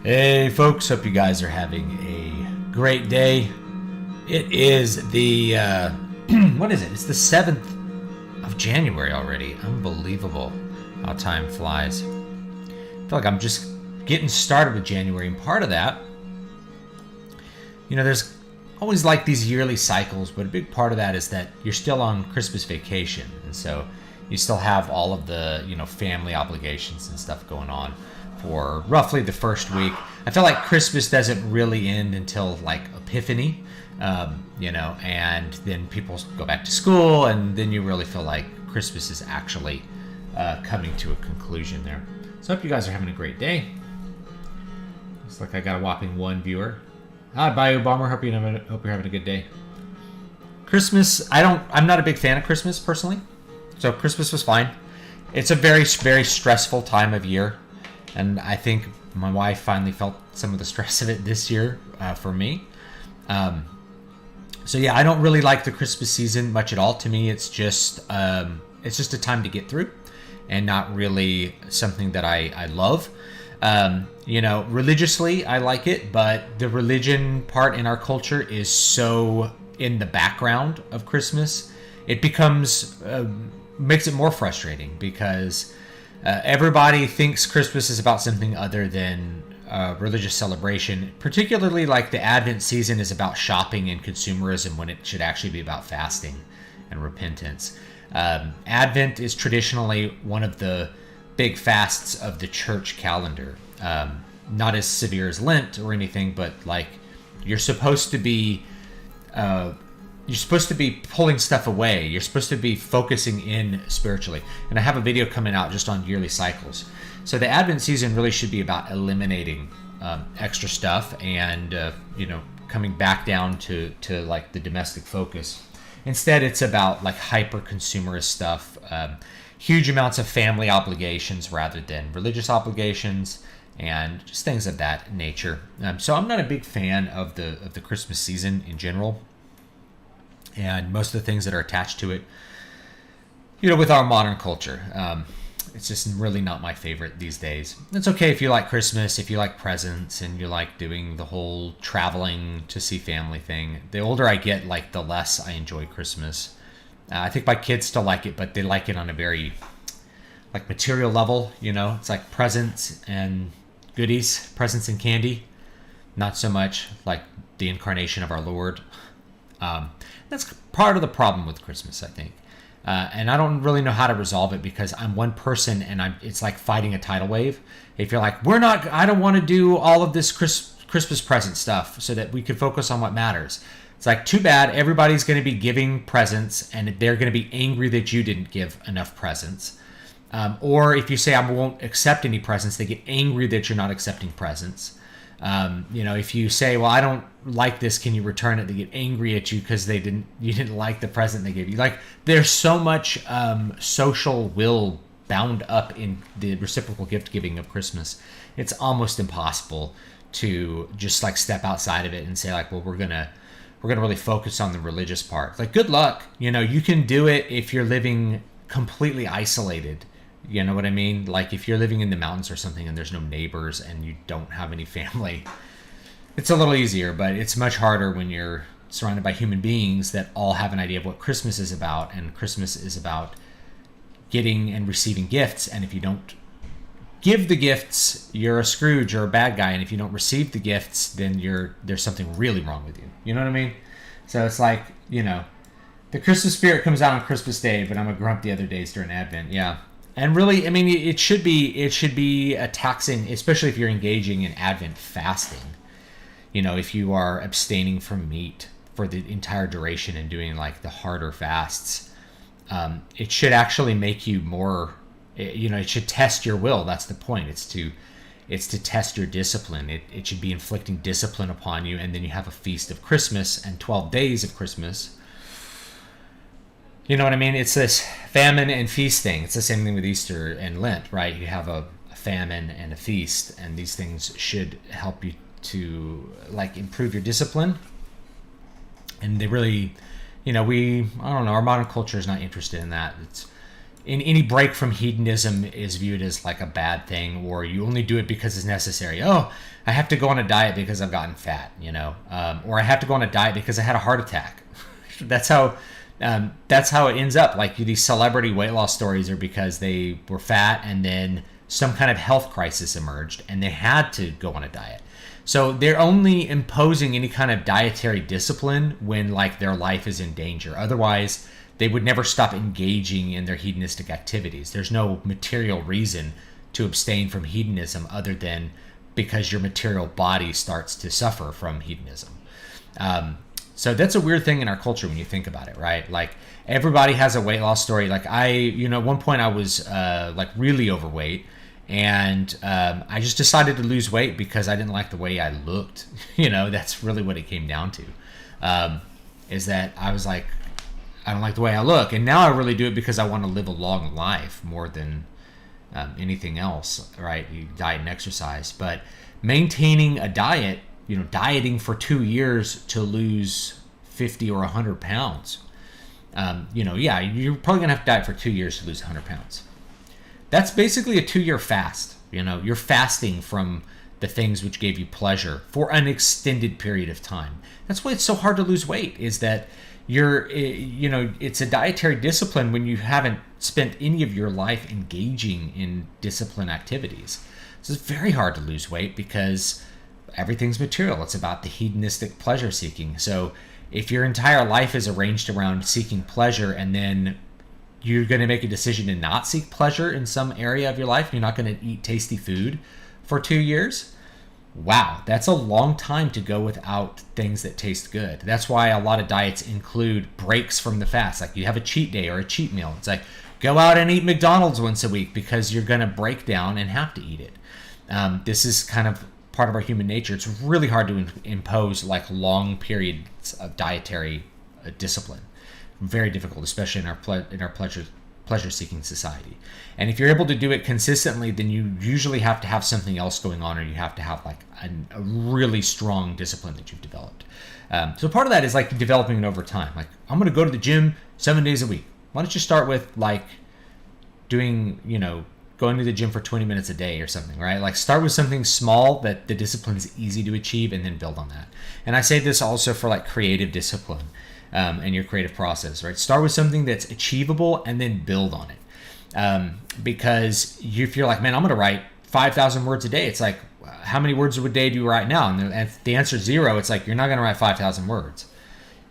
Hey folks, hope you guys are having a great day. It is the, what is it? It's the 7th of January already. Unbelievable how time flies. I feel like I'm just getting started with January, and part of that, there's always like these yearly cycles, but a big part of that is that you're still on Christmas vacation, and so you still have all of the, family obligations and stuff going on for roughly the first week. I feel like Christmas doesn't really end until like Epiphany, and then people go back to school, and then you really feel like Christmas is actually coming to a conclusion there. So I hope you guys are having a great day. Looks like I got a whopping one viewer. Hi, Bayou Bomber. Hope you're having a good day. Christmas, I'm not a big fan of Christmas personally, so Christmas was fine. It's a very, very stressful time of year. And I think my wife finally felt some of the stress of it this year for me. So yeah, I don't really like the Christmas season much at all. To me, it's just a time to get through, and not really something that I love. Religiously, I like it, but the religion part in our culture is so in the background of Christmas. It makes it more frustrating because everybody thinks Christmas is about something other than religious celebration. Particularly like the Advent season is about shopping and consumerism when it should actually be about fasting and repentance. Advent is traditionally one of the big fasts of the church calendar. Not as severe as Lent or anything, but like you're supposed to be pulling stuff away. You're supposed to be focusing in spiritually. And I have a video coming out just on yearly cycles. So the Advent season really should be about eliminating extra stuff and, coming back down to like the domestic focus. Instead, it's about like hyper consumerist stuff, huge amounts of family obligations rather than religious obligations, and just things of that nature. So I'm not a big fan of the Christmas season in general, and most of the things that are attached to it, with our modern culture. It's just really not my favorite these days. It's okay if you like Christmas, if you like presents, and you like doing the whole traveling to see family thing. The older I get, like the less I enjoy Christmas. I think my kids still like it, but they like it on a very like material level. It's like presents and goodies, presents and candy. Not so much like the incarnation of our Lord. That's part of the problem with Christmas, I think. And I don't really know how to resolve it because I'm one person, and it's like fighting a tidal wave. If you're like, I don't want to do all of this Christmas present stuff so that we can focus on what matters. It's like, too bad, everybody's going to be giving presents, and they're going to be angry that you didn't give enough presents. Or if you say, I won't accept any presents, they get angry that you're not accepting presents. If you say, well, I don't like this, can you return it? They get angry at you because you didn't like the present they gave you. Like, there's so much social will bound up in the reciprocal gift giving of Christmas. It's almost impossible to just like step outside of it and say like, well, we're gonna really focus on the religious part. Like, good luck. You can do it if you're living completely isolated. You know what I mean? Like if you're living in the mountains or something and there's no neighbors and you don't have any family, it's a little easier, but it's much harder when you're surrounded by human beings that all have an idea of what Christmas is about. And Christmas is about getting and receiving gifts. And if you don't give the gifts, you're a Scrooge or a bad guy. And if you don't receive the gifts, then there's something really wrong with you. You know what I mean? So it's like, the Christmas spirit comes out on Christmas Day, but I'm a grump the other days during Advent. Yeah. And really, I mean, it should be a taxing, especially if you're engaging in Advent fasting. If you are abstaining from meat for the entire duration and doing like the harder fasts, it should actually make you more, it should test your will. That's the point. It's to test your discipline. It should be inflicting discipline upon you. And then you have a feast of Christmas and 12 days of Christmas. You know what I mean? It's this famine and feast thing. It's the same thing with Easter and Lent, right? You have a famine and a feast, and these things should help you to like improve your discipline. And they really, I don't know, our modern culture is not interested in that. any break from hedonism is viewed as like a bad thing, or you only do it because it's necessary. Oh, I have to go on a diet because I've gotten fat, or I have to go on a diet because I had a heart attack. That's how it ends up. Like these celebrity weight loss stories are because they were fat and then some kind of health crisis emerged and they had to go on a diet. So they're only imposing any kind of dietary discipline when like their life is in danger. Otherwise, they would never stop engaging in their hedonistic activities. There's no material reason to abstain from hedonism other than because your material body starts to suffer from hedonism. So that's a weird thing in our culture when you think about it, right? Like everybody has a weight loss story. Like at one point I was like really overweight, and I just decided to lose weight because I didn't like the way I looked. That's really what it came down to. Is that I was like, I don't like the way I look. And now I really do it because I want to live a long life more than anything else, right? You diet and exercise. But maintaining a diet, dieting for 2 years to lose 50 or 100 pounds, you're probably going to have to diet for 2 years to lose 100 pounds. That's basically a 2-year fast. You're fasting from the things which gave you pleasure for an extended period of time. That's why it's so hard to lose weight, is that it's a dietary discipline when you haven't spent any of your life engaging in discipline activities. So it's very hard to lose weight because everything's material. It's about the hedonistic pleasure seeking. So if your entire life is arranged around seeking pleasure and then you're going to make a decision to not seek pleasure in some area of your life, you're not going to eat tasty food for 2 years, wow, that's a long time to go without things that taste good. That's why a lot of diets include breaks from the fast. Like you have a cheat day or a cheat meal. It's like, go out and eat McDonald's once a week because you're going to break down and have to eat it. This is kind of part of our human nature. It's really hard to impose like long periods of dietary discipline. Very difficult, especially in our pleasure-seeking society. And if you're able to do it consistently, then you usually have to have something else going on, or you have to have like a really strong discipline that you've developed. So part of that is like developing it over time. Like I'm going to go to the gym 7 days a week. Why don't you start with like doing, going to the gym for 20 minutes a day or something, right? Like start with something small that the discipline is easy to achieve and then build on that. And I say this also for like creative discipline. And your creative process, right? Start with something that's achievable and then build on it. Because if you're like, man, I'm going to write 5,000 words a day, it's like, how many words a day do you write now? And if the answer is 0, it's like, you're not going to write 5,000 words.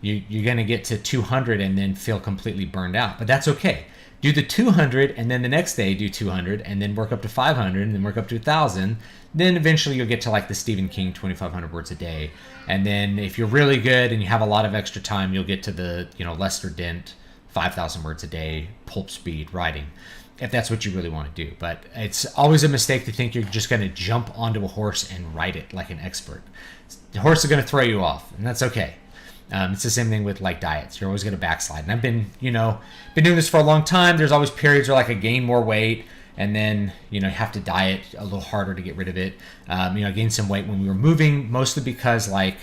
You're going to get to 200 and then feel completely burned out. But that's okay. Do the 200 and then the next day do 200 and then work up to 500 and then work up to 1,000. Then eventually you'll get to like the Stephen King 2,500 words a day. And then if you're really good and you have a lot of extra time, you'll get to the, Lester Dent 5,000 words a day pulp speed writing, if that's what you really want to do. But it's always a mistake to think you're just going to jump onto a horse and ride it like an expert. The horse is going to throw you off, and that's okay. It's the same thing with like diets. You're always going to backslide. And I've been doing this for a long time. There's always periods where like I gain more weight and then, you have to diet a little harder to get rid of it. I gained some weight when we were moving, mostly because like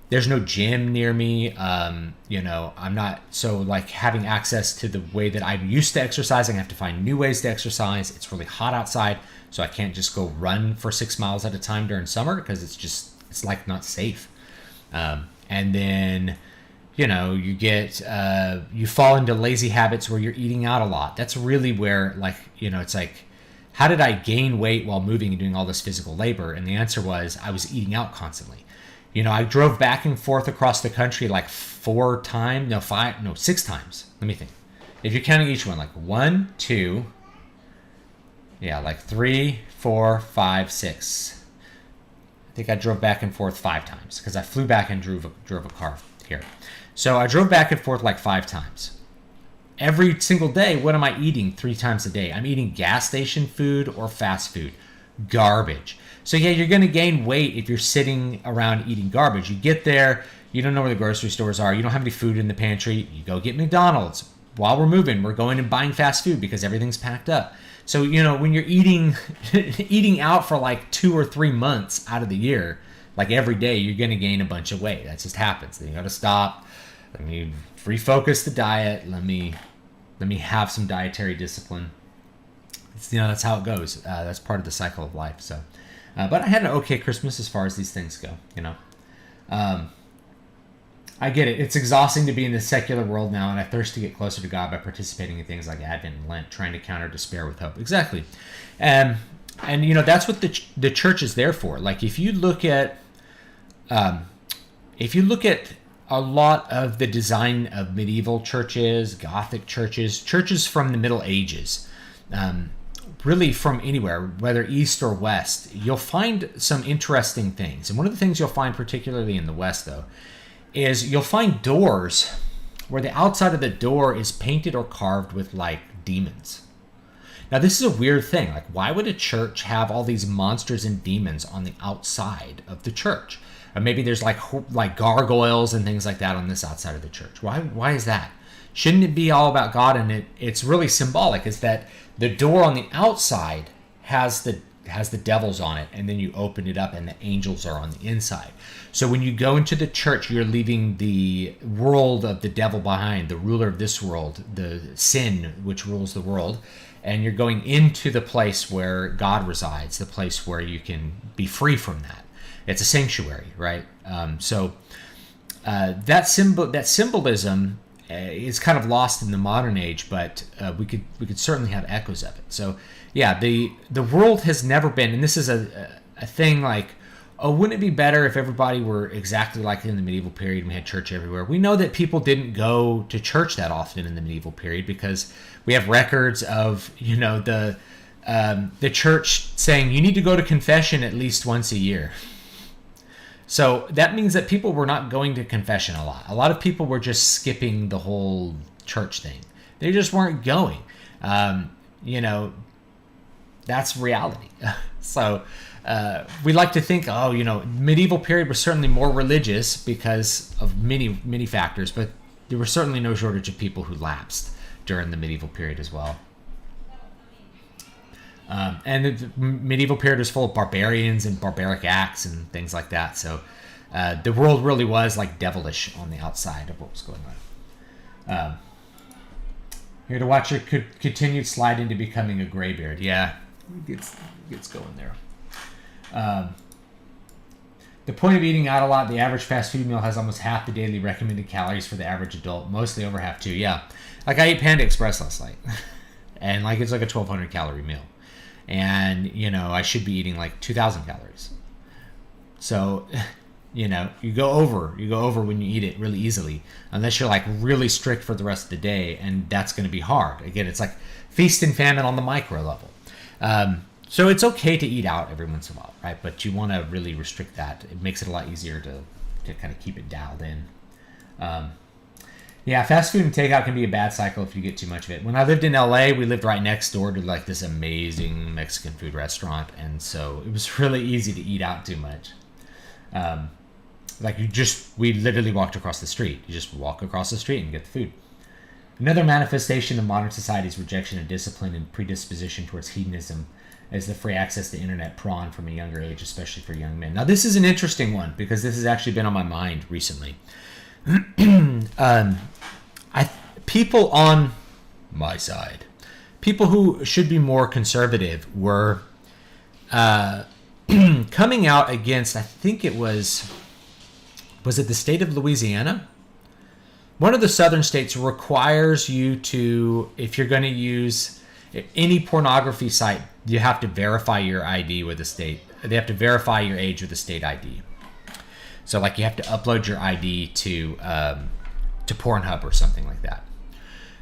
there's no gym near me. I'm not, so like having access to the way that I'm used to exercising, I have to find new ways to exercise. It's really hot outside, so I can't just go run for 6 miles at a time during summer because it's like not safe. And then, you fall into lazy habits where you're eating out a lot. That's really where it's like, how did I gain weight while moving and doing all this physical labor? And the answer was I was eating out constantly. I drove back and forth across the country like 6 times. Let me think. If you're counting each one, like 1, 2, like 3, 4, 5, 6. I think I drove back and forth 5 times because I flew back and drove a car here. So I drove back and forth like 5 times. Every single day, what am I eating 3 times a day? I'm eating gas station food or fast food. Garbage. So yeah, you're going to gain weight if you're sitting around eating garbage. You get there, you don't know where the grocery stores are, you don't have any food in the pantry, you go get McDonald's. While we're moving, we're going and buying fast food because everything's packed up. So, when you're eating out for like 2 or 3 months out of the year, like every day, you're going to gain a bunch of weight. That just happens. Then you got to stop. Let me refocus the diet. Let me Let me have some dietary discipline. It's, that's how it goes. That's part of the cycle of life. So, but I had an okay Christmas as far as these things go. I get it. It's exhausting to be in the secular world now, and I thirst to get closer to God by participating in things like Advent and Lent, trying to counter despair with hope. Exactly. And that's what the church is there for. Like if you look at a lot of the design of medieval churches, Gothic churches from the Middle Ages, really from anywhere, whether east or west, you'll find some interesting things. And one of the things you'll find, particularly in the West, though, is you'll find doors where the outside of the door is painted or carved with like demons. Now, this is a weird thing. Like, why would a church have all these monsters and demons on the outside of the church? Or maybe there's like gargoyles and things like that on this outside of the church. Why is that? Shouldn't it be all about God? And it's really symbolic, is that the door on the outside has the devils on it, and then you open it up and the angels are on the inside. So when you go into the church, you're leaving the world of the devil behind, the ruler of this world, the sin which rules the world, and you're going into the place where God resides, the place where you can be free from that. It's a sanctuary, right? That symbolism is kind of lost in the modern age, but we could certainly have echoes of it. So yeah, the world has never been, and this is a thing like, oh, wouldn't it be better if everybody were exactly like in the medieval period and we had church everywhere? We know that people didn't go to church that often in the medieval period because we have records of, the church saying you need to go to confession at least once a year. So that means that people were not going to confession a lot. A lot of people were just skipping the whole church thing. They just weren't going. That's reality. So we like to think, medieval period was certainly more religious because of many, many factors, but there was certainly no shortage of people who lapsed during the medieval period as well. And the medieval period was full of barbarians and barbaric acts and things like that. So the world really was like devilish on the outside of what was going on. Here to watch your continued slide into becoming a graybeard. Yeah, it gets going there. The point of eating out a lot, the average fast food meal has almost half the daily recommended calories for the average adult, mostly over half too. Yeah, like I ate Panda Express last night, and it's like a 1,200 calorie meal. And, I should be eating like 2,000 calories. So, you go over when you eat it really easily, unless you're like really strict for the rest of the day. And that's going to be hard. Again, it's like feast and famine on the micro level. So it's okay to eat out every once in a while, right? But you want to really restrict that. It makes it a lot easier to kind of keep it dialed in. Yeah, fast food and takeout can be a bad cycle if you get too much of it. When I lived in LA, we lived right next door to like this amazing Mexican food restaurant, and so it was really easy to eat out too much. We literally walked across the street. You just walk across the street and get the food. Another manifestation of modern society's rejection of discipline and predisposition towards hedonism is the free access to internet prawn from a younger age, especially for young men. Now, this is an interesting one because this has actually been on my mind recently. People on my side, people who should be more conservative, were coming out against, I think it was it the state of Louisiana? One of the southern states requires you to, if you're going to use any pornography site, you have to verify your ID with the state. They have to verify your age with the state ID. So like you have to upload your ID to Pornhub or something like that.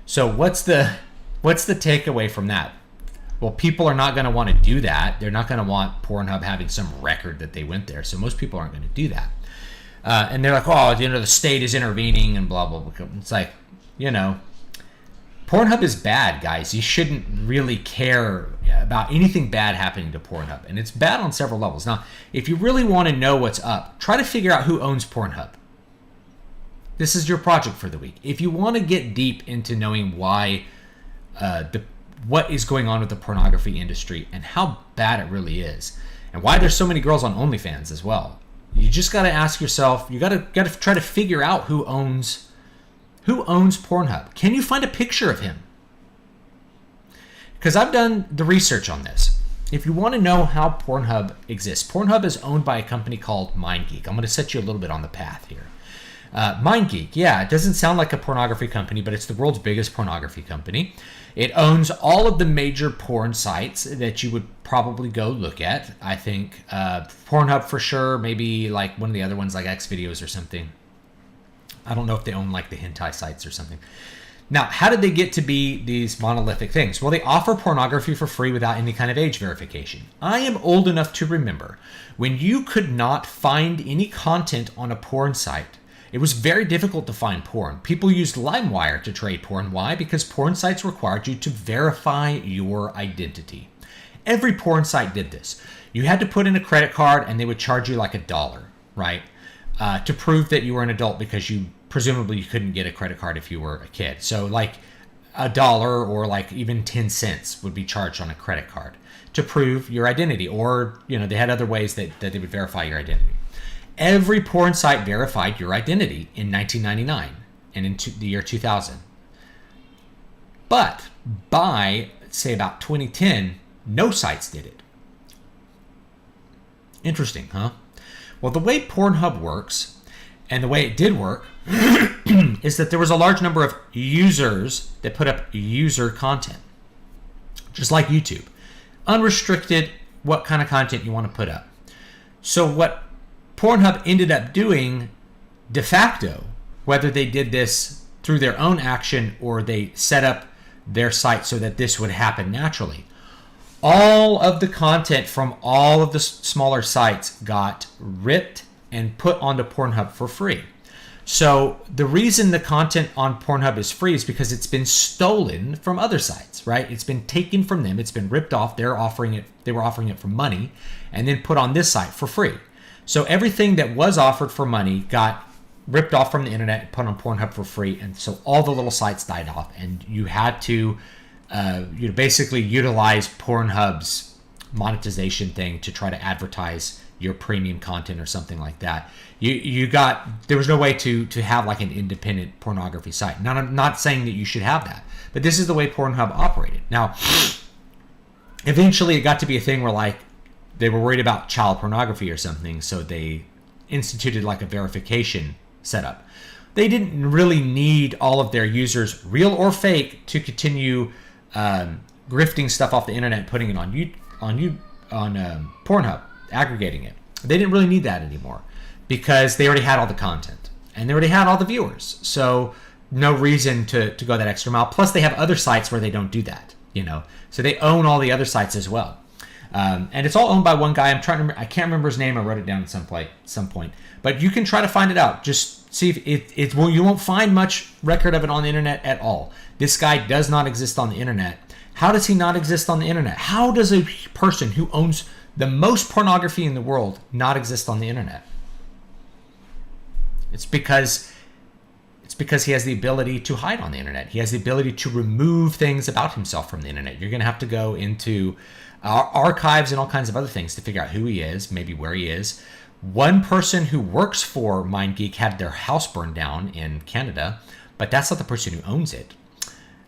So what's the takeaway from that? Well, people are not going to want to do that. They're not going to want Pornhub having some record that they went there. So most people aren't going to do that. And they're like, oh, the state is intervening and blah, blah, blah. It's like, Pornhub is bad, guys. You shouldn't really care about anything bad happening to Pornhub. And it's bad on several levels. Now, if you really want to know what's up, try to figure out who owns Pornhub. This is your project for the week. If you want to get deep into knowing why, what is going on with the pornography industry and how bad it really is, and why there's so many girls on OnlyFans as well, you just got to ask yourself. You got to try to figure out who owns Pornhub. Can you find a picture of him? because I've done the research on this. If you want to know how Pornhub exists, Pornhub is owned by a company called MindGeek. I'm going to set you a little bit on the path here. MindGeek, yeah, it doesn't sound like a pornography company, but it's the world's biggest pornography company. It owns all of the major porn sites that you would probably go look at. I think Pornhub for sure, maybe like one of the other ones like Xvideos or something. I don't know if they own like the hentai sites or something. Now, how did they get to be these monolithic things? Well, they offer pornography for free without any kind of age verification. I am old enough to remember when you could not find any content on a porn site. It was very difficult to find porn. People used LimeWire to trade porn. Why? Because porn sites required you to verify your identity. Every porn site did this. You had to put in a credit card and they would charge you like $1, right? To prove that you were an adult, because you presumably you couldn't get a credit card if you were a kid. So like $1 or like even 10 cents would be charged on a credit card to prove your identity. Or, you know, they had other ways that they would verify your identity. Every porn site verified your identity in 1999 and in the year 2000. But by, say, about 2010, no sites did it. Interesting, huh? Well, the way Pornhub works, and the way it did work, is that there was a large number of users that put up user content, just like YouTube. Unrestricted, what kind of content you want to put up. So what Pornhub ended up doing de facto, whether they did this through their own action or they set up their site so that this would happen naturally, all of the content from all of the smaller sites got ripped and put onto Pornhub for free. So the reason the content on Pornhub is free is because it's been stolen from other sites, right? It's been taken from them. It's been ripped off. They were offering it for money and then put on this site for free. So everything that was offered for money got ripped off from the internet and put on Pornhub for free. And so all the little sites died off, and you had to basically utilize Pornhub's monetization thing to try to advertise your premium content or something like that. There was no way to have like an independent pornography site. Now, I'm not saying that you should have that, but this is the way Pornhub operated. Now, eventually it got to be a thing where like they were worried about child pornography or something, so they instituted like a verification setup. They didn't really need all of their users, real or fake, to continue grifting stuff off the internet and putting it on Pornhub, aggregating it. They didn't really need that anymore because they already had all the content and they already had all the viewers. So no reason to go that extra mile. Plus they have other sites where they don't do that, so they own all the other sites as well. And it's all owned by one guy. I can't remember his name. I wrote it down at some point, but you can try to find it out. Just see if you won't find much record of it on the internet at all. This guy does not exist on the internet. How does he not exist on the internet? How does a person who owns the most pornography in the world not exist on the internet? It's because he has the ability to hide on the internet. He has the ability to remove things about himself from the internet. You're going to have to go into archives and all kinds of other things to figure out who he is, maybe where he is. One person who works for MindGeek had their house burned down in Canada, but that's not the person who owns it.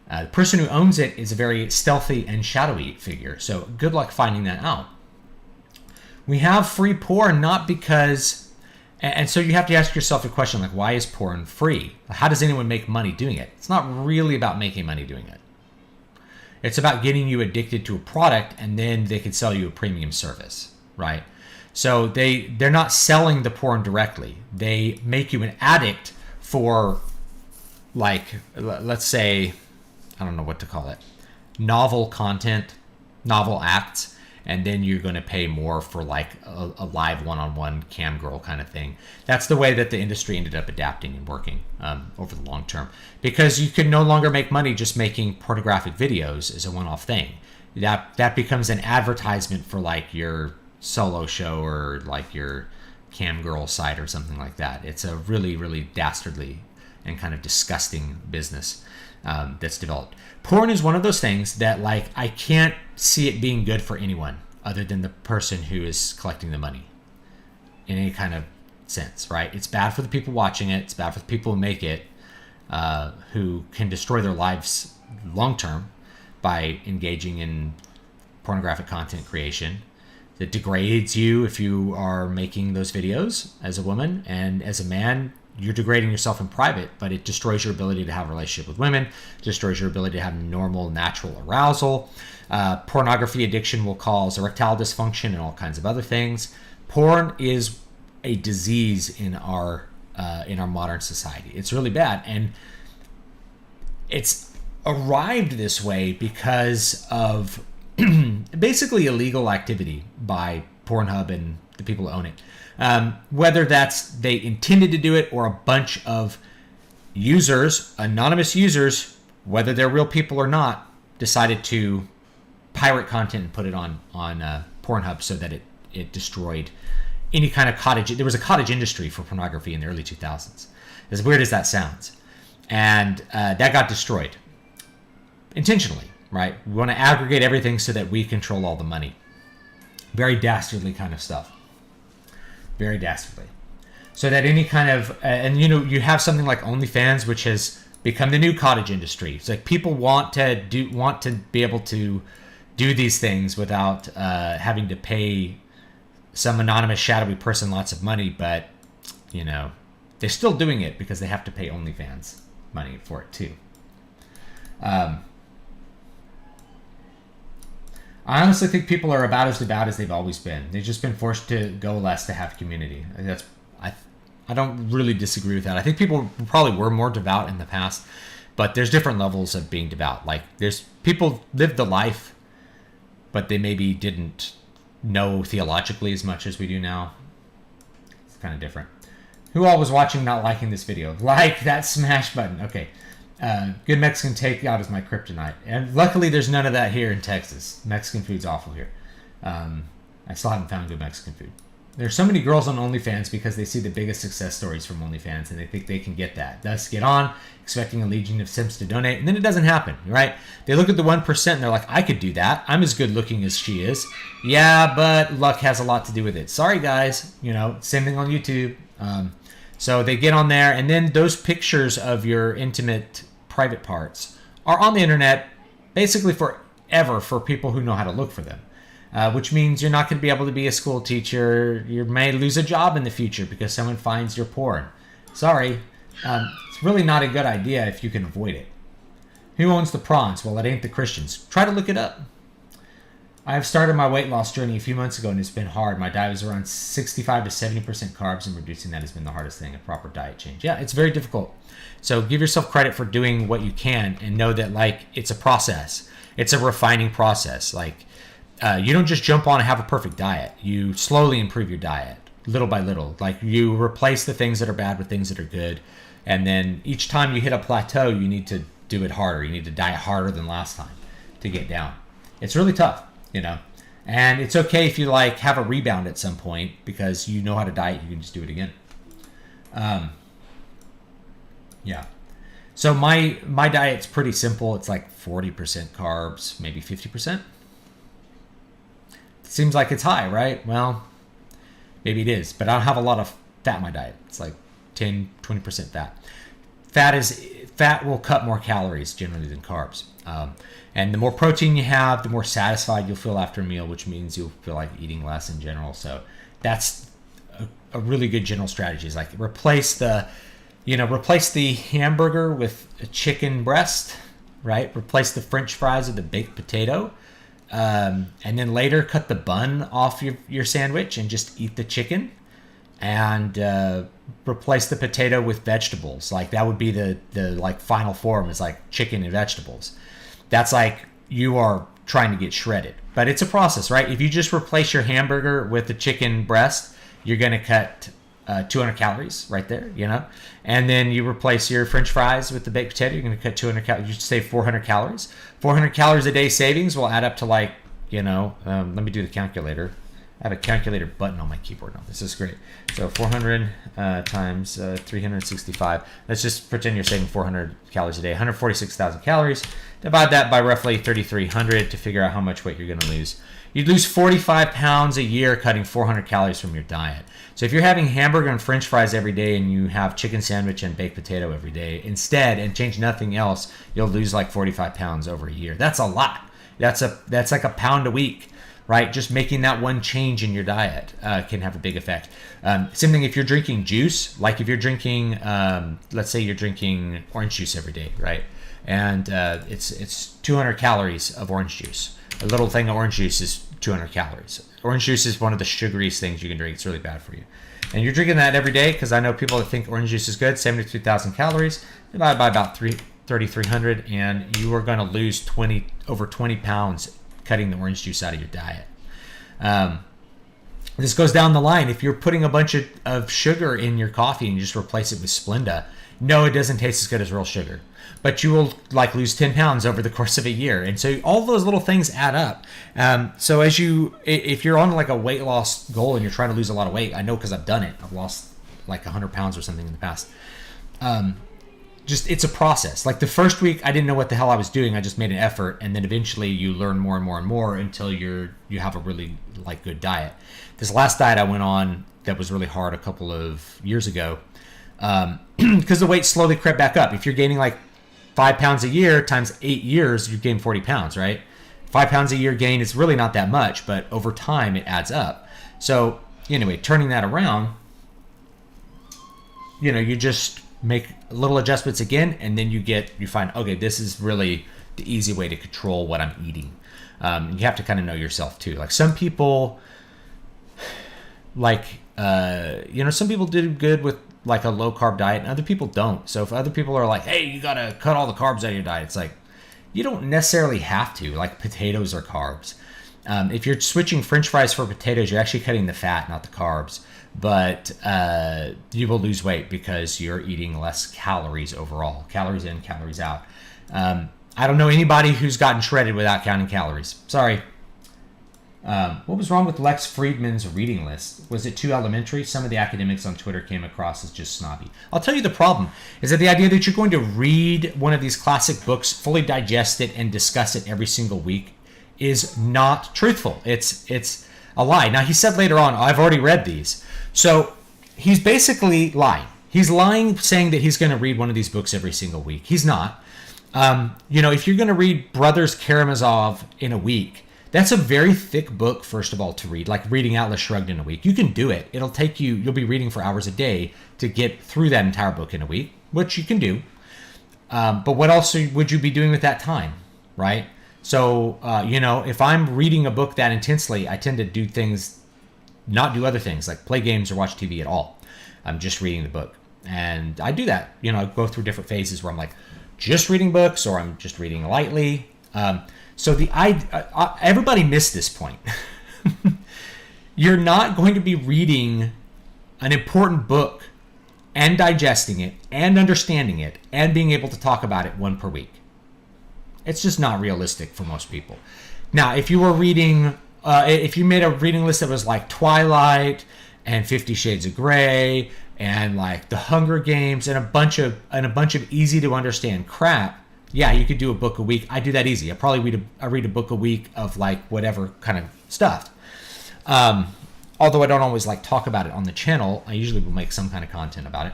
The person who owns it is a very stealthy and shadowy figure, so good luck finding that out. We have free porn not because... And so you have to ask yourself a question like, why is porn free? How does anyone make money doing it? It's not really about making money doing it. It's about getting you addicted to a product, and then they can sell you a premium service, right? So they're not selling the porn directly. They make you an addict for, like, let's say, I don't know what to call it, novel content, novel acts, and then you're going to pay more for like a live one-on-one cam girl kind of thing. That's the way that the industry ended up adapting and working over the long term, because you can no longer make money just making pornographic videos as a one-off thing. That becomes an advertisement for like your solo show or like your cam girl site or something like that. It's a really, really dastardly and kind of disgusting business that's developed. Porn is one of those things that, like, I can't see it being good for anyone other than the person who is collecting the money in any kind of sense, right? It's bad for the people watching it. It's bad for the people who make it, who can destroy their lives long term by engaging in pornographic content creation. It degrades you if you are making those videos as a woman, and as a man, you're degrading yourself in private, but it destroys your ability to have a relationship with women, destroys your ability to have normal, natural arousal. Pornography addiction will cause erectile dysfunction and all kinds of other things. Porn is a disease in our modern society. It's really bad, and it's arrived this way because of basically illegal activity by Pornhub and the people who own it. Whether that's they intended to do it or a bunch of users, anonymous users, whether they're real people or not, decided to pirate content and put it on Pornhub so that it destroyed any kind of cottage. There was a cottage industry for pornography in the early 2000s. As weird as that sounds. And that got destroyed intentionally, right? We want to aggregate everything so that we control all the money. Very dastardly kind of stuff. Very dastardly. So that any kind of, and you have something like OnlyFans, which has become the new cottage industry. It's like people want to be able to do these things without having to pay some anonymous shadowy person lots of money, but they're still doing it because they have to pay OnlyFans money for it too. I honestly think people are about as devout as they've always been. They've just been forced to go less to have community. I don't really disagree with that. I think people probably were more devout in the past, but there's different levels of being devout. Like there's people lived the life, but they maybe didn't know theologically as much as we do now. It's kind of different. Who all was watching not liking this video? Like that smash button. Okay. Good Mexican takeout is my kryptonite. And luckily there's none of that here in Texas. Mexican food's awful here. I still haven't found good Mexican food. There's so many girls on OnlyFans because they see the biggest success stories from OnlyFans and they think they can get that. Thus get on, expecting a legion of simps to donate, and then it doesn't happen, right? They look at the 1% and they're like, I could do that. I'm as good looking as she is. Yeah, but luck has a lot to do with it. Sorry, guys. Same thing on YouTube. So they get on there, and then those pictures of your intimate private parts are on the internet basically forever for people who know how to look for them. Which means you're not going to be able to be a school teacher. You may lose a job in the future because someone finds your porn. Sorry. It's really not a good idea if you can avoid it. Who owns the prawns? Well, it ain't the Christians. Try to look it up. I have started my weight loss journey a few months ago and it's been hard. My diet was around 65 to 70% carbs, and reducing that has been the hardest thing, a proper diet change. Yeah, it's very difficult. So give yourself credit for doing what you can and know that it's a process. It's a refining process. You don't just jump on and have a perfect diet. You slowly improve your diet, little by little. You replace the things that are bad with things that are good. And then each time you hit a plateau, you need to do it harder. You need to diet harder than last time to get down. It's really tough, And it's okay if you have a rebound at some point because you know how to diet. You can just do it again. Yeah. So my diet's pretty simple. It's 40% carbs, maybe 50%. Seems like it's high, right? Well, maybe it is, but I don't have a lot of fat in my diet. It's 10, 20% fat. Fat will cut more calories generally than carbs. And the more protein you have, the more satisfied you'll feel after a meal, which means you'll feel like eating less in general. So that's a really good general strategy. Is replace the hamburger with a chicken breast, right? Replace the French fries with a baked potato. And then later cut the bun off your sandwich and just eat the chicken, and replace the potato with vegetables. That would be the final form is chicken and vegetables. That's you are trying to get shredded, but it's a process, right? If you just replace your hamburger with the chicken breast, you're going to cut 200 calories right there, and then you replace your French fries with the baked potato, you're going to cut 200 calories. You save 400 calories. 400 calories a day savings will add up to let me do the calculator. I have a calculator button on my keyboard now. This is great. So 400 times 365. Let's just pretend you're saving 400 calories a day. 146,000 calories. Divide that by roughly 3,300 to figure out how much weight you're going to lose. You'd lose 45 pounds a year cutting 400 calories from your diet. So if you're having hamburger and french fries every day and you have chicken sandwich and baked potato every day instead and change nothing else, you'll lose like 45 pounds over a year. That's a lot. That's like a pound a week, right? Just making that one change in your diet can have a big effect. Same thing if you're drinking juice, like if you're drinking, let's say you're drinking orange juice every day, right? And it's 200 calories of orange juice. A little thing of orange juice is 200 calories. Orange juice is one of the sugariest things you can drink. It's really bad for you. And you're drinking that every day, because I know people that think orange juice is good. 73,000 calories divided by about 3,300, and you are going to lose over 20 pounds cutting the orange juice out of your diet. This goes down the line. If you're putting a bunch of sugar in your coffee and you just replace it with Splenda, no, it doesn't taste as good as real sugar. But you will like lose 10 pounds over the course of a year. And so all those little things add up. So if you're on like a weight loss goal and you're trying to lose a lot of weight, I know because I've done it. I've lost like 100 pounds or something in the past. It's a process. Like the first week, I didn't know what the hell I was doing. I just made an effort. And then eventually you learn more and more and more until you have a really like good diet. This last diet I went on that was really hard a couple of years ago, because the weight slowly crept back up. If you're gaining like 5 pounds a year times 8 years, you gain 40 pounds, right? 5 pounds a year gain is really not that much, but over time it adds up. So anyway, turning that around, you just make little adjustments again, and then you find, okay, this is really the easy way to control what I'm eating. You have to kind of know yourself too. Like some people, some people do good with like a low carb diet and other people don't. So if other people are like, hey, you got to cut all the carbs out of your diet, it's like, you don't necessarily have to. Like potatoes are carbs. If you're switching french fries for potatoes, you're actually cutting the fat, not the carbs. But you will lose weight because you're eating less calories overall. Calories in, calories out. I don't know anybody who's gotten shredded without counting calories. Sorry. What was wrong with Lex Friedman's reading list? Was it too elementary? Some of the academics on Twitter came across as just snobby. I'll tell you the problem is that the idea that you're going to read one of these classic books, fully digest it, and discuss it every single week is not truthful. It's a lie. Now, he said later on, I've already read these. So he's basically lying. He's lying saying that he's going to read one of these books every single week. He's not. If you're going to read Brothers Karamazov in a week, that's a very thick book, first of all, to read, like reading Atlas Shrugged in a week. You can do it. It'll take you'll be reading for hours a day to get through that entire book in a week, which you can do. But what else would you be doing with that time, right? So, if I'm reading a book that intensely, I tend to not do other things, like play games or watch TV at all. I'm just reading the book. And I do that. I go through different phases where I'm like, just reading books, or I'm just reading lightly. So everybody missed this point. You're not going to be reading an important book and digesting it and understanding it and being able to talk about it one per week. It's just not realistic for most people. Now, if you were reading, if you made a reading list that was like Twilight and 50 Shades of Grey and like The Hunger Games and a bunch of easy to understand crap, yeah, you could do a book a week. I do that easy. I probably read a book a week of like whatever kind of stuff. Although I don't always like talk about it on the channel, I usually will make some kind of content about it.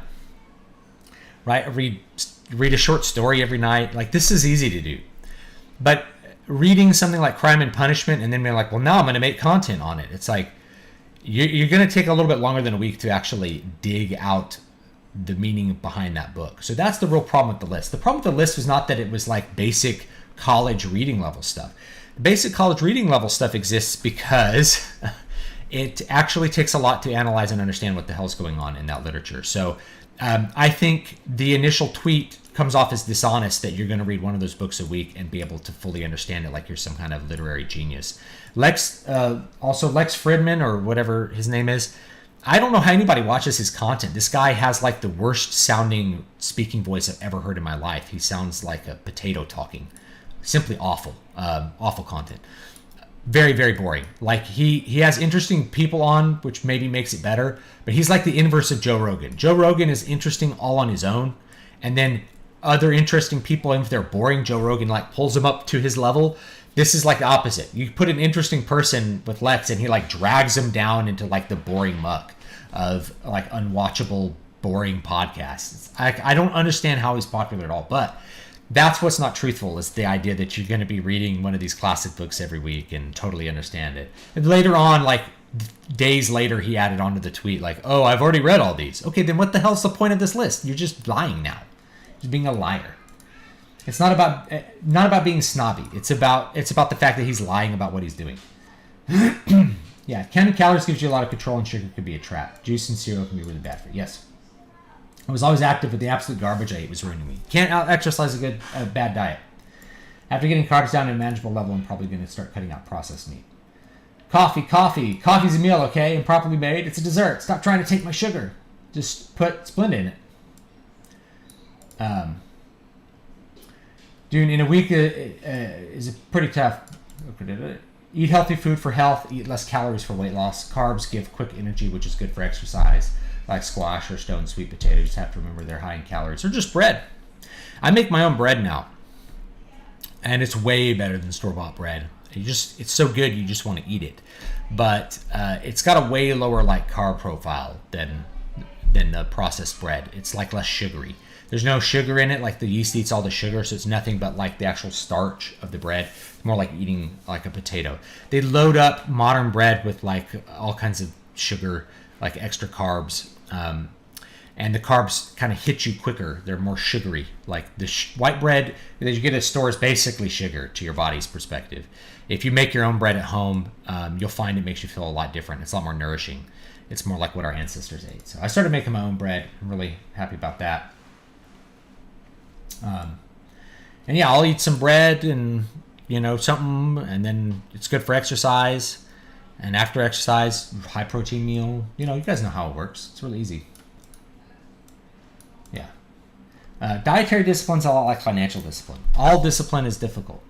Right? I read a short story every night. Like this is easy to do. But reading something like Crime and Punishment and then being like, well, now I'm going to make content on it. It's like you're going to take a little bit longer than a week to actually dig out the meaning behind that book. So that's the real problem with the list. The problem with the list was not that it was like basic college reading level stuff. The basic college reading level stuff exists because it actually takes a lot to analyze and understand what the hell's going on in that literature. So I think the initial tweet comes off as dishonest that you're going to read one of those books a week and be able to fully understand it like you're some kind of literary genius. Lex Friedman, or whatever his name is, I don't know how anybody watches his content. This guy has like the worst sounding speaking voice I've ever heard in my life. He sounds like a potato talking. Simply awful. Awful content. very, very boring. Like he has interesting people on, which maybe makes it better, but he's like the inverse of Joe Rogan. Joe Rogan is interesting all on his own, and then other interesting people, if they're boring, Joe Rogan like pulls them up to his level. This is like the opposite. You put an interesting person with Lex, and he like drags them down into like the boring muck of like unwatchable, boring podcasts. I don't understand how he's popular at all, but that's what's not truthful, is the idea that you're going to be reading one of these classic books every week and totally understand it. And later on, like days later, he added onto the tweet like, "Oh, I've already read all these." Okay, then what the hell's the point of this list? You're just lying now. Just being a liar. It's not about being snobby. It's about the fact that he's lying about what he's doing. Yeah, counting calories gives you a lot of control, and sugar could be a trap. Juice and cereal can be really bad for you. Yes. I was always active, but the absolute garbage I ate was ruining me. Can't out-exercise a bad diet. After getting carbs down to a manageable level, I'm probably going to start cutting out processed meat. Coffee. Coffee's a meal, okay? And properly made, it's a dessert. Stop trying to take my sugar. Just put Splenda in it. Dude, in a week is pretty tough. Eat healthy food for health. Eat less calories for weight loss. Carbs give quick energy, which is good for exercise. Like squash or stone sweet potatoes. You just have to remember they're high in calories. Or just bread. I make my own bread now, and it's way better than store-bought bread. It's so good you just want to eat it. But it's got a way lower like carb profile than the processed bread. It's like less sugary. There's no sugar in it. Like the yeast eats all the sugar, so it's nothing but like the actual starch of the bread. It's more like eating like a potato. They load up modern bread with like all kinds of sugar, like extra carbs. And the carbs kind of hit you quicker. They're more sugary. Like the white bread that you get at a store is basically sugar to your body's perspective. If you make your own bread at home, you'll find it makes you feel a lot different. It's a lot more nourishing. It's more like what our ancestors ate. So I started making my own bread. I'm really happy about that. And yeah, I'll eat some bread and, something, and then it's good for exercise. And after exercise, high protein meal. You guys know how it works. It's really easy. Yeah. Dietary discipline's a lot like financial discipline. All discipline is difficult.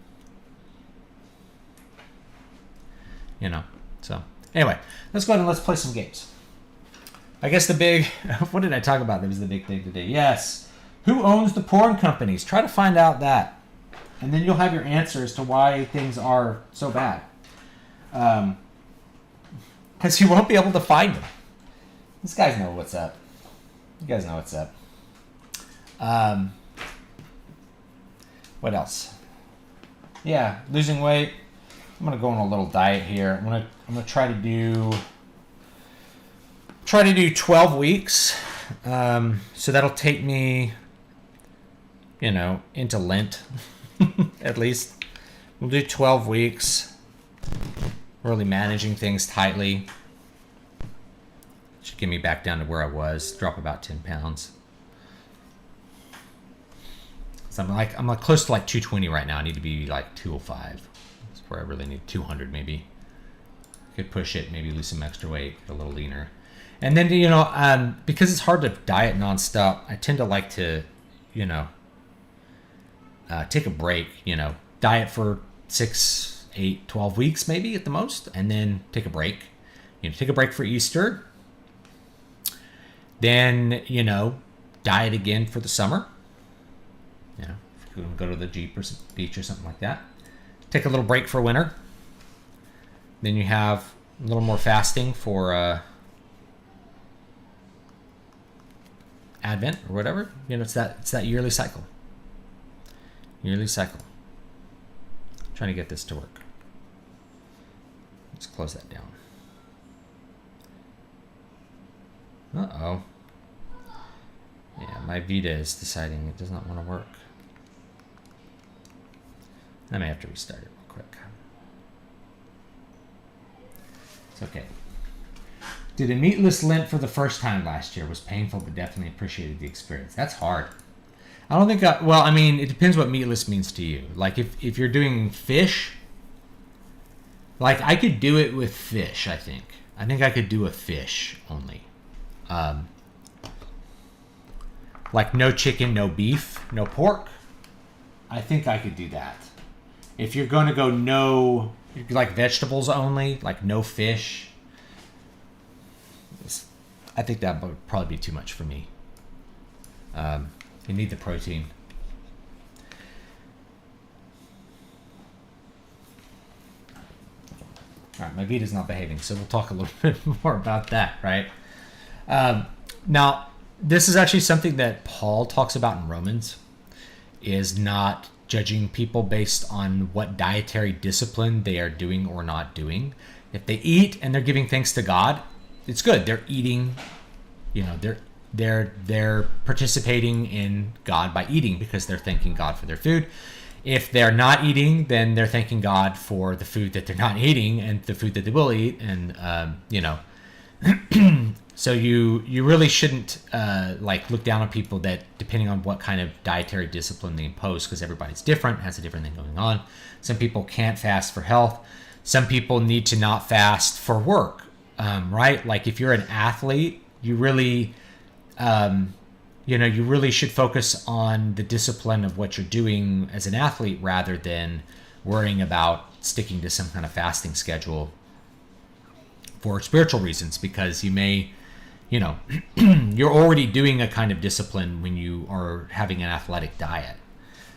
So anyway, let's go ahead and let's play some games. I guess what did I talk about? That was the big thing today. Yes. Who owns the porn companies? Try to find out that. And then you'll have your answer as to why things are so bad. Because you won't be able to find them. These guys know what's up. You guys know what's up. What else? Yeah, losing weight. I'm gonna go on a little diet here. I'm gonna try to do 12 weeks. So that'll take me, into Lent, at least. We'll do 12 weeks. Really managing things tightly. Should get me back down to where I was. Drop about 10 pounds. So I'm like close to like 220 right now. I need to be like 205. That's where I really need 200 maybe. Could push it, maybe lose some extra weight, get a little leaner. And then, because it's hard to diet nonstop, I tend to like to, take a break, diet for 6, 8, 12 weeks maybe at the most, and then take a break. Take a break for Easter. Then, diet again for the summer. If you go to the beach or something like that. Take a little break for winter. Then you have a little more fasting for Advent or whatever. It's that yearly cycle. Trying to get this to work. Let's close that down. Uh-oh. Yeah, my Vita is deciding it does not want to work. I may have to restart it real quick. It's okay. Did a meatless Lent for the first time last year. Was painful, but definitely appreciated the experience. That's hard. I don't think it depends what meatless means to you. Like if you're doing fish, like I could do it with fish, I think. I think I could do a fish only. Like no chicken, no beef, no pork. I think I could do that. If you're going to go no, like vegetables only, like no fish, I think that would probably be too much for me. You need the protein. All right, my Vita's not behaving, so we'll talk a little bit more about that, right? Now, this is actually something that Paul talks about in Romans, is not judging people based on what dietary discipline they are doing or not doing. If they eat and they're giving thanks to God, it's good. They're eating, they're participating in God by eating because they're thanking God for their food. If they're not eating, then they're thanking God for the food that they're not eating and the food that they will eat. And, so you really shouldn't look down on people that, depending on what kind of dietary discipline they impose, because everybody's different, has a different thing going on. Some people can't fast for health. Some people need to not fast for work, right? Like if you're an athlete, you really should focus on the discipline of what you're doing as an athlete rather than worrying about sticking to some kind of fasting schedule for spiritual reasons, because you may, you're already doing a kind of discipline when you are having an athletic diet,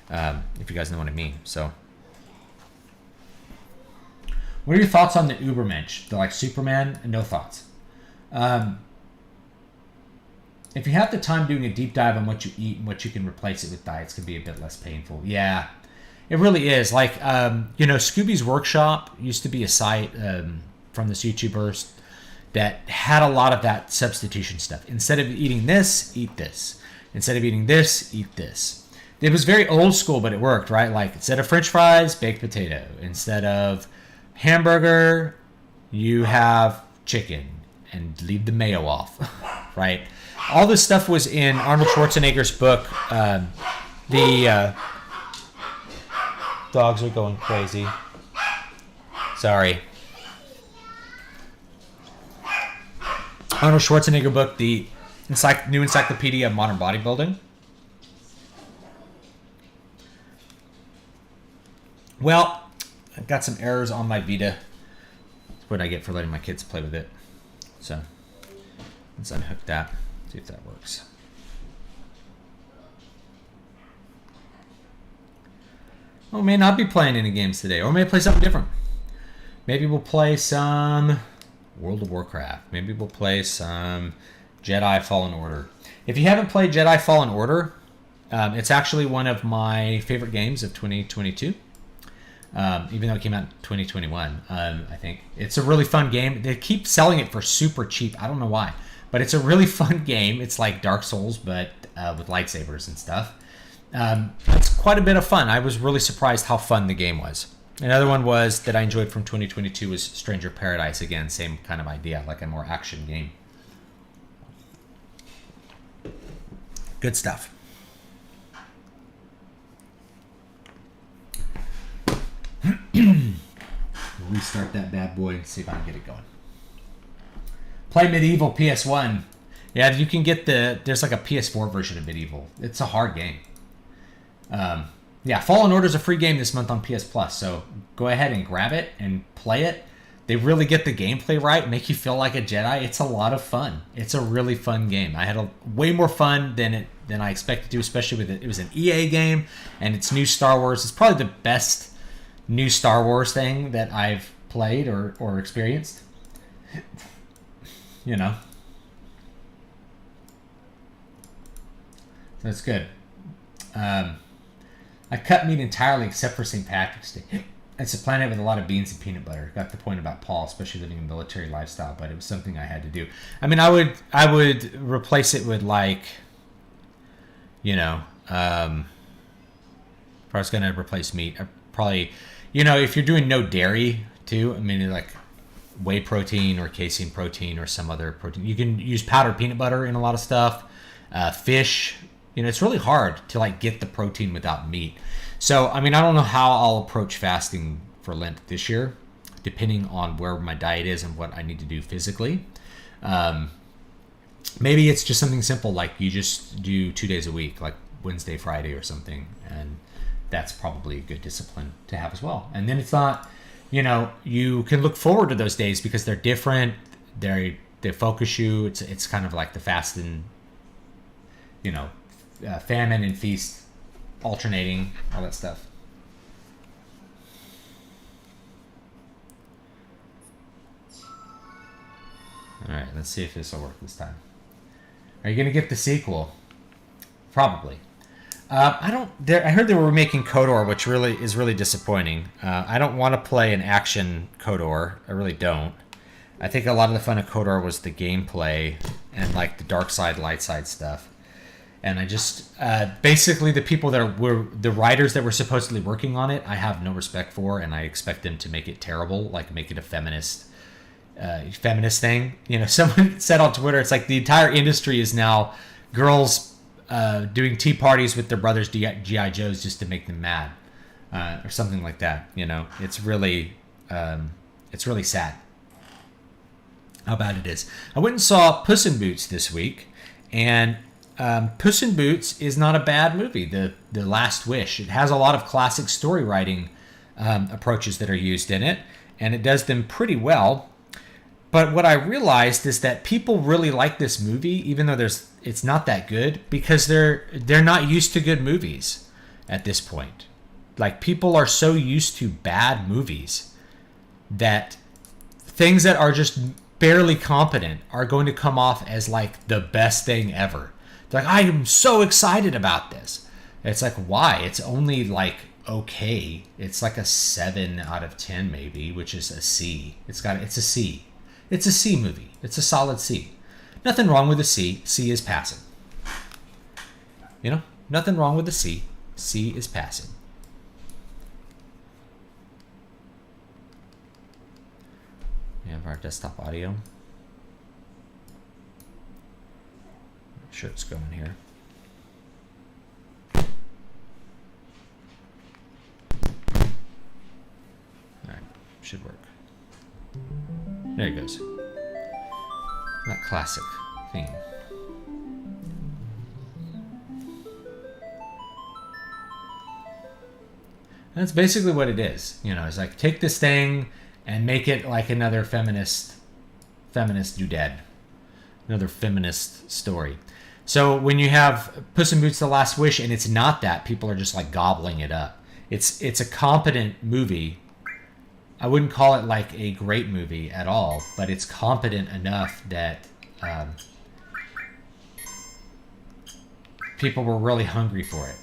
if you guys know what I mean. So what are your thoughts on the Ubermensch? They're like Superman, and no thoughts. If you have the time, doing a deep dive on what you eat and what you can replace it with diets can be a bit less painful. Yeah, it really is. Like, Scooby's Workshop used to be a site from this YouTuber that had a lot of that substitution stuff. Instead of eating this, eat this. Instead of eating this, eat this. It was very old school, but it worked, right? Like, instead of French fries, baked potato. Instead of hamburger, you have chicken and leave the mayo off, right? All this stuff was in Arnold Schwarzenegger's book. The dogs are going crazy. Sorry. Arnold Schwarzenegger book, the New Encyclopedia of Modern Bodybuilding. Well, I've got some errors on my Vita. That's what I get for letting my kids play with it. So let's unhook that. See if that works. Well, we may not be playing any games today, or we may play something different. Maybe we'll play some World of Warcraft. Maybe we'll play some Jedi Fallen Order. If you haven't played Jedi Fallen Order, it's actually one of my favorite games of 2022. Even though it came out in 2021, I think. It's a really fun game. They keep selling it for super cheap. I don't know why. But it's a really fun game. It's like Dark Souls, but with lightsabers and stuff. It's quite a bit of fun. I was really surprised how fun the game was. Another one was that I enjoyed from 2022 was Stranger Paradise. Again, same kind of idea, like a more action game. Good stuff. Restart that bad boy and see if I can get it going. Play Medieval PS1. Yeah, you can get there's like a PS4 version of Medieval. It's a hard game. Yeah, Fallen Order is a free game this month on PS Plus, so go ahead and grab it and play it. They really get the gameplay right, make you feel like a Jedi. It's a lot of fun. It's a really fun game. I had way more fun than I expected to, especially with it. It was an EA game, and it's new Star Wars. It's probably the best new Star Wars thing that I've played or experienced. So it's good. I cut meat entirely except for St. Patrick's Day. It's a planet with a lot of beans and peanut butter. Got the point about Paul, especially living a military lifestyle, but it was something I had to do. I mean, I would replace it with like, if I was going to replace meat, I probably, if you're doing no dairy too, I mean, like whey protein or casein protein or some other protein. You can use powdered peanut butter in a lot of stuff. Fish. It's really hard to like get the protein without meat. So, I mean, I don't know how I'll approach fasting for Lent this year, depending on where my diet is and what I need to do physically. Maybe it's just something simple, like you just do 2 days a week, like Wednesday, Friday or something, and that's probably a good discipline to have as well. And then it's not, you can look forward to those days because they're different. They focus you. It's kind of like the fast and, famine and feast alternating, all that stuff. All right, let's see if this will work this time. Are you going to get the sequel? Probably. I heard they were making KOTOR, which is really disappointing. I don't want to play an action KOTOR. I really don't. I think a lot of the fun of KOTOR was the gameplay and like the dark side, light side stuff. And I just basically the people that were the writers that were supposedly working on it, I have no respect for, and I expect them to make it terrible, like make it a feminist thing. Someone said on Twitter, it's like the entire industry is now girls doing tea parties with their brothers' GI Joes just to make them mad, or something like that. It's really sad how bad it is. I went and saw Puss in Boots this week, and Puss in Boots is not a bad movie. The Last Wish. It has a lot of classic story writing approaches that are used in it, and it does them pretty well. But what I realized is that people really like this movie, even though it's not that good, because they're not used to good movies at this point. Like, people are so used to bad movies that things that are just barely competent are going to come off as like the best thing ever. They're like, I am so excited about this. It's like, why? It's only like okay. It's like a 7 out of 10 maybe, which is a C. It's a C. It's a C movie. It's a solid C. Nothing wrong with a C. C is passing. Nothing wrong with a C. C is passing. We have our desktop audio. Make sure it's going here. All right, should work. There it goes. That classic theme. And that's basically what it is. It's like, take this thing and make it like another feminist doodad. Another feminist story. So when you have Puss in Boots: The Last Wish and it's not that, people are just like gobbling it up. It's a competent movie. I wouldn't call it like a great movie at all, but it's competent enough that people were really hungry for it.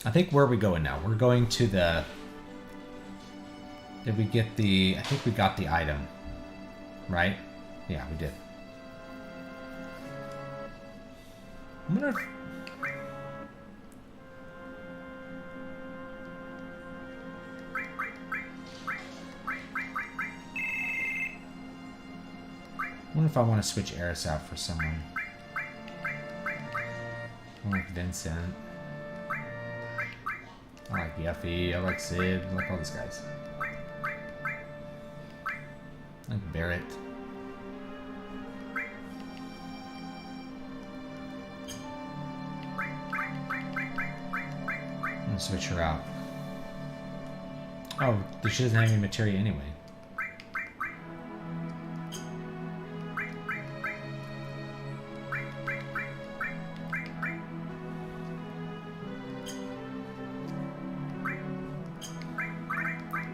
I think where are we going now? We're going to the... Did we get the... I think we got the item. Right? Yeah, we did. I wonder if... I want to switch Eris out for someone. I like Vincent. I like Yuffie. I like Sid. I like all these guys. I like Barrett. I'm gonna switch her out. Oh, she doesn't have any materia anyway.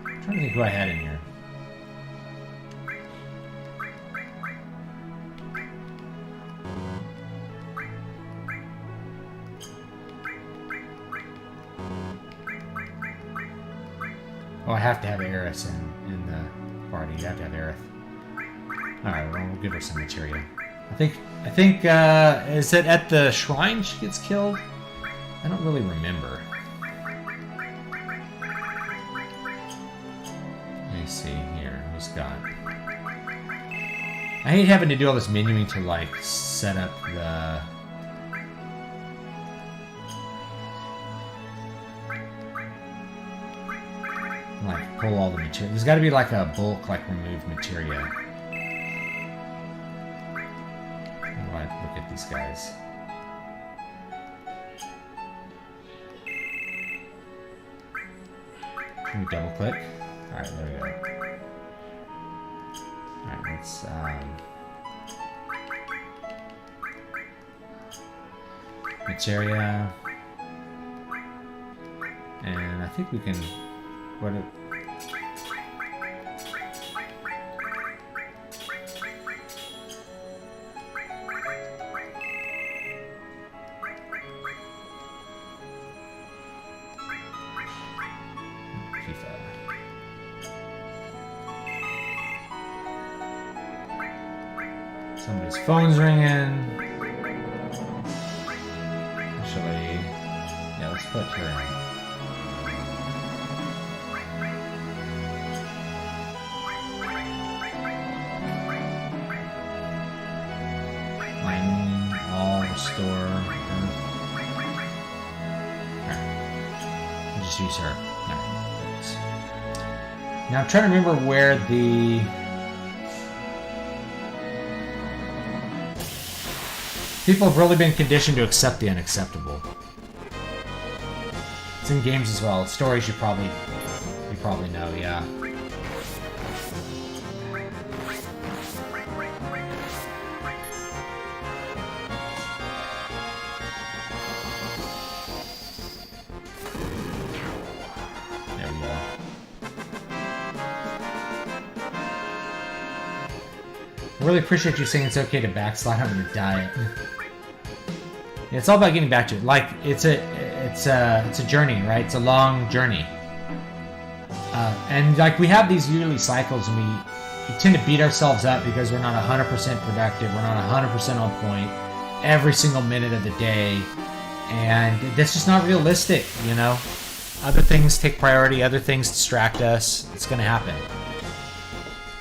I'm trying to think who I had in here. Oh, I have to have Eris in the party. You have to have Aerith. Alright, well, we'll give her some materia. I think, is it at the shrine she gets killed? I don't really remember. Let me see here. Who's got... I hate having to do all this menuing to, like, set up the... Like, pull all the material. There's got to be, like, a bulk, like, remove materia. these guys. Can we double click? Alright, there we go. Alright, let's materia. And I think we can somebody's phone's ringing. Actually, yeah, let's put her in. Mining, all restore. Alright. We'll just use her. Alright. Now I'm trying to remember where the people have really been conditioned to accept the unacceptable. It's in games as well. Stories you probably know, yeah. There we go. I really appreciate you saying it's okay to backslide on your diet. It's all about getting back to it. Like it's a journey, right? It's a long journey, and like we have these yearly cycles, and we tend to beat ourselves up because we're not 100% productive. We're not 100% on point every single minute of the day, and that's just not realistic. You know, other things take priority. Other things distract us. It's going to happen.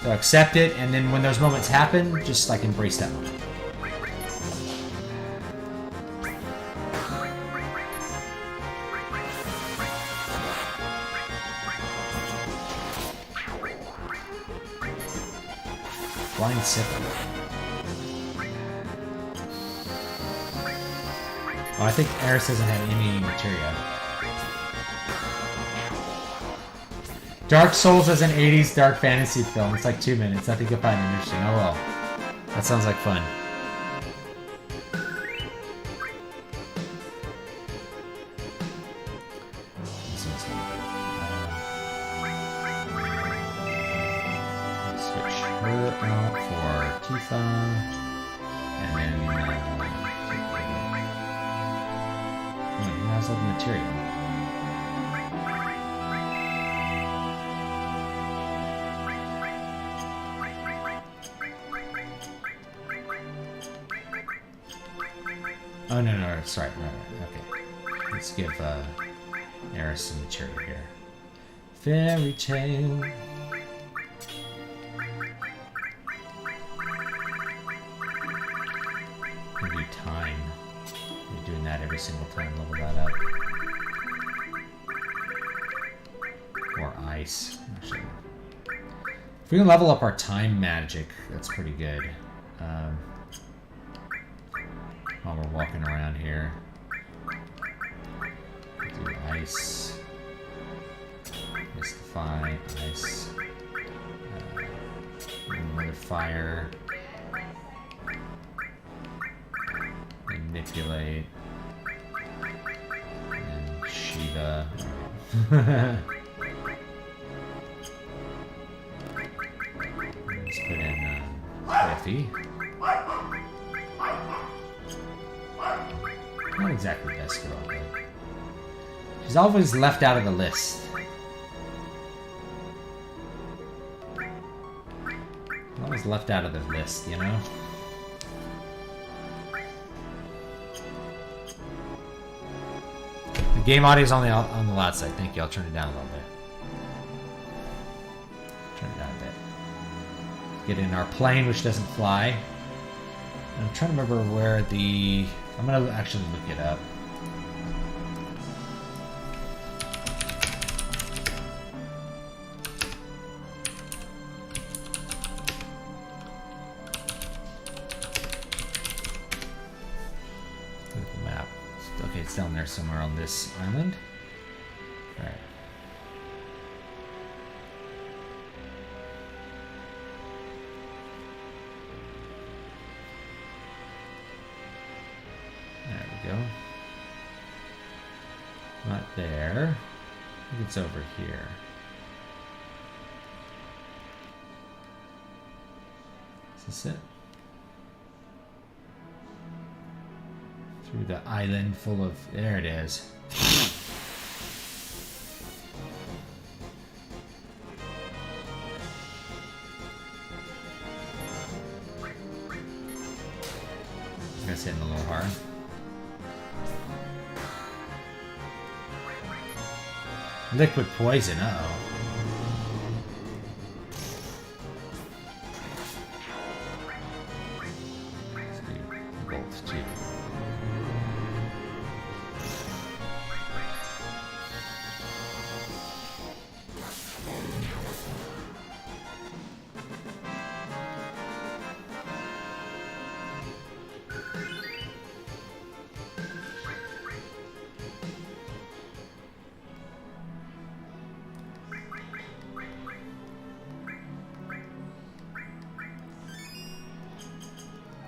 So accept it, and then when those moments happen, just like embrace that moment. Blind Sipper. Oh, I think Eris doesn't have any materia. Dark Souls as an 80s dark fantasy film. It's like 2 minutes. I think you'll find it interesting. Oh well. That sounds like fun. Switch her out for Tifa. And then... who has all the material? Oh, no, sorry. Right, okay. Let's give Eris some material here. Fairy tale. Maybe time. We're doing that every single time. Level that up. Or ice. Actually. If we can level up our time magic, that's pretty good. While we're walking around here. Do ice. Mystify, ice. Another fire. Manipulate. And Shiva. Let's put in Griffy. Not exactly best girl, but she's always left out of the list. Always left out of the list, you know? The game audio's on the loud side. Thank you. I'll turn it down a little bit. Turn it down a bit. Get in our plane, which doesn't fly. I'm trying to remember where the... I'm gonna actually look it up. here somewhere on this island. All right. There we go. Not there. I think it's over here. Is this it? Through the island full of... There it is. That's hitting a little hard. Liquid poison, uh-oh. Let's do both, too.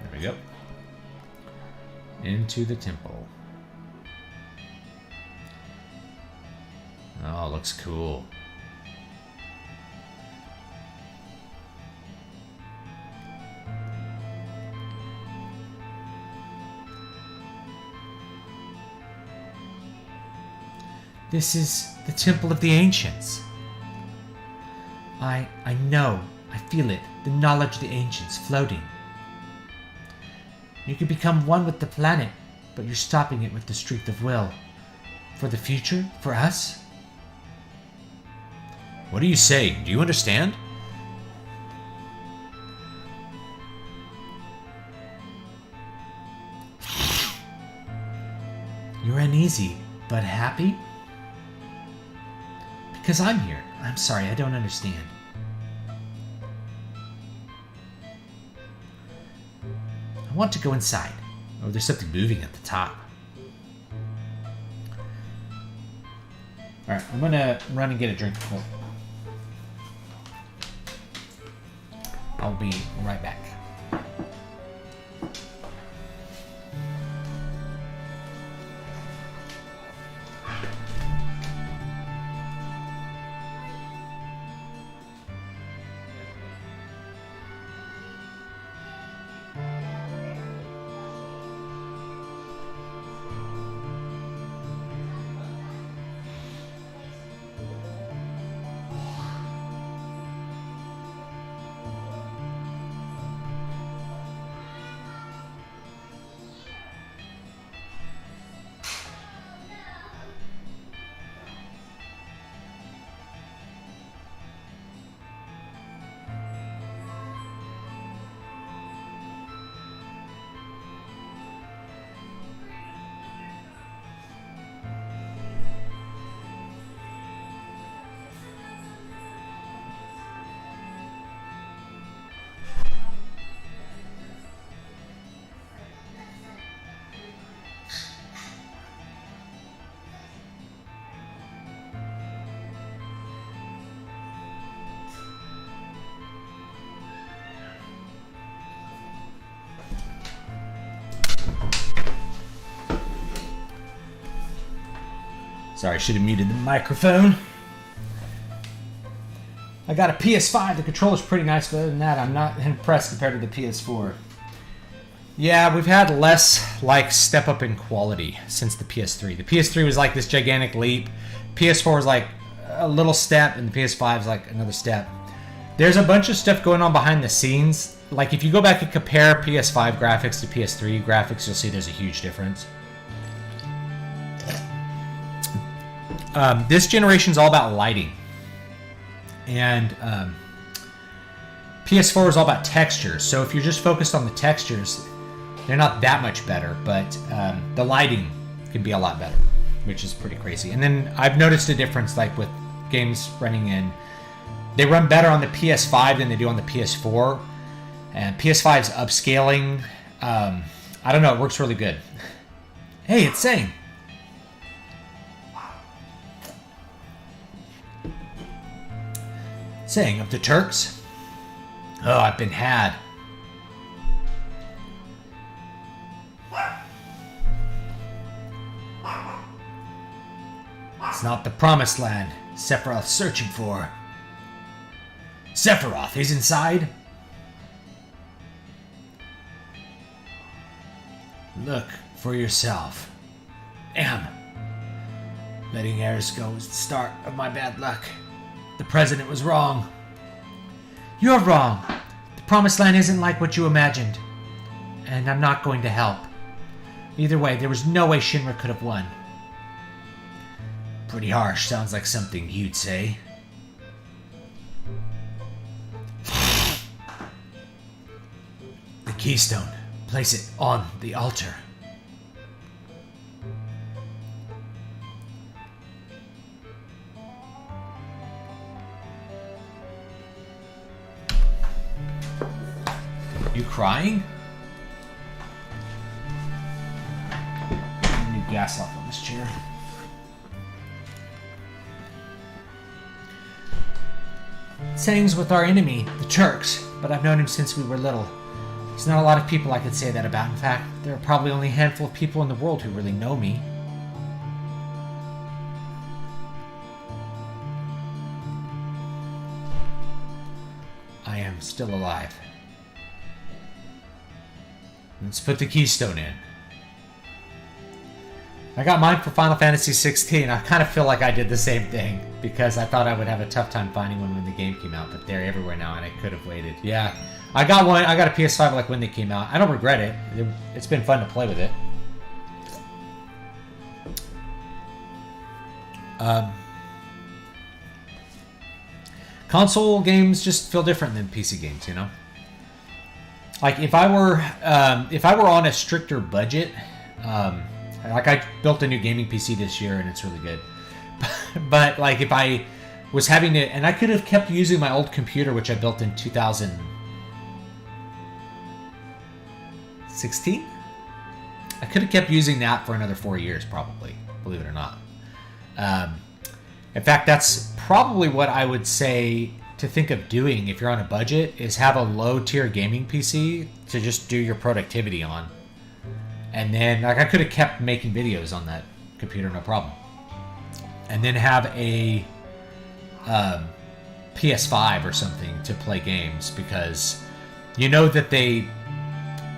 There we go. Into the temple. Oh, looks cool. This is the Temple of the Ancients. I know. I feel it. The knowledge of the Ancients floating. You can become one with the planet, but you're stopping it with the strength of will. For the future? For us? What are you saying? Do you understand? You're uneasy, but happy? Because I'm here. I'm sorry, I don't understand. I want to go inside. Oh, there's something moving at the top. Alright, I'm gonna run and get a drink. I'll be right back. Sorry, I should have muted the microphone. I got a PS5. The controller's pretty nice, but other than that, I'm not impressed compared to the PS4. Yeah, we've had less, step up in quality since the PS3. The PS3 was like this gigantic leap. PS4 was like a little step, and the PS5 is like another step. There's a bunch of stuff going on behind the scenes. Like, if you go back and compare PS5 graphics to PS3 graphics, you'll see there's a huge difference. This generation is all about lighting, and PS4 is all about textures. So if you're just focused on the textures, they're not that much better, but the lighting can be a lot better, which is pretty crazy. And then I've noticed a difference, like with games running in, they run better on the PS5 than they do on the PS4, and PS5's upscaling. I don't know, it works really good. Hey, it's saying. Saying of the Turks? Oh, I've been had. It's not the promised land Sephiroth's searching for. Sephiroth, he's inside? Look for yourself. Damn. Letting Ares go was the start of my bad luck. The president was wrong. You're wrong. The promised land isn't like what you imagined. And I'm not going to help. Either way, there was no way Shinra could have won. Pretty harsh. Sounds like something you'd say. The keystone. Place it on the altar. You crying? New gas off on this chair. Sayings with our enemy, the Turks, but I've known him since we were little. There's not a lot of people I could say that about. In fact, there are probably only a handful of people in the world who really know me. I am still alive. Let's put the keystone in. I got mine for Final Fantasy 16. I kind of feel like I did the same thing because I thought I would have a tough time finding one when the game came out, but they're everywhere now and I could have waited. Yeah, I got one. I got a PS5 like when they came out. I don't regret it. It's been fun to play with it. Console games just feel different than PC games, you know? Like if I were on a stricter budget, like I built a new gaming PC this year and it's really good. But like if I was having to, and I could have kept using my old computer, which I built in 2016. I could have kept using that for another 4 years, probably, believe it or not. In fact, that's probably what I would say to think of doing if you're on a budget, is have a low-tier gaming PC to just do your productivity on. And then, like, I could have kept making videos on that computer, no problem. And then have a PS5 or something to play games, because you know that they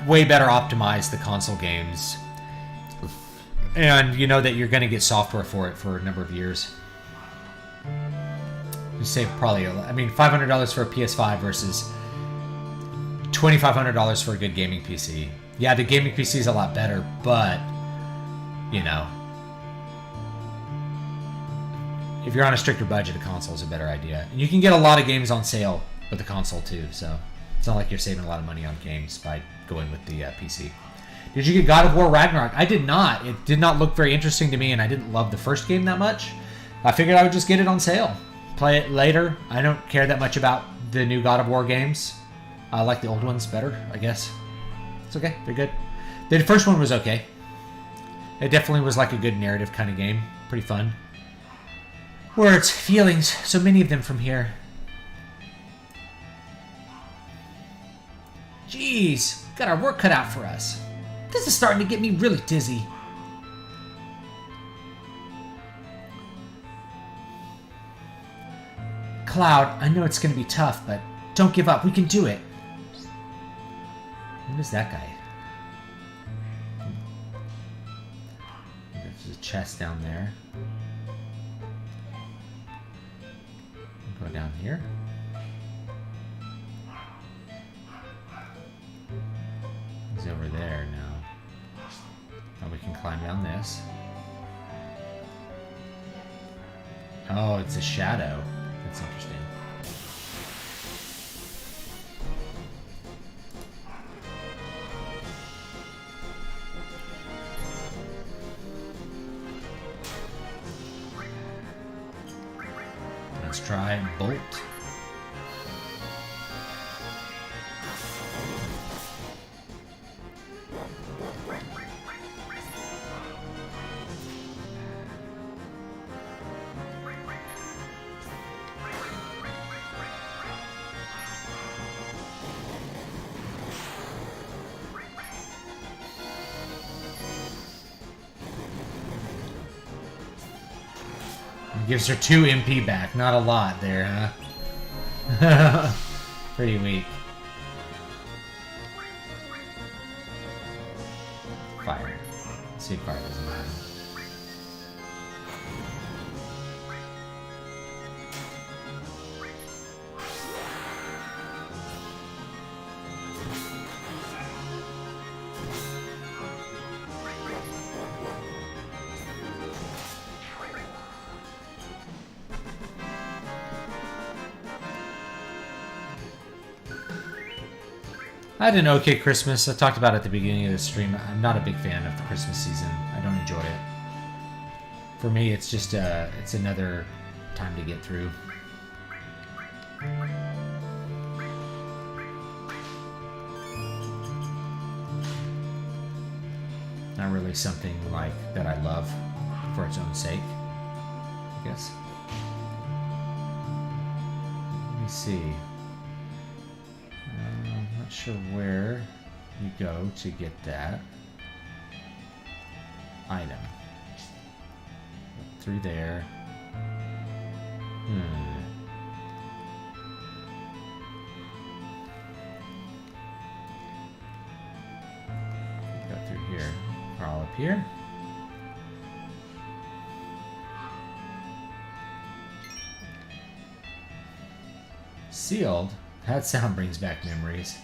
way better optimize the console games. And you know that you're going to get software for it for a number of years. You save probably, I mean, $500 for a PS5 versus $2,500 for a good gaming PC. Yeah, the gaming PC is a lot better, but, you know, if you're on a stricter budget, a console is a better idea. And you can get a lot of games on sale with the console too, so it's not like you're saving a lot of money on games by going with the PC. Did you get God of War Ragnarok? I did not. It did not look very interesting to me, and I didn't love the first game that much. I figured I would just get it on sale. Play it later. I don't care that much about the new God of War games. I like the old ones better, I guess. It's okay. They're good. The first one was okay. It definitely was like a good narrative kind of game. Pretty fun. Words, feelings, so many of them from here. Jeez, got our work cut out for us. This is starting to get me really dizzy. Cloud, I know it's going to be tough, but don't give up. We can do it. Who is that guy? There's a chest down there. Go down here. He's over there now. Oh, we can climb down this. Oh, it's a shadow. That's interesting. Let's try Bolt. Gives her 2 MP back. Not a lot there, huh? Pretty weak. Fire. Let's see if fire doesn't matter. I had an okay Christmas. I talked about it at the beginning of the stream. I'm not a big fan of the Christmas season. I don't enjoy it. For me, it's just it's another time to get through. Not really something like that I love for its own sake, I guess. Let me see. Not sure where you go to get that item. Through there. Go through here. Crawl up here. Sealed? That sound brings back memories.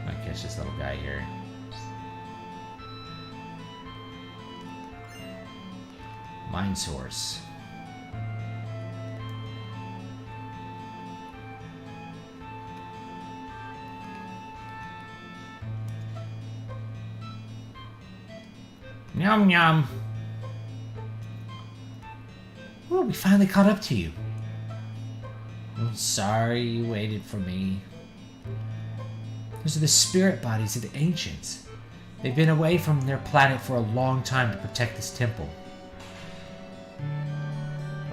Might catch this little guy here. Mind source. Yum yum. Oh, we finally caught up to you. I'm sorry you waited for me. Those are the spirit bodies of the ancients. They've been away from their planet for a long time to protect this temple.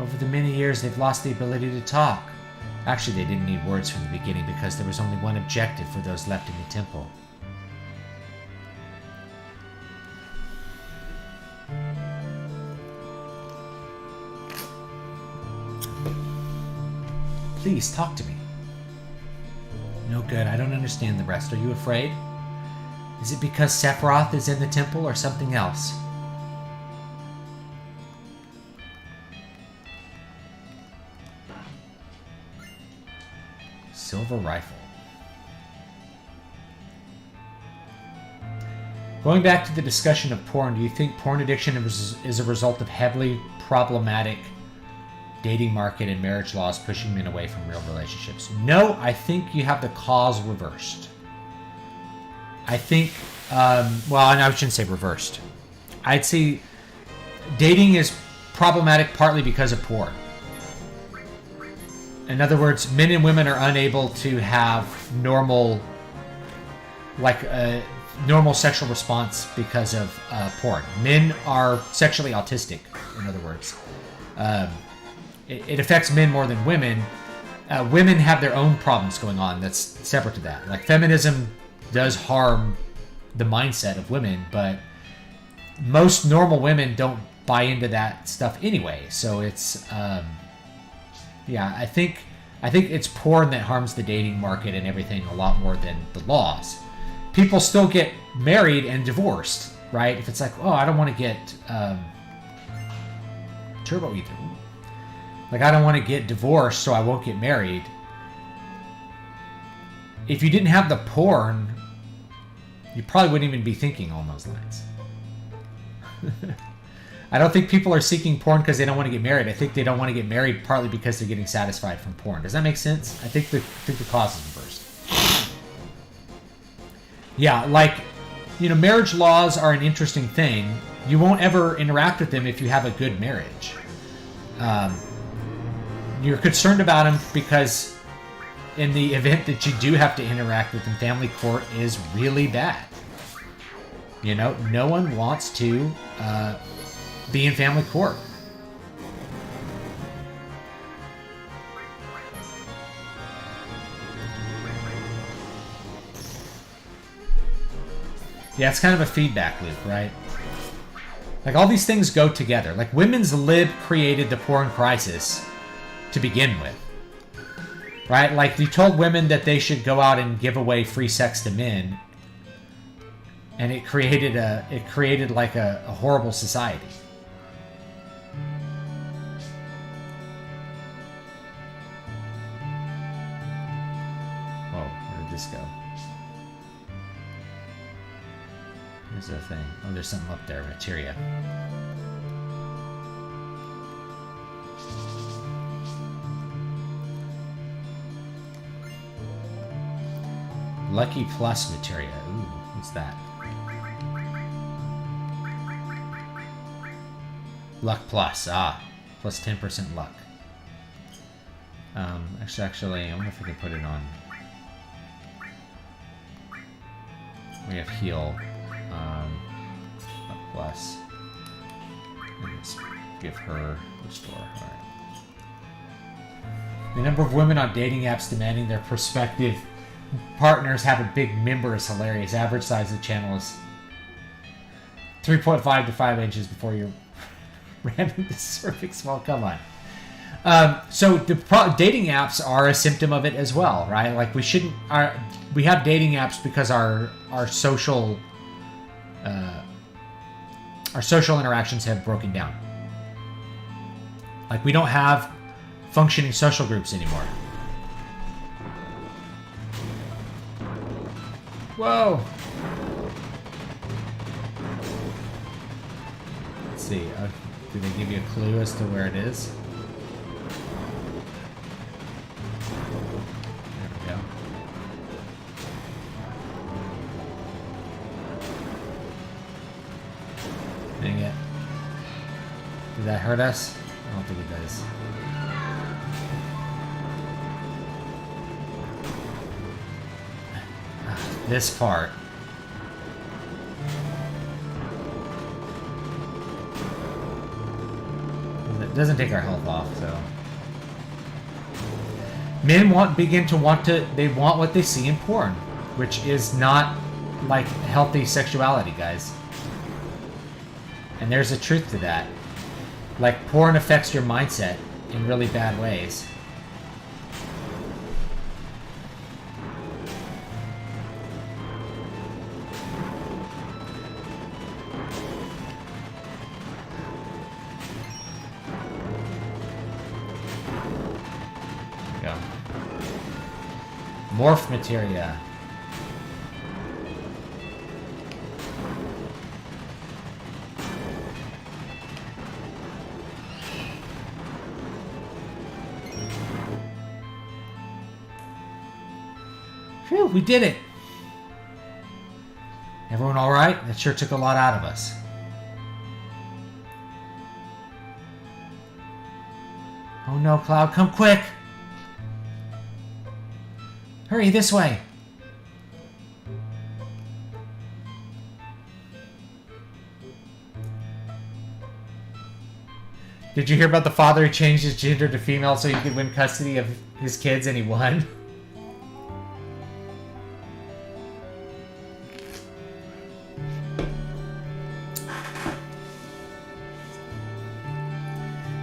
Over the many years, they've lost the ability to talk. Actually, they didn't need words from the beginning because there was only one objective for those left in the temple. Please, talk to me. No good. I don't understand the rest. Are you afraid? Is it because Sephiroth is in the temple or something else? Silver rifle. Going back to the discussion of porn, do you think porn addiction is a result of heavily problematic dating market and marriage laws pushing men away from real relationships? No, I think you have the cause reversed. I think, well, I shouldn't say reversed. I'd say dating is problematic partly because of porn. In other words, men and women are unable to have normal sexual response because of porn. Men are sexually autistic, in other words. It affects men more than women. Women have their own problems going on that's separate to that. Like, feminism does harm the mindset of women, but most normal women don't buy into that stuff anyway. So it's, yeah, I think it's porn that harms the dating market and everything a lot more than the laws. People still get married and divorced, right? If it's like, oh, I don't want to get turbo ether. Like, I don't want to get divorced, so I won't get married. If you didn't have the porn, you probably wouldn't even be thinking along those lines. I don't think people are seeking porn because they don't want to get married. I think they don't want to get married partly because they're getting satisfied from porn. Does that make sense? I think the cause is reversed. Yeah, like, marriage laws are an interesting thing. You won't ever interact with them if you have a good marriage. You're concerned about them because in the event that you do have to interact with them, family court is really bad. No one wants to be in family court. Yeah, it's kind of a feedback loop, right? Like, all these things go together. Like, women's lib created the porn crisis to begin with. Right? Like, you told women that they should go out and give away free sex to men. And it created like a horrible society. Whoa, where did this go? Here's the thing. Oh, there's something up there. Materia. Lucky Plus materia. Ooh, what's that? Luck Plus. Ah, plus 10% luck. Actually, I wonder if we can put it on. We have heal. Luck Plus. Let's give her restore. All right. The number of women on dating apps demanding their prospective partners have a big member is hilarious. Average size of the channel is 3.5 to 5 inches before you're ramming the cervix. Well, come on. So the dating apps are a symptom of it as well, right? Like, we shouldn't. We have dating apps because our social interactions have broken down. Like, we don't have functioning social groups anymore. Whoa! Let's see. Do they give you a clue as to where it is? There we go. Dang it. Did that hurt us? I don't think it does. This part. It doesn't take our health off, so. Men they want what they see in porn, which is not like healthy sexuality, guys. And there's a truth to that. Like, porn affects your mindset in really bad ways. Morph materia. Phew, we did it. Everyone all right? That sure took a lot out of us. Oh no, Cloud, come quick. Hurry, this way! Did you hear about the father who changed his gender to female so he could win custody of his kids, and he won?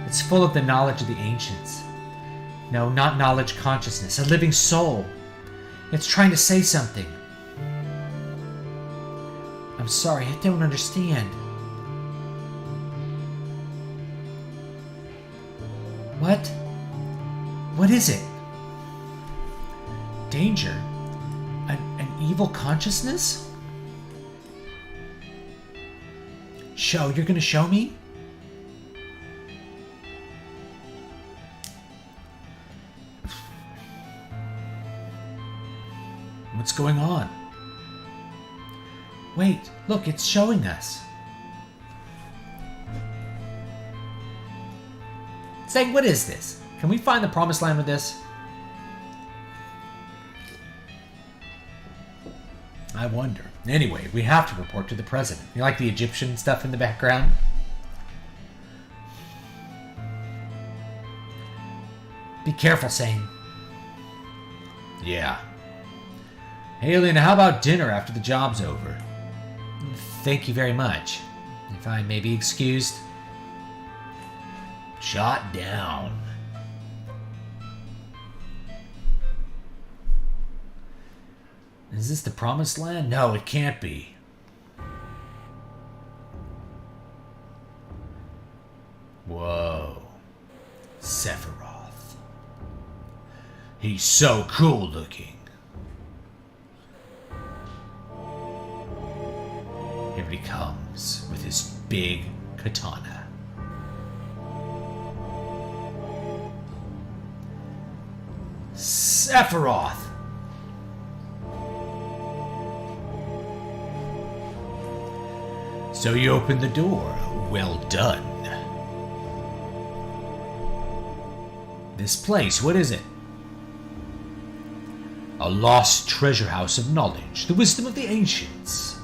It's full of the knowledge of the ancients. No, not knowledge consciousness, a living soul. It's trying to say something. I'm sorry, I don't understand. What? What is it? Danger? An evil consciousness? You're gonna show me? What's going on? Wait, look, it's showing us. Saying, what is this? Can we find the promised land with this? I wonder. Anyway, we have to report to the president. You like the Egyptian stuff in the background? Be careful, Sane. Yeah. Hey, Elena, how about dinner after the job's over? Thank you very much. if I may be excused. Shot down. Is this the promised land? No, it can't be. Whoa. Sephiroth. He's so cool looking. Here he comes with his big katana. Sephiroth! So you opened the door. Well done. This place, what is it? A lost treasure house of knowledge, the wisdom of the ancients.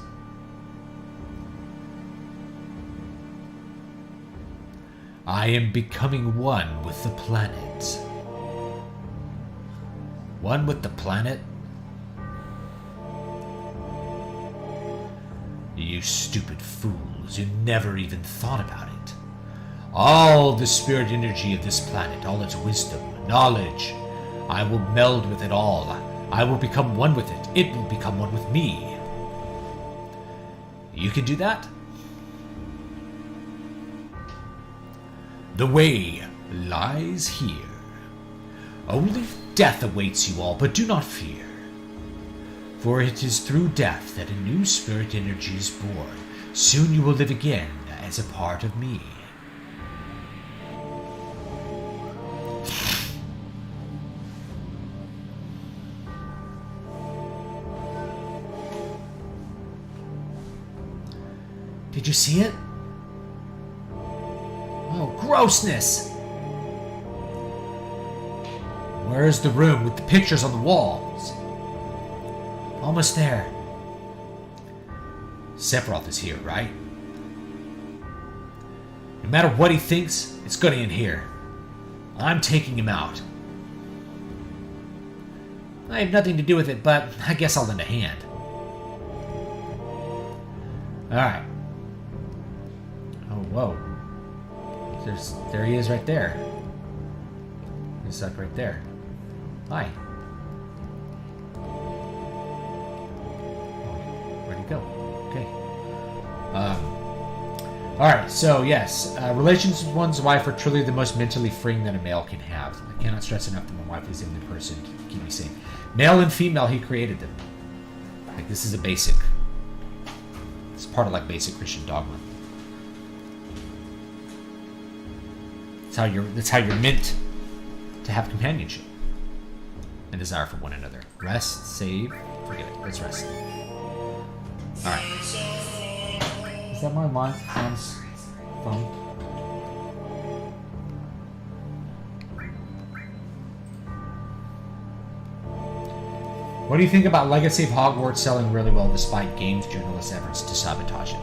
I am becoming one with the planet. One with the planet? You stupid fools, you never even thought about it. All the spirit energy of this planet, all its wisdom, knowledge, I will meld with it all. I will become one with it. It will become one with me. You can do that? The way lies here. Only death awaits you all, but do not fear. For it is through death that a new spirit energy is born. Soon you will live again as a part of me. Did you see it? Oh, grossness! Where's the room with the pictures on the walls? Almost there. Sephiroth is here, right? No matter what he thinks, it's gonna end here. I'm taking him out. I have nothing to do with it, but I guess I'll lend a hand. Alright. Oh, whoa. There he is right there. He's stuck right there. Hi. Where'd he go? Okay. Alright, so yes. Relations with one's wife are truly the most mentally freeing that a male can have. I cannot stress enough that my wife is the only person to keep me sane. Male and female, he created them. Like, this is a basic. It's part of, like, basic Christian dogma. That's how you're meant to have companionship and desire for one another. Rest, save, forget it. Let's rest. Alright. Is that my mom's phone? What do you think about Legacy of Hogwarts selling really well despite games journalists' efforts to sabotage it?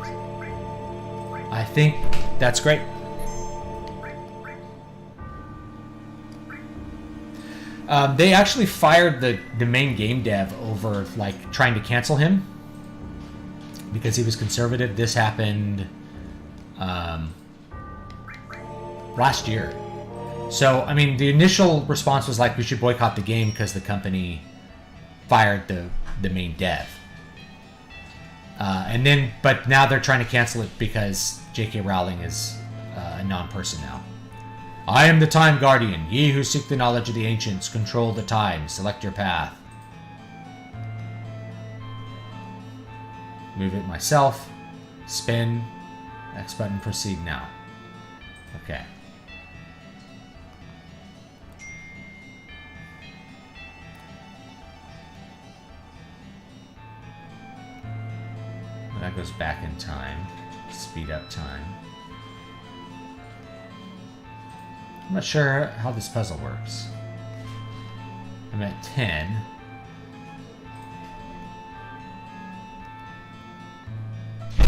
I think that's great. They actually fired the main game dev over, like, trying to cancel him because he was conservative. This happened last year. So, I mean, the initial response was like, we should boycott the game because the company fired the main dev. But now they're trying to cancel it because J.K. Rowling is a non-person now. I am the Time Guardian. Ye who seek the knowledge of the ancients, control the time. Select your path. Move it myself. Spin. X button. Proceed now. Okay. That goes back in time. Speed up time. I'm not sure how this puzzle works. I'm at 10.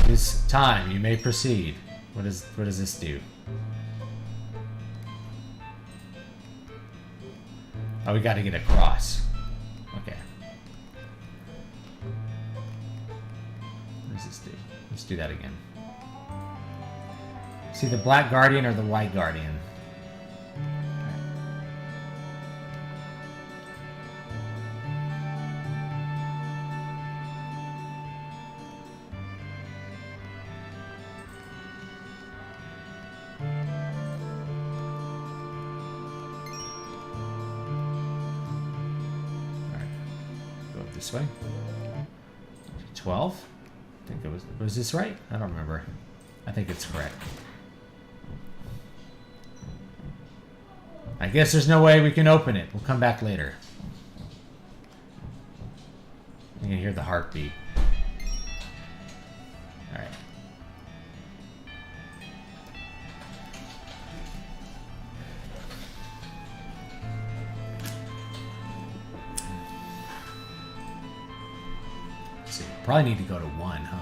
This time, you may proceed. What does this do? Oh, we gotta get across. Okay. What does this do? Let's do that again. See the black guardian or the white guardian? This way. 12? I think it was this right? I don't remember. I think it's correct. I guess there's no way we can open it. We'll come back later. You can hear the heartbeat. Alright. Probably need to go to 1, huh?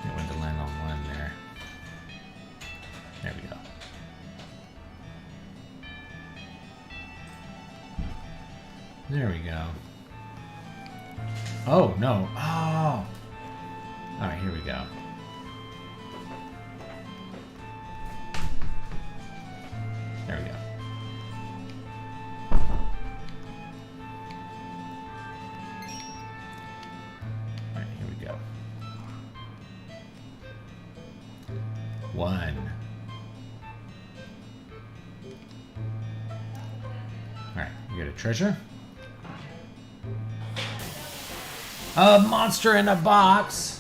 Get one to land on 1 there. There we go. There we go. Oh, no. Oh! Alright, here we go. There we go. Treasure? A monster in a box!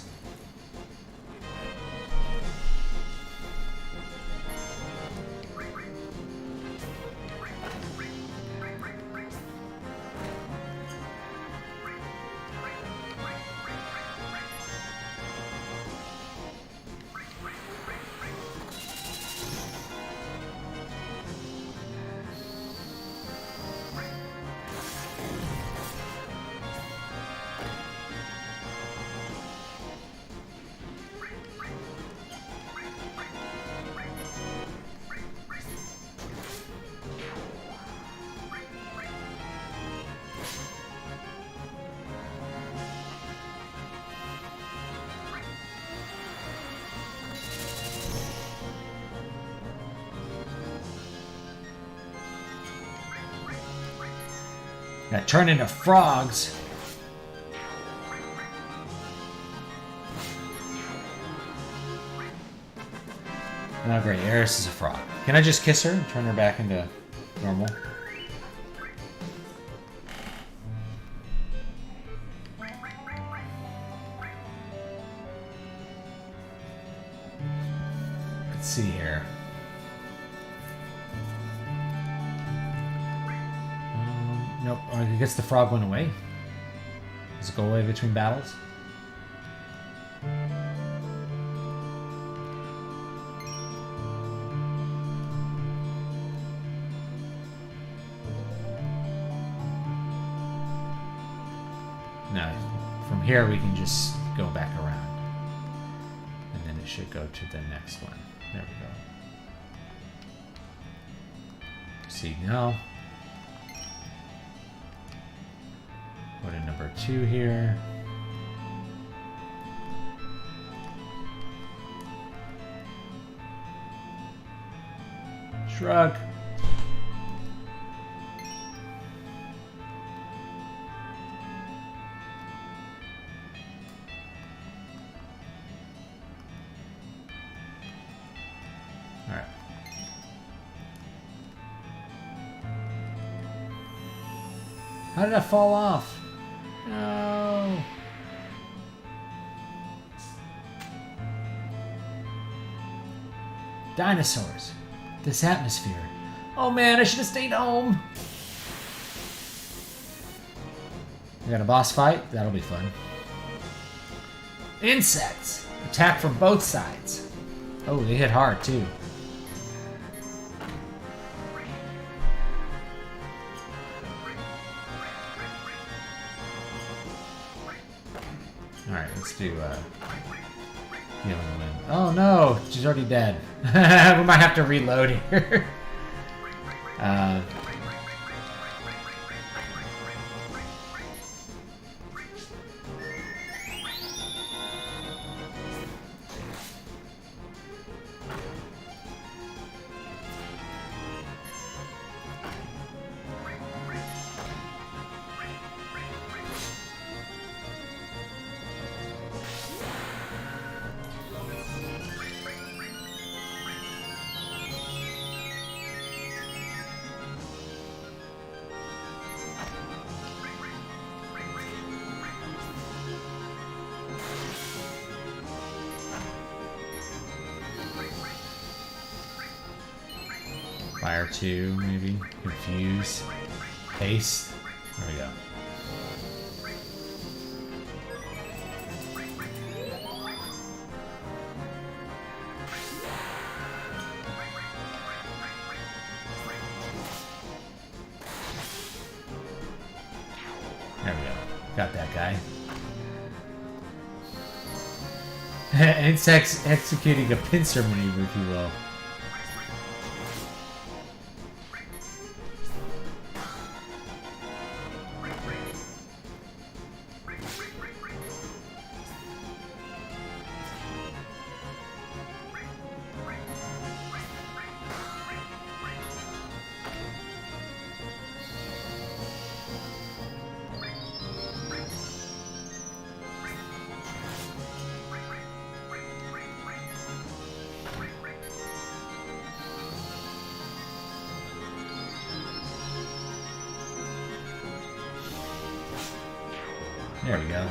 Got turned into frogs. Oh great, Eris is a frog. Can I just kiss her and turn her back into normal? Let's see here. Nope, I guess the frog went away. Does it go away between battles? No, from here we can just go back around. And then it should go to the next one. There we go. See now. Go to number 2 here. Shrug. All right. How did I fall off? No. Dinosaurs. This atmosphere. Oh man, I should have stayed home. We got a boss fight? That'll be fun. Insects. Attack from both sides. Oh, they hit hard too. Alright, let's do healing wind. Oh no, she's already dead. We might have to reload here. Fire 2, maybe. Confuse. Haste. There we go. There we go. Got that guy. It's executing a pincer maneuver, if you will. There we go.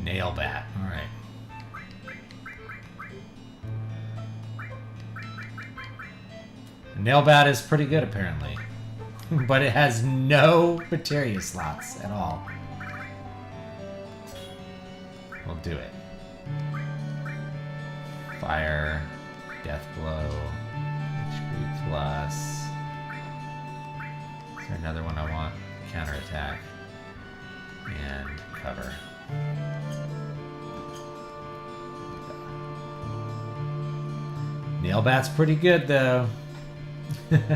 Nail bat. All right. The nail bat is pretty good, apparently. But it has no materia slots at all. We'll do it. Fire, death blow, HP plus. Is there another one I want? Counterattack. And cover. Nail bat's pretty good though. Alright,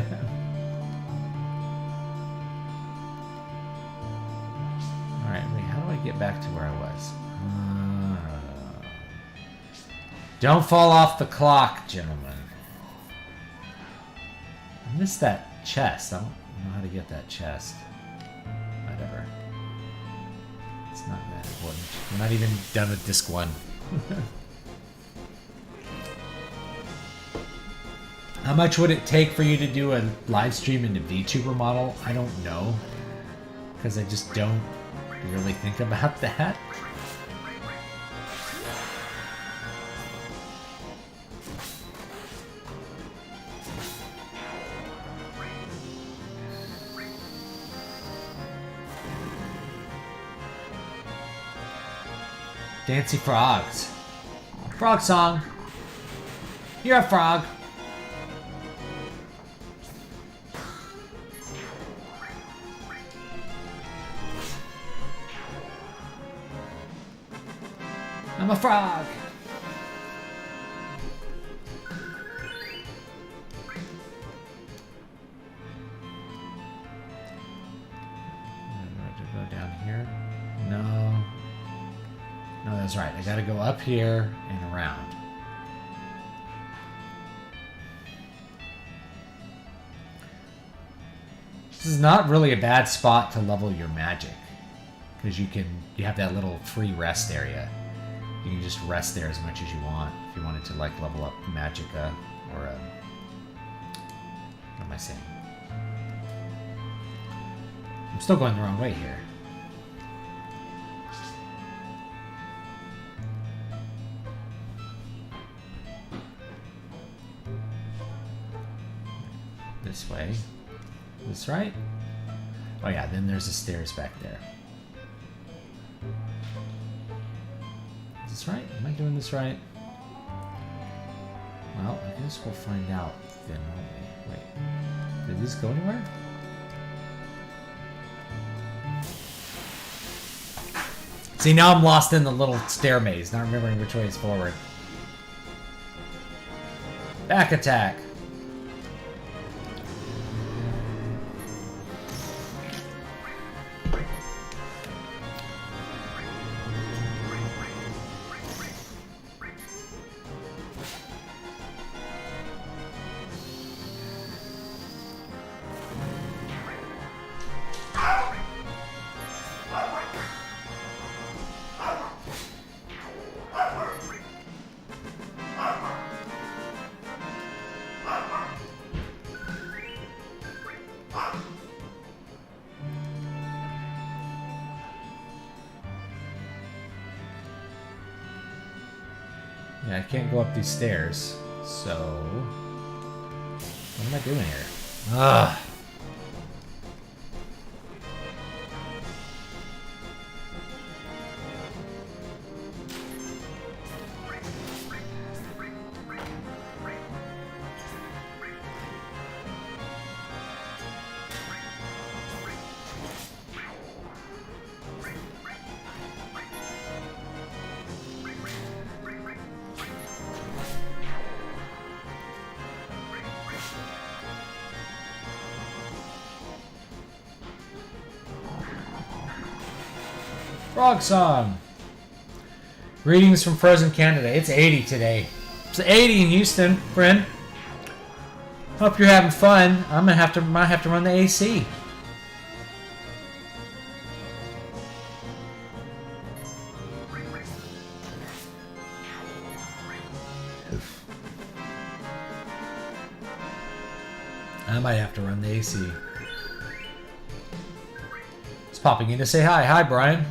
wait, how do I get back to where I was? Don't fall off the clock, gentlemen. I missed that chest. I don't know how to get that chest. Whatever. It's not that important. We're not even done with disc 1. How much would it take for you to do a live stream into VTuber model? I don't know. Because I just don't really think about that. Dancy frogs. Frog song. You're a frog. I'm a frog. To go down here? No. No, that's right. I gotta go up here and around. This is not really a bad spot to level your magic, because you have that little free rest area. You can just rest there as much as you want if you wanted to like level up Magicka or what am I saying? I'm still going the wrong way here. This way. This right? Oh yeah, then there's the stairs back there. Is this right? Am I doing this right? Well, I guess we'll find out then, won't we? Wait. Did these go anywhere? See, now I'm lost in the little stair maze, not remembering which way is forward. Back attack! Yeah, I can't go up these stairs. So, what am I doing here? Ugh. Frog song. Greetings from frozen Canada. It's 80 today. It's 80 in Houston, friend. Hope you're having fun. I'm gonna might have to run the AC. I might have to run the AC. It's popping in to say hi. Hi, Brian.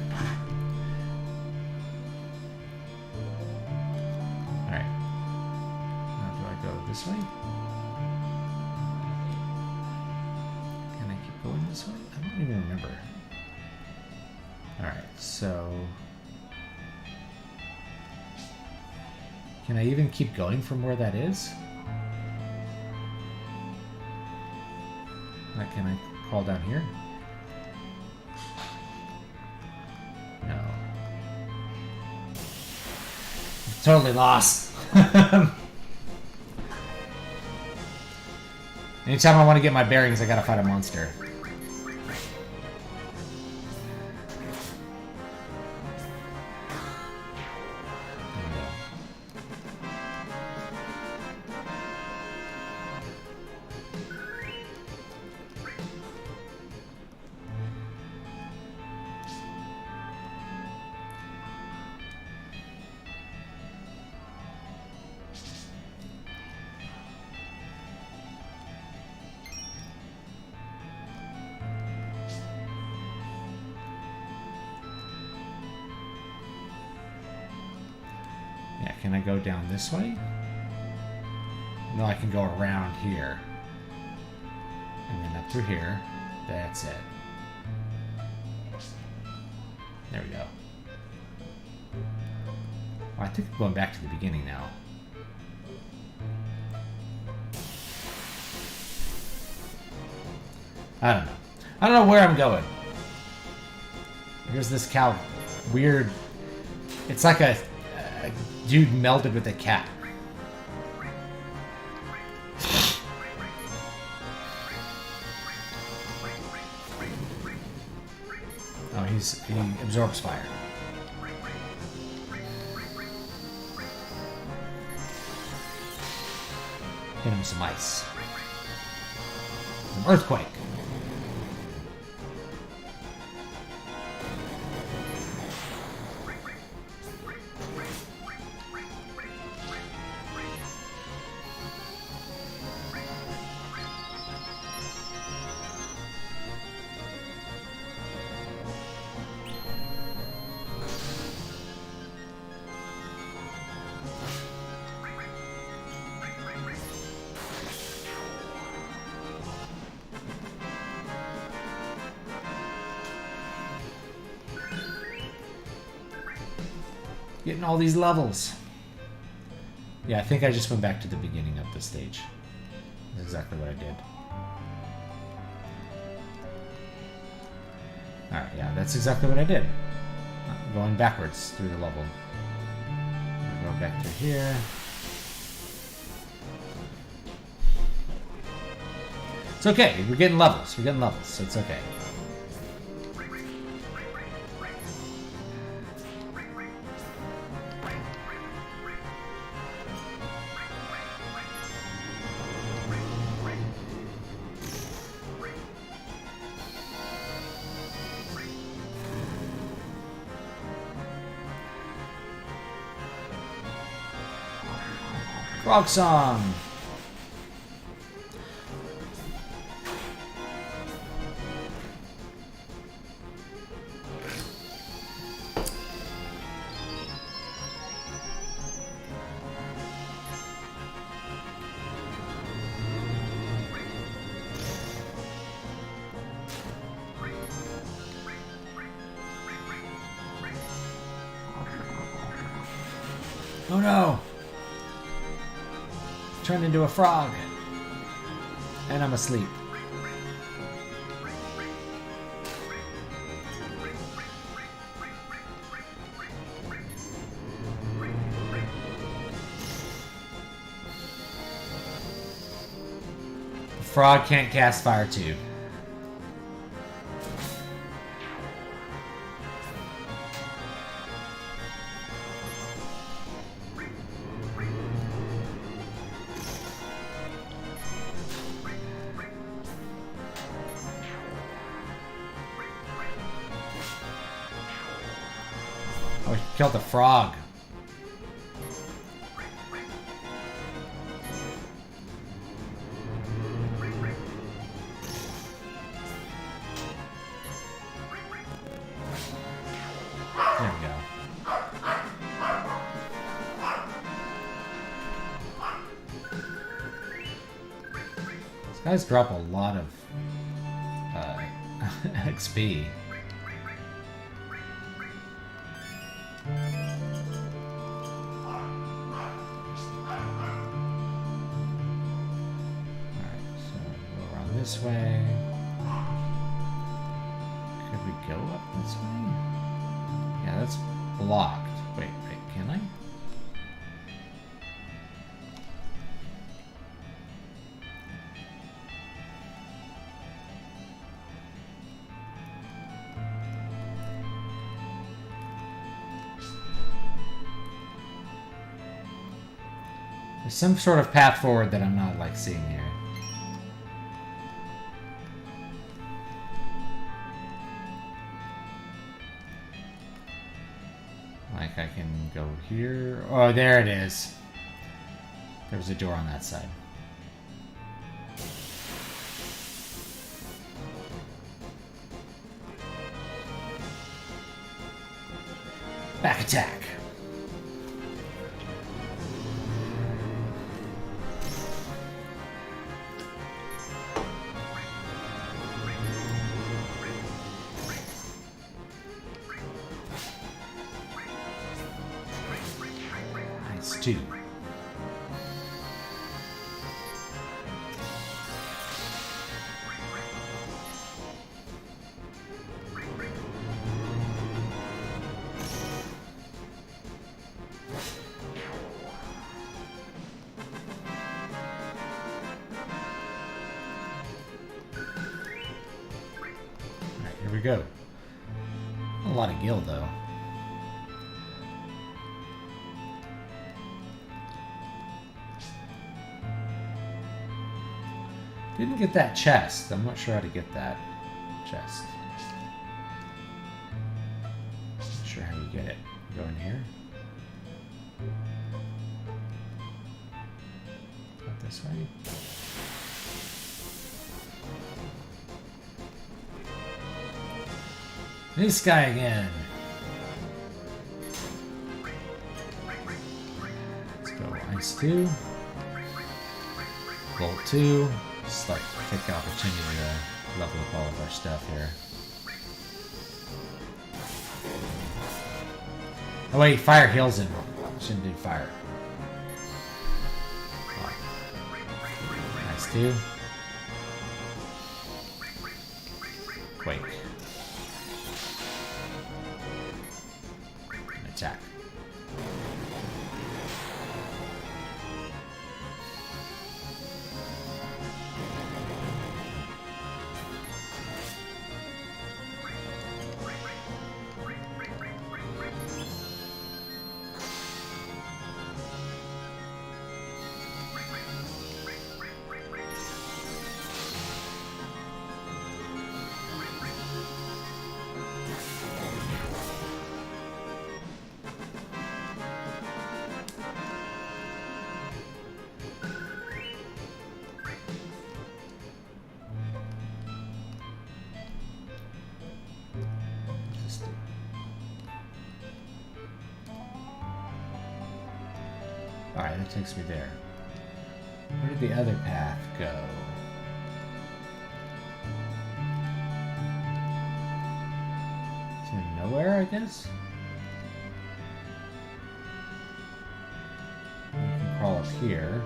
This way? Can I keep going this way? I don't even remember. Alright, so... Can I even keep going from where that is? Like, can I crawl down here? No. I'm totally lost. Anytime I want to get my bearings, I gotta fight a monster. Yeah, can I go down this way? No, I can go around here. And then up through here. That's it. There we go. Oh, I think I'm going back to the beginning now. I don't know. I don't know where I'm going. Here's this cow. Weird. It's like a dude melded with a cat. Oh, he absorbs fire. Hit him with some ice. An earthquake. Getting all these levels. Yeah, I think I just went back to the beginning of the stage. That's exactly what I did. Alright, yeah, that's exactly what I did. I'm going backwards through the level. I'll go back to here. It's okay, we're getting levels. We're getting levels, so it's okay. Frog song. Oh no! Turned into a frog. And I'm asleep. The frog can't cast Fire Tube. Oh, he killed the frog. There we go. These guys drop a lot of XP. This way. Could we go up this way? Yeah, that's blocked. Wait, can I? There's some sort of path forward that I'm not like seeing here. Like I can go here. Oh, there it is. There was a door on that side. Back attack. Two. Alright, here we go. A lot of gil though. Didn't get that chest. I'm not sure how to get that chest. Not sure how you get it. Go in here. Not this way. This guy again. Let's go Ice 2. Bolt 2. Just like take the opportunity to level up all of our stuff here. Oh wait, fire heals him. Shouldn't do fire. Nice too. Quake. And attack. Alright, that takes me there. Where did the other path go? To nowhere, I guess? crawl up here.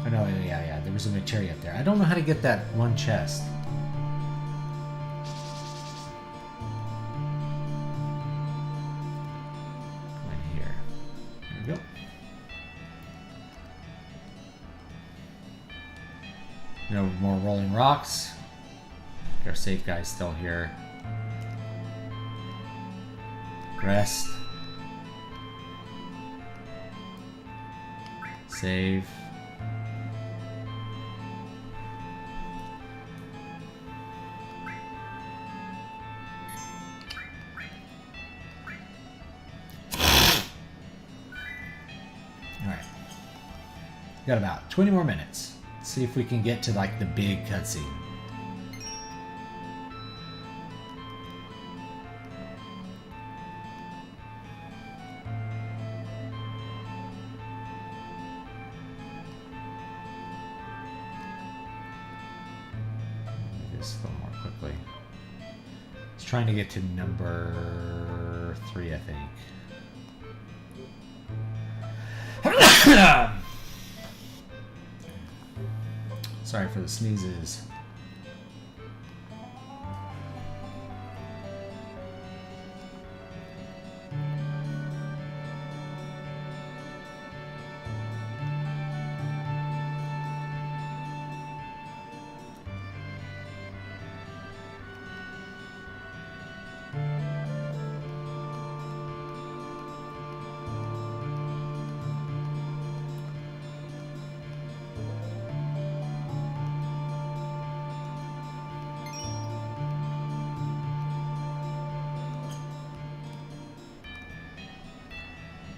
Oh no, yeah. There was a materia up there. I don't know how to get that one chest. Go in here. There we go. No more rolling rocks. Our safe guy's still here. Rest. Save. Alright. Got about 20 more minutes. Let's see if we can get to like the big cutscene. Trying to get to number 3, I think. Sorry for the sneezes.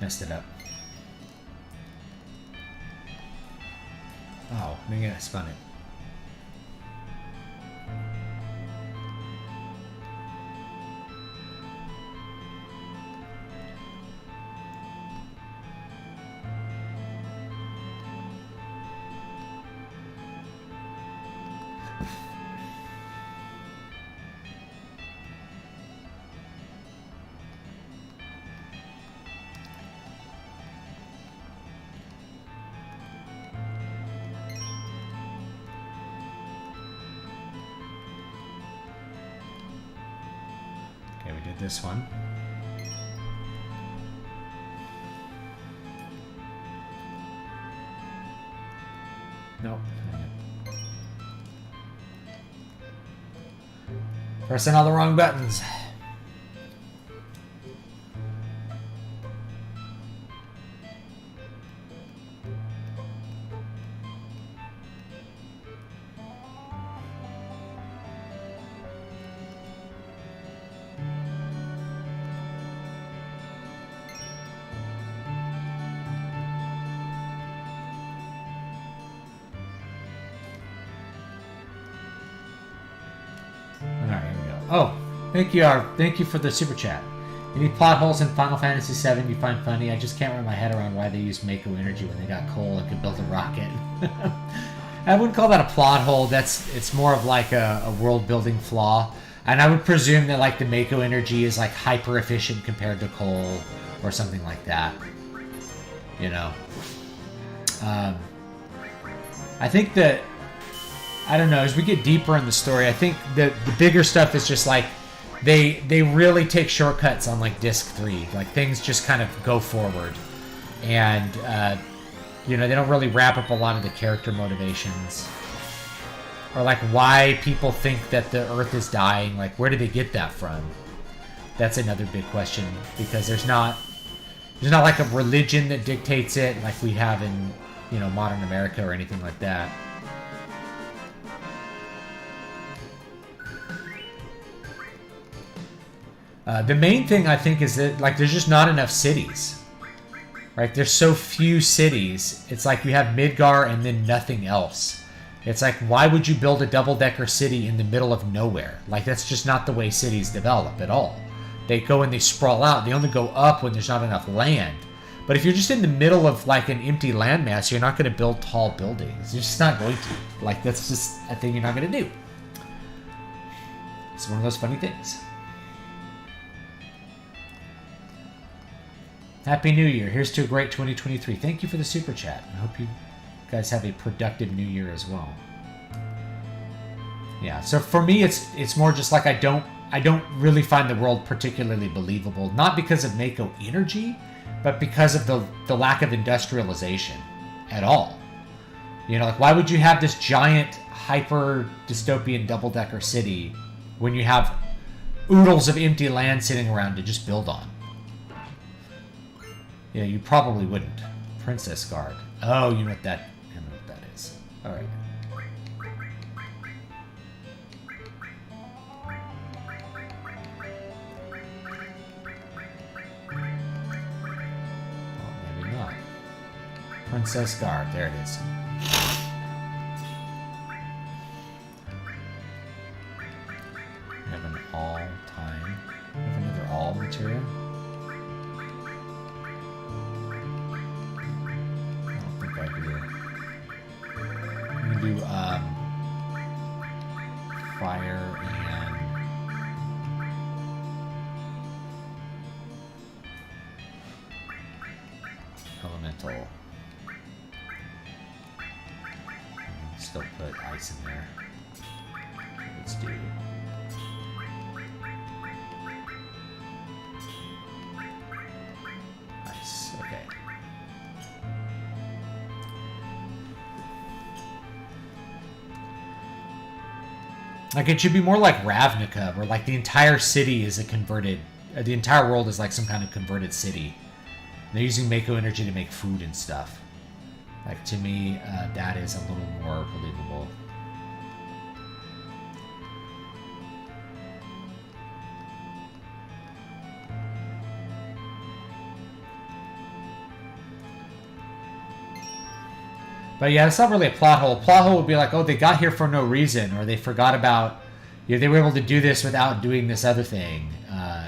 Messed it up. Oh, maybe I spun it. This one. Nope. Pressing all the wrong buttons. Oh, thank you for the super chat. Any plot holes in Final Fantasy VII you find funny? I just can't wrap my head around why they used Mako energy when they got coal and could build a rocket. I wouldn't call that a plot hole. It's more of like a world building flaw. And I would presume that like the Mako energy is like hyper efficient compared to coal or something like that. You know. I think that, I don't know, as we get deeper in the story, I think the bigger stuff is just like they really take shortcuts on like disc 3. Like things just kind of go forward, and you know, they don't really wrap up a lot of the character motivations or like why people think that the Earth is dying. Like where do they get that from? That's another big question, because there's not like a religion that dictates it like we have in, you know, modern America or anything like that. The main thing I think is that like there's just not enough cities, right? There's so few cities. It's like you have Midgar and then nothing else. It's like, why would you build a double-decker city in the middle of nowhere? Like that's just not the way cities develop at all. They go and they sprawl out. They only go up when there's not enough land. But if you're just in the middle of like an empty landmass, you're not going to build tall buildings. You're just not going to. Like that's just a thing you're not going to do. It's one of those funny things. Happy New Year. Here's to a great 2023. Thank you for the super chat. I hope you guys have a productive new year as well. Yeah, so for me it's more just like I don't really find the world particularly believable, not because of Mako energy, but because of the lack of industrialization at all. You know, like why would you have this giant hyper dystopian double-decker city when you have oodles of empty land sitting around to just build on? Yeah, you probably wouldn't. Princess Guard. Oh, you know what that is. All right. Well, maybe not. Princess Guard. There it is. We have an all-time. We have another all material. Do fire and elemental. Still put ice in there. Let's do ice. Okay. Like, it should be more like Ravnica, where, like, the entire city is a converted... the entire world is, like, some kind of converted city. And they're using Mako energy to make food and stuff. Like, to me, that is a little more believable. But yeah, it's not really a plot hole. Plot hole would be like, oh, they got here for no reason, or they forgot about, you know, they were able to do this without doing this other thing.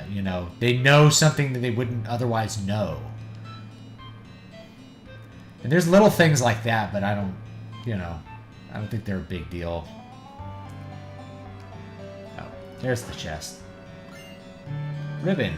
You know, they know something that they wouldn't otherwise know. And there's little things like that, but I don't, you know, I don't think they're a big deal. Oh, there's the chest. Ribbon.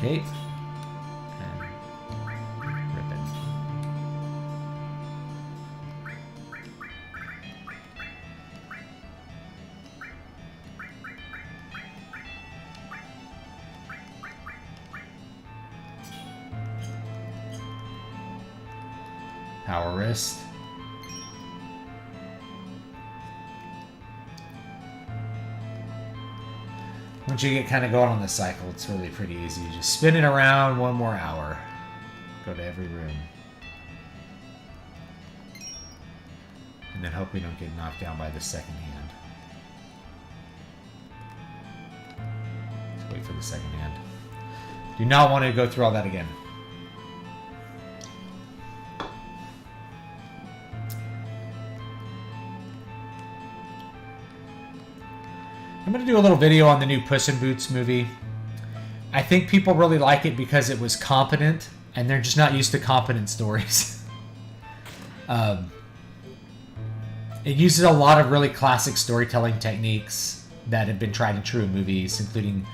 Cape and ribbon. Power wrist. Once you get kind of going on this cycle, it's really pretty easy. You just spin it around 1 more hour. Go to every room. And then hope we don't get knocked down by the second hand. Let's wait for the second hand. Do not want to go through all that again. I'm going to do a little video on the new Puss in Boots movie. I think people really like it because it was competent, and they're just not used to competent stories. It uses a lot of really classic storytelling techniques that have been tried and true in movies, including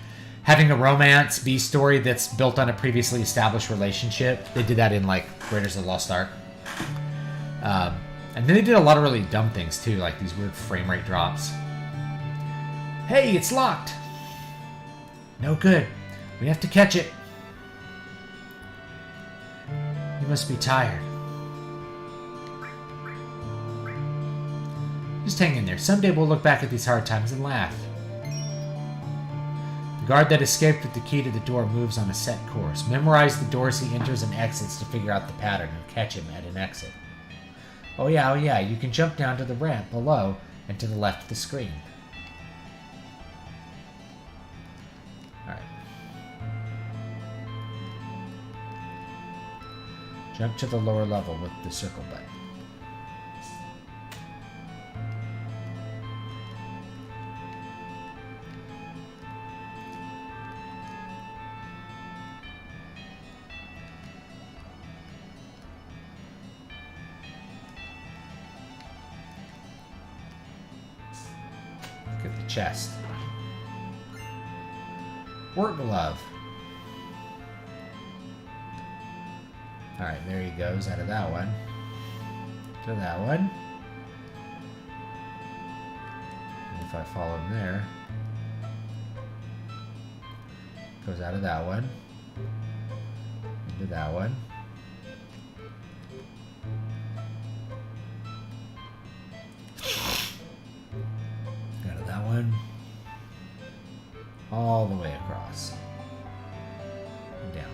having a romance B-story that's built on a previously established relationship. They did that in, like, Raiders of the Lost Ark. And then they did a lot of really dumb things, too, like these weird frame rate drops. Hey, it's locked. No good. We have to catch it. You must be tired. Just hang in there. Someday we'll look back at these hard times and laugh. The guard that escaped with the key to the door moves on a set course. Memorize the doors he enters and exits to figure out the pattern and catch him at an exit. Oh yeah, you can jump down to the ramp below and to the left of the screen. Jump to the lower level with the circle button. chest. Work glove. Alright, there he goes out of that one. To that one. And if I follow him there, goes out of that one. Into that one. Out of that one. All the way across. And down.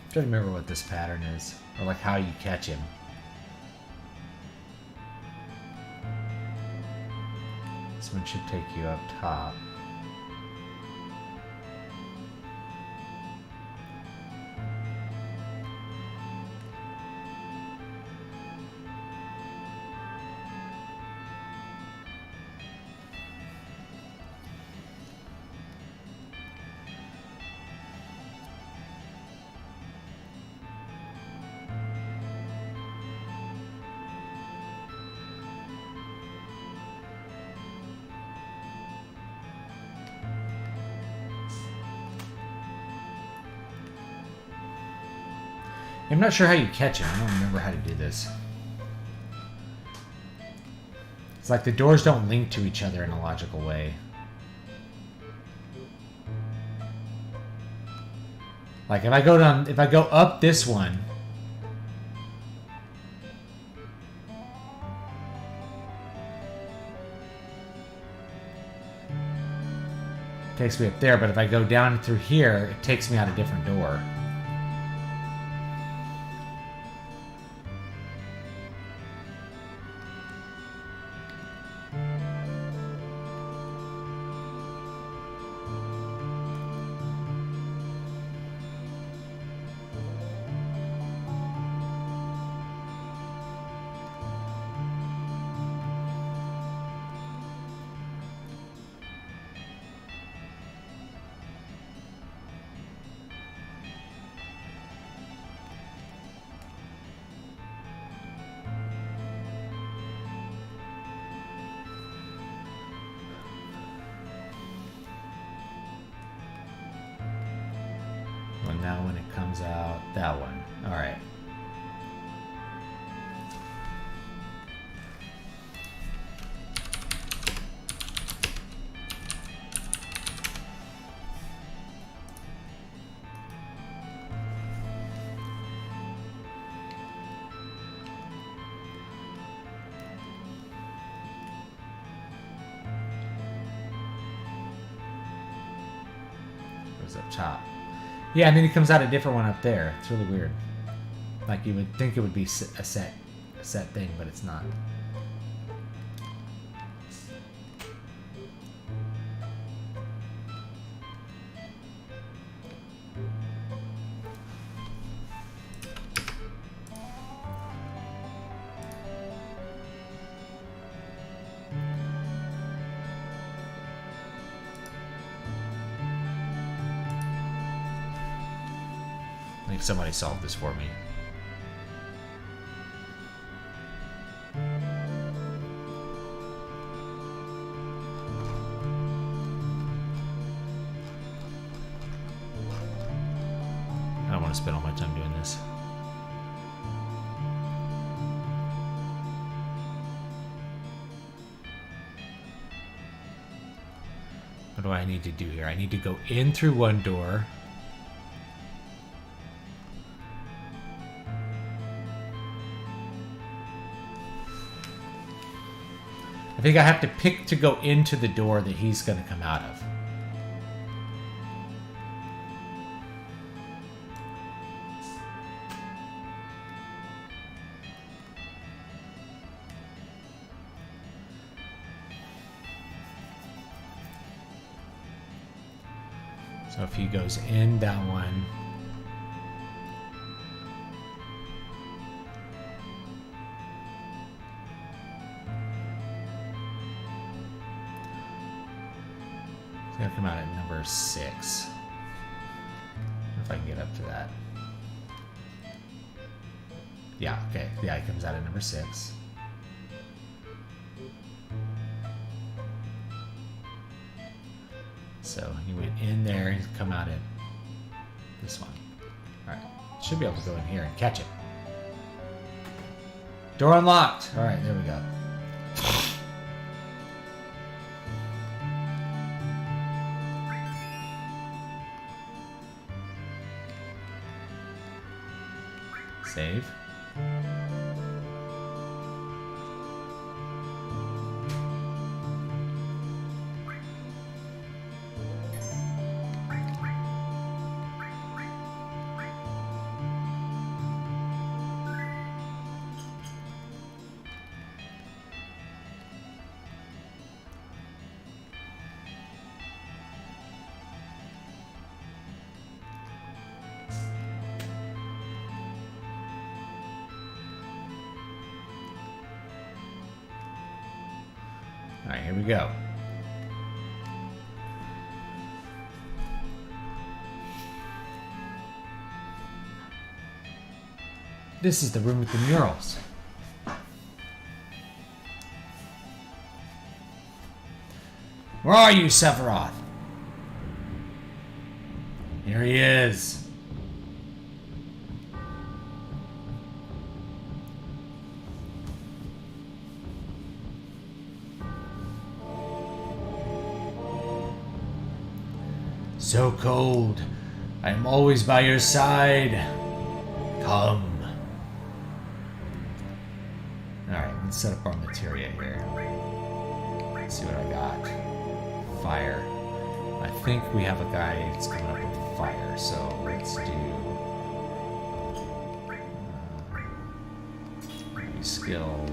I'm trying to remember what this pattern is, or like how you catch him. This one should take you up top. I'm not sure how you catch him. I don't remember how to do this. It's like the doors don't link to each other in a logical way. Like if I go up this one, it takes me up there, but if I go down through here, it takes me out a different door. Now when it comes out, that one. All right. Goes up top. Yeah, and then he comes out a different one up there. It's really weird. Like you would think it would be a set thing, but it's not. I think somebody solved this for me. I don't want to spend all my time doing this. What do I need to do here? I need to go in through one door. I think I have to pick to go into the door that he's going to come out of. So if he goes in that one, it's gonna come out at number 6. If I can get up to that. Yeah, okay. Yeah, it comes out at number 6. So he went in there and come out at this one. Alright. Should be able to go in here and catch it. Door unlocked! Alright, there we go. Save. Alright, here we go. This is the room with the murals. Where are you, Sephiroth? Here he is. So cold. I am always by your side. Come. Alright, let's set up our materia here. Let's see what I got. Fire. I think we have a guy that's coming up with fire, so let's do maybe skill.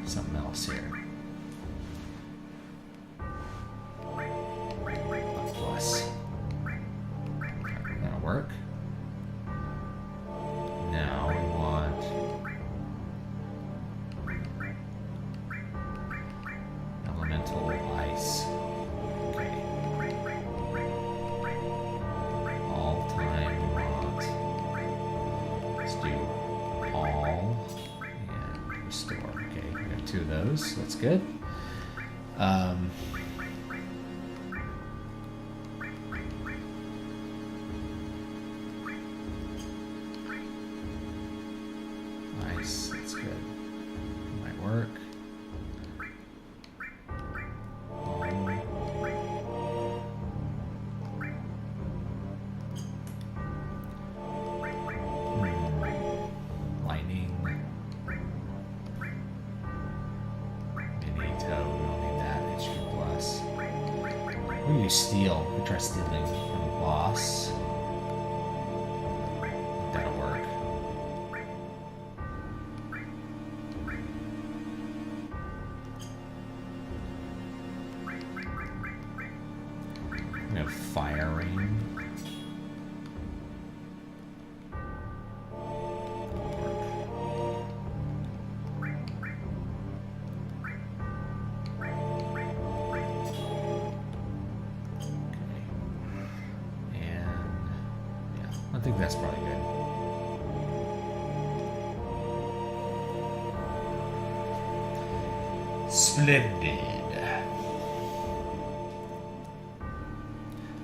Something else here. Plus. That'll work. Now we want elemental ice. Okay. All time we want. Let's do all and restore. Okay, we got 2 of those. So that's good. Nice, that's good. Might work. Lightning. Minito, we don't need that. HP plus. We use steel. We try stealing from the boss. That'll work. We have fire rain. I think that's probably good. Splendid.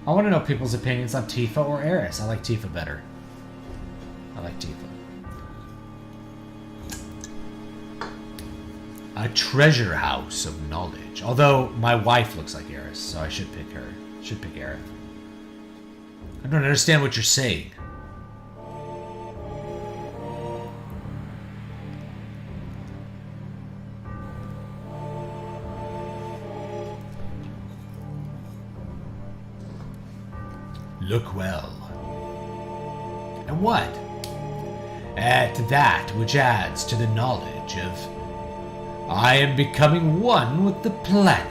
I want to know people's opinions on Tifa or Eris. I like Tifa better. I like Tifa. A treasure house of knowledge. Although my wife looks like Eris, so I should pick her. Should pick Eris. I don't understand what you're saying. Look well. And what? At that which adds to the knowledge of I am becoming one with the planet.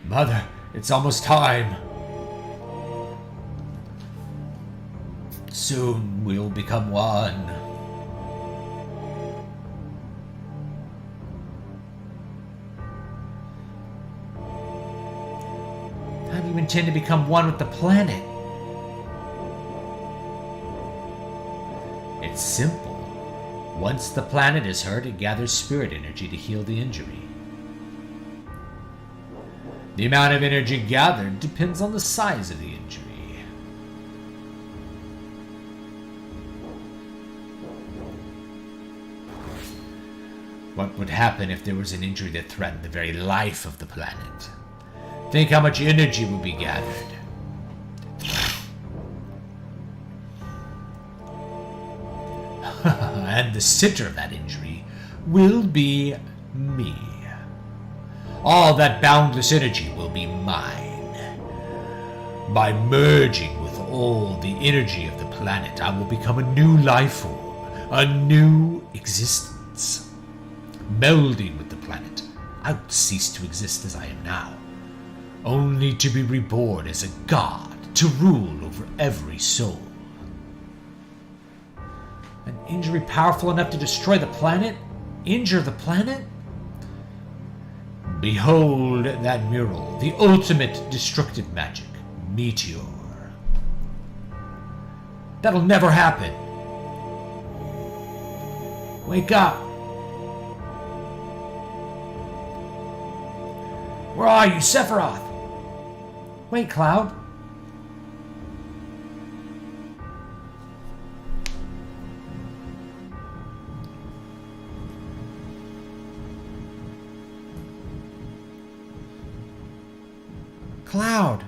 Mother, it's almost time. Soon we'll become one. How do you intend to become one with the planet? It's simple. Once the planet is hurt, it gathers spirit energy to heal the injury. The amount of energy gathered depends on the size of the injury. What would happen if there was an injury that threatened the very life of the planet? Think how much energy would be gathered. And the center of that injury will be me. All that boundless energy will be mine. By merging with all the energy of the planet, I will become a new life form, a new existence. Melding with the planet, I will cease to exist as I am now, only to be reborn as a god to rule over every soul. An injury powerful enough to destroy the planet? Injure the planet? Behold that mural, the ultimate destructive magic, Meteor. That'll never happen. Wake up. Where are you, Sephiroth? Wait, Cloud. Cloud.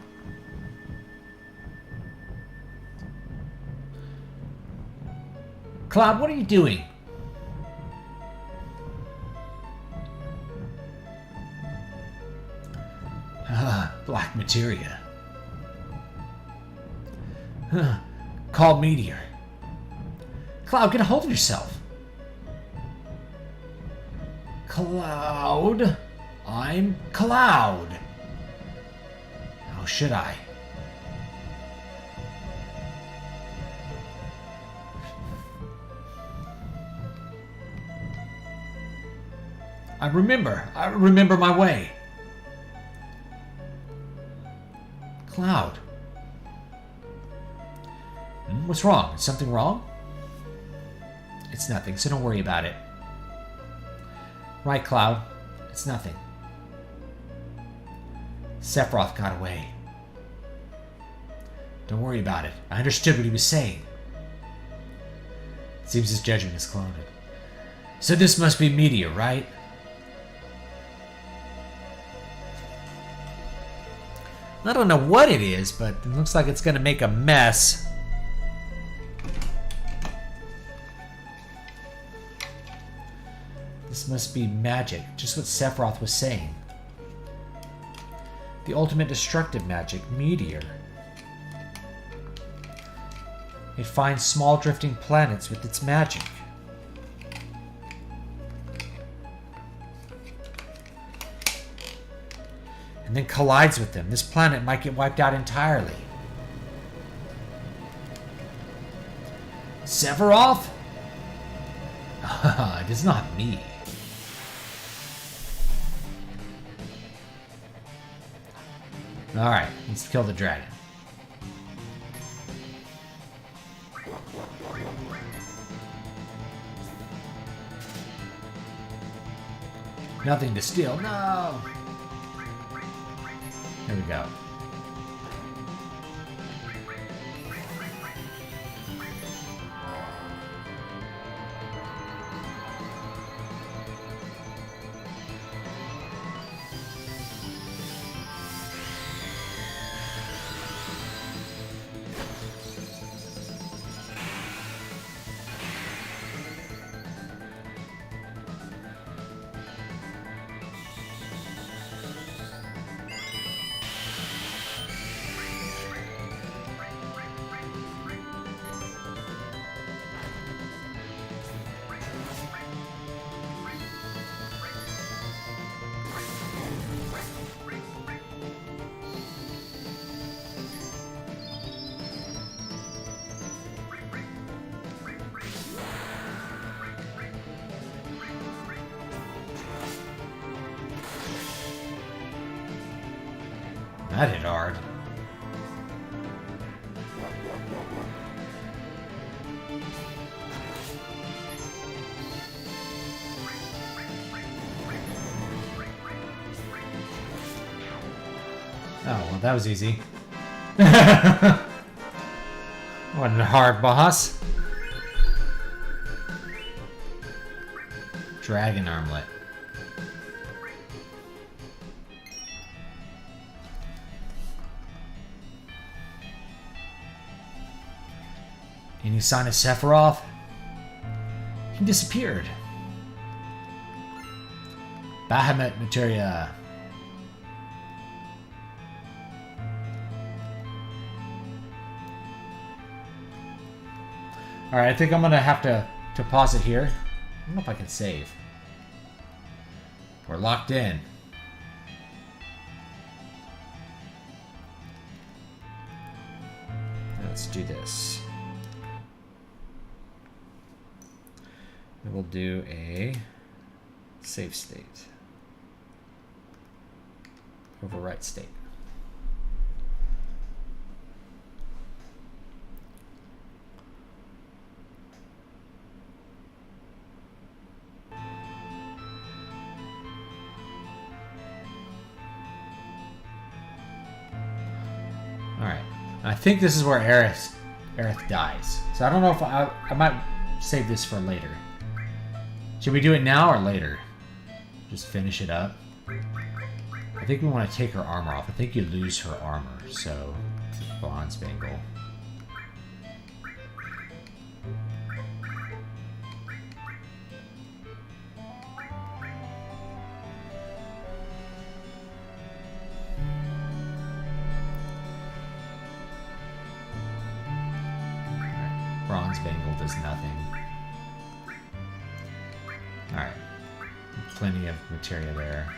Cloud, what are you doing? Black materia. Call Meteor. Cloud, get a hold of yourself. Cloud. I'm Cloud. How should I? I remember my way. Cloud. What's wrong? Is something wrong? It's nothing, so don't worry about it. Right, Cloud. It's nothing. Sephiroth got away. Don't worry about it. I understood what he was saying. It seems his judgment is clouded. So this must be Meteor, right? I don't know what it is, but it looks like it's going to make a mess. This must be magic, just what Sephiroth was saying. The ultimate destructive magic, Meteor. It finds small drifting planets with its magic. And then collides with them. This planet might get wiped out entirely. Sephiroth? It is not me. Alright, let's kill the dragon. Nothing to steal. No! Here we go. That hit hard. Oh, well, that was easy. Wasn't a hard boss. Dragon armlet. Any sign of Sephiroth? He disappeared. Bahamut materia. Alright, I think I'm gonna have to pause it here. I don't know if I can save. We're locked in. Let's do this. And we'll do a save state. Overwrite state. Alright. I think this is where Aerith dies. So I don't know if I might save this for later. Should we do it now or later? Just finish it up. I think we want to take her armor off. I think you lose her armor, so bronze bangle. Bronze bangle does nothing. Alright. Plenty of materia there.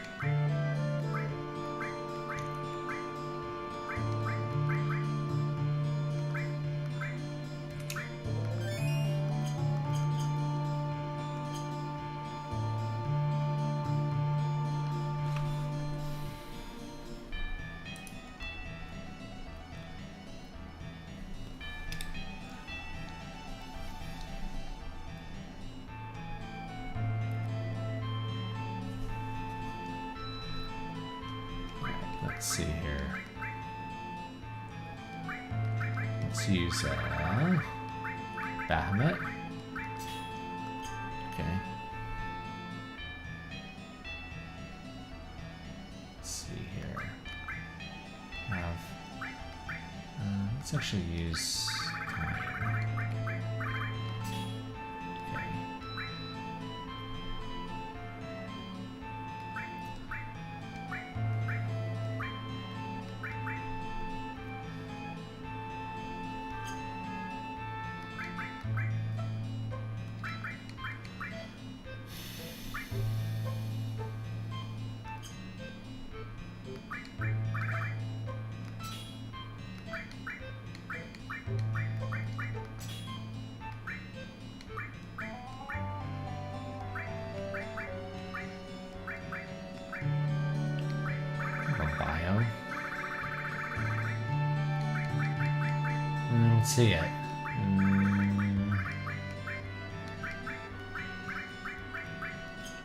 Let's see here. Let's use Bahamut. Okay. Let's see here. Let's actually use time. Okay. Let's see it.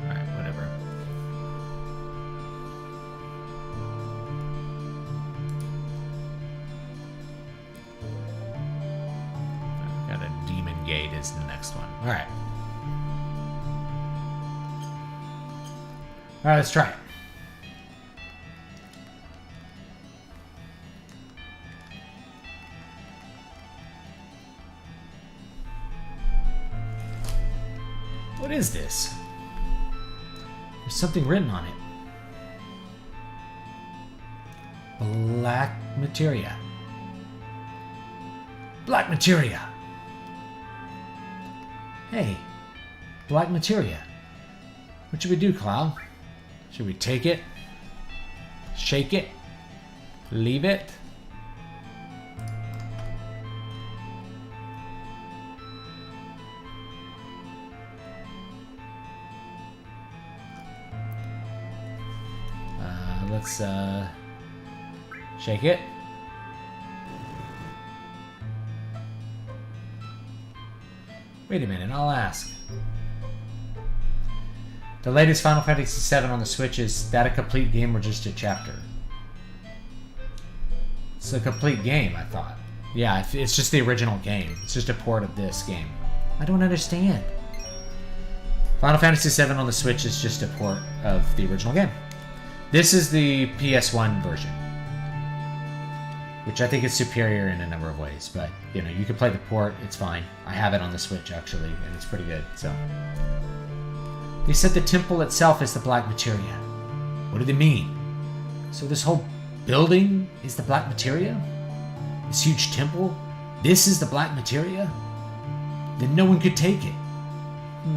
Alright, whatever. Got a demon gate is the next one. Alright. Alright, let's try it. What is this? There's something written on it. Black materia. Black materia. Hey, black materia. What should we do, Cloud? Should we take it? Shake it? Leave it? Let's Shake it. Wait a minute, I'll ask. The latest Final Fantasy VII on the Switch, is that a complete game or just a chapter? It's a complete game, I thought. Yeah, it's just the original game. It's just a port of this game. I don't understand. Final Fantasy VII on the Switch is just a port of the original game. This is the PS1 version, which I think is superior in a number of ways. But, you know, you can play the port. It's fine. I have it on the Switch, actually, and it's pretty good. So, they said the temple itself is the black materia. What do they mean? So this whole building is the black materia? This huge temple? This is the black materia? Then no one could take it.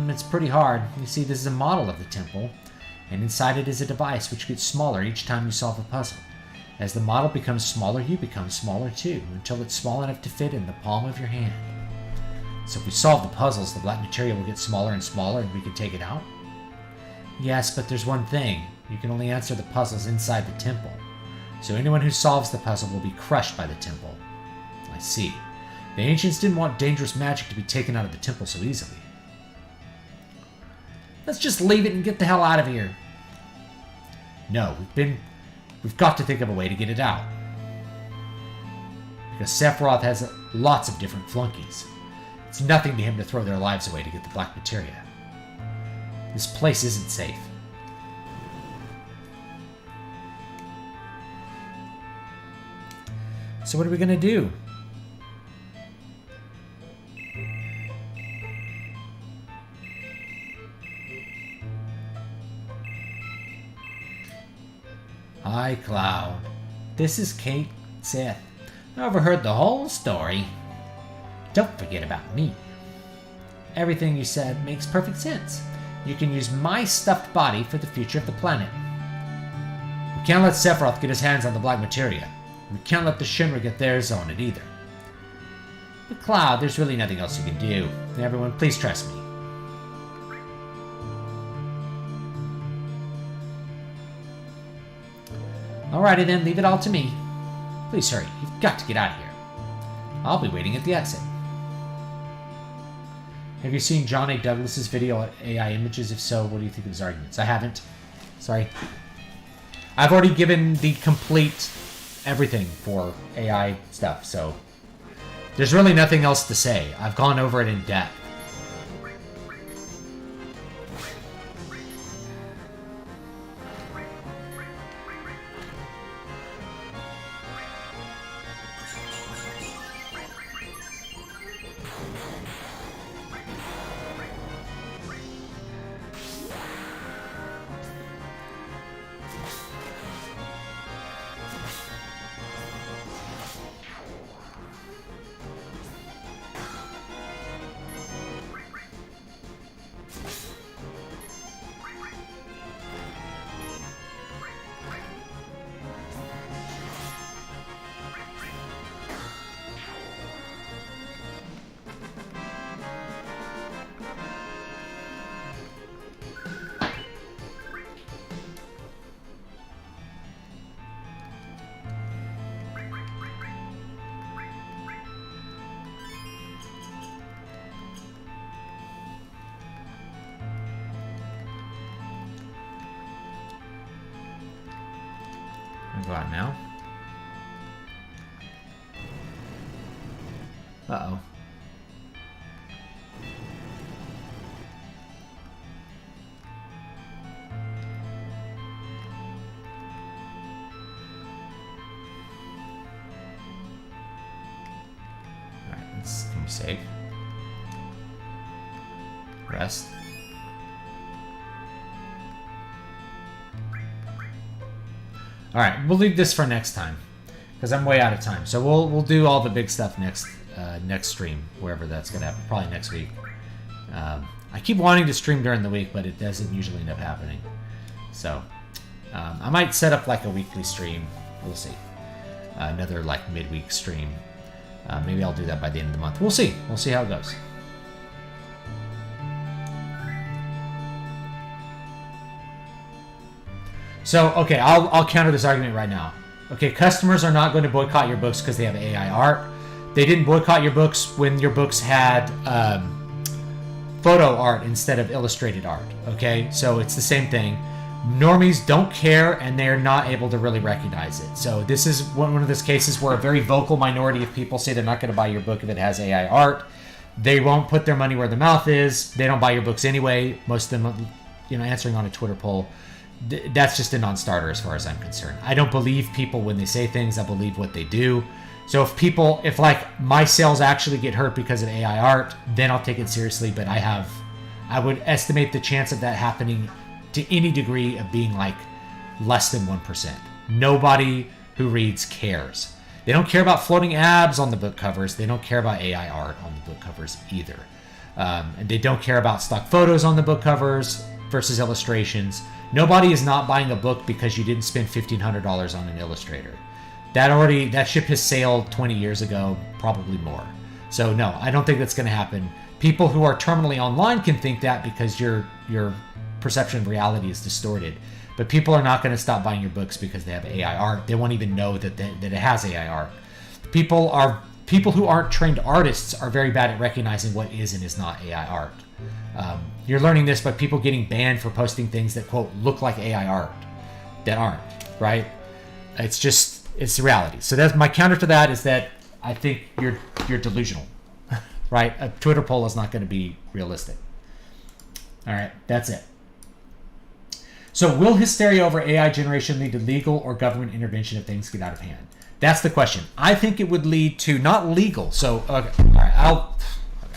It's pretty hard. You see, this is a model of the temple, and inside it is a device which gets smaller each time you solve a puzzle. As the model becomes smaller, you become smaller too, until it's small enough to fit in the palm of your hand. So if we solve the puzzles, the black materia will get smaller and smaller, and we can take it out? Yes, but there's one thing. You can only answer the puzzles inside the temple. So anyone who solves the puzzle will be crushed by the temple. I see. The ancients didn't want dangerous magic to be taken out of the temple so easily. Let's just leave it and get the hell out of here. No, we've got to think of a way to get it out. Because Sephiroth has lots of different flunkies. It's nothing to him to throw their lives away to get the black materia. This place isn't safe. So what are we going to do? Hi, Cloud. This is Kate Seth. I overheard the whole story. Don't forget about me. Everything you said makes perfect sense. You can use my stuffed body for the future of the planet. We can't let Sephiroth get his hands on the black materia. We can't let the Shinra get theirs on it either. But Cloud, there's really nothing else you can do. Everyone, please trust me. Alrighty then, leave it all to me. Please hurry, you've got to get out of here. I'll be waiting at the exit. Have you seen John A. Douglas's video on AI images? If so, what do you think of his arguments? I haven't. Sorry. I've already given the complete everything for AI stuff, so there's really nothing else to say. I've gone over it in depth. Go out now. Uh-oh. Alright, can we save? Rest. All right, we'll leave this for next time because I'm way out of time. So we'll do all the big stuff next stream, wherever that's gonna happen. Probably next week. I keep wanting to stream during the week, but it doesn't usually end up happening. So I might set up like a weekly stream. We'll see. Another like midweek stream. Maybe I'll do that by the end of the month. We'll see. We'll see how it goes. So, okay, I'll counter this argument right now. Okay, customers are not going to boycott your books because they have AI art. They didn't boycott your books when your books had photo art instead of illustrated art. Okay, so it's the same thing. Normies don't care, and they're not able to really recognize it. So this is one of those cases where a very vocal minority of people say they're not going to buy your book if it has AI art. They won't put their money where their mouth is. They don't buy your books anyway. Most of them, answering on a Twitter poll, that's just a non-starter as far as I'm concerned. I don't believe people when they say things. I believe what they do. So if like my sales actually get hurt because of AI art, then I'll take it seriously. But I would estimate the chance of that happening to any degree of being like less than 1%. Nobody who reads cares. They don't care about floating abs on the book covers. They don't care about AI art on the book covers either. And they don't care about stock photos on the book covers versus illustrations. Nobody is not buying a book because you didn't spend $1,500 on an illustrator. That ship has sailed 20 years ago, probably more. So no, I don't think that's going to happen. People who are terminally online can think that because your perception of reality is distorted. But people are not going to stop buying your books because they have AI art. They won't even know that it has AI art. People who aren't trained artists are very bad at recognizing what is and is not AI art. You're learning this by people getting banned for posting things that, quote, look like AI art that aren't, right? It's the reality. So that's my counter to that is that I think you're delusional, right? A Twitter poll is not going to be realistic. All right, that's it. So will hysteria over AI generation lead to legal or government intervention if things get out of hand? That's the question. I think it would lead to not legal. So, okay, all right,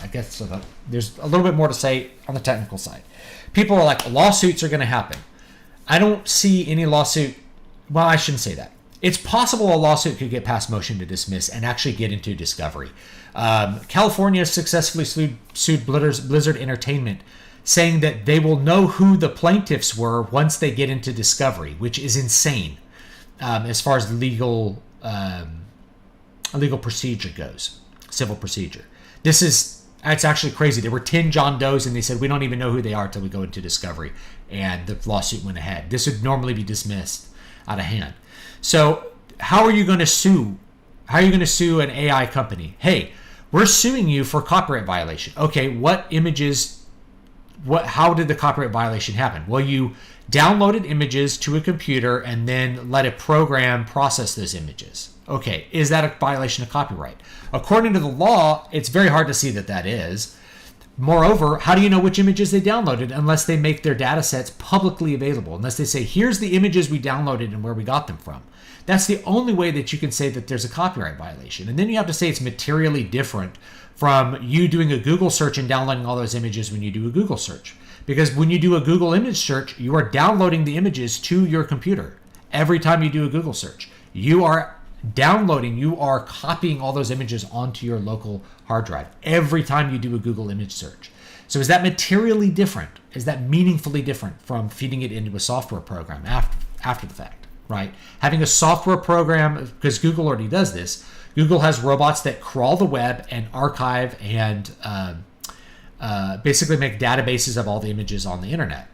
I guess so there's a little bit more to say on the technical side. People are like, lawsuits are going to happen. I don't see any lawsuit. Well, I shouldn't say that. It's possible a lawsuit could get past motion to dismiss and actually get into discovery. California successfully sued Blizzard Entertainment, saying that they will know who the plaintiffs were once they get into discovery, which is insane as far as legal procedure goes, civil procedure. It's actually crazy. There were 10 John Does, and they said, we don't even know who they are until we go into discovery. And the lawsuit went ahead. This would normally be dismissed out of hand. So how are you going to sue? How are you going to sue an AI company? Hey, we're suing you for copyright violation. Okay, what images... how did the copyright violation happen? Well, you downloaded images to a computer and then let a program process those images. Okay, is that a violation of copyright? According to the law, it's very hard to see that is. Moreover, how do you know which images they downloaded unless they make their data sets publicly available? Unless they say, here's the images we downloaded and where we got them from. That's the only way that you can say that there's a copyright violation. And then you have to say it's materially different from you doing a Google search and downloading all those images when you do a Google search. Because when you do a Google image search, you are downloading the images to your computer. Every time you do a Google search, you are copying all those images onto your local hard drive every time you do a Google image search. So is that materially different? Is that meaningfully different from feeding it into a software program after the fact, right? Having a software program, because Google already does this, Google has robots that crawl the web and archive and basically make databases of all the images on the internet.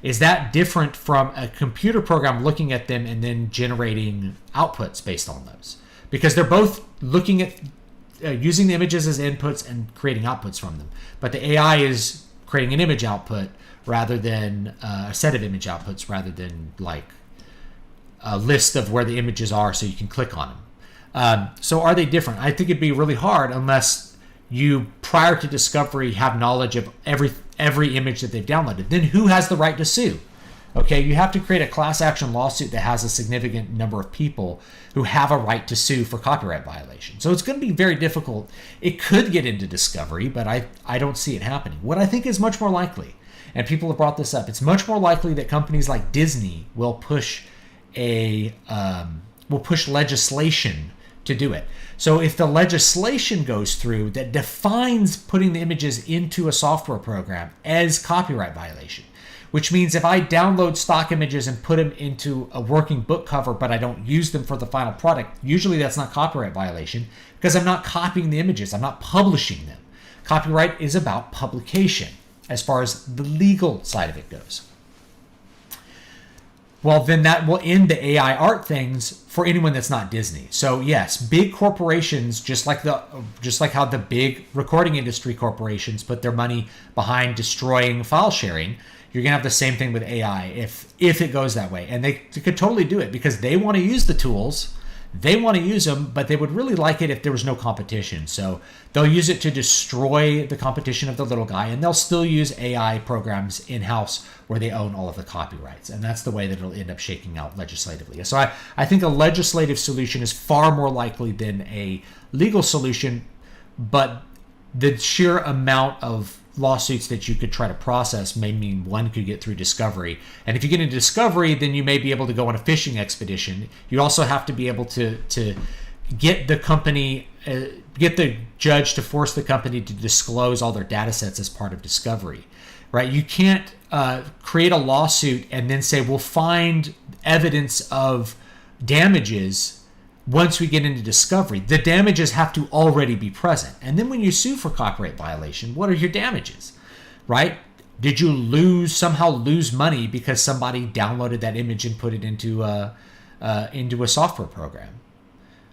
Is that different from a computer program looking at them and then generating outputs based on those? Because they're both looking at using the images as inputs and creating outputs from them. But the AI is creating an image output rather than a set of image outputs rather than like a list of where the images are so you can click on them. So are they different? I think it'd be really hard unless you, prior to discovery, have knowledge of every image that they've downloaded. Then who has the right to sue? Okay, you have to create a class action lawsuit that has a significant number of people who have a right to sue for copyright violation. So it's going to be very difficult. It could get into discovery, but I don't see it happening. What I think is much more likely, and people have brought this up, it's much more likely that companies like Disney will push legislation to do it. So if the legislation goes through that defines putting the images into a software program as copyright violation, which means if I download stock images and put them into a working book cover, but I don't use them for the final product, usually that's not copyright violation because I'm not copying the images. I'm not publishing them. Copyright is about publication as far as the legal side of it goes. well, then that will end the AI art things for anyone that's not Disney. So yes, big corporations, just like how the big recording industry corporations put their money behind destroying file sharing, you're gonna have the same thing with AI if it goes that way. And they could totally do it because they want to use the tools. They want to use them, but they would really like it if there was no competition. So they'll use it to destroy the competition of the little guy, and they'll still use AI programs in-house where they own all of the copyrights. And that's the way that it'll end up shaking out legislatively. So I think a legislative solution is far more likely than a legal solution, but the sheer amount of lawsuits that you could try to process may mean one could get through discovery. And if you get into discovery, then you may be able to go on a fishing expedition. You also have to be able to get the company, get the judge to force the company to disclose all their data sets as part of discovery, right? You can't create a lawsuit and then say, we'll find evidence of damages once we get into discovery. The damages have to already be present. And then when you sue for copyright violation, what are your damages, right? Did you somehow lose money because somebody downloaded that image and put it into a software program,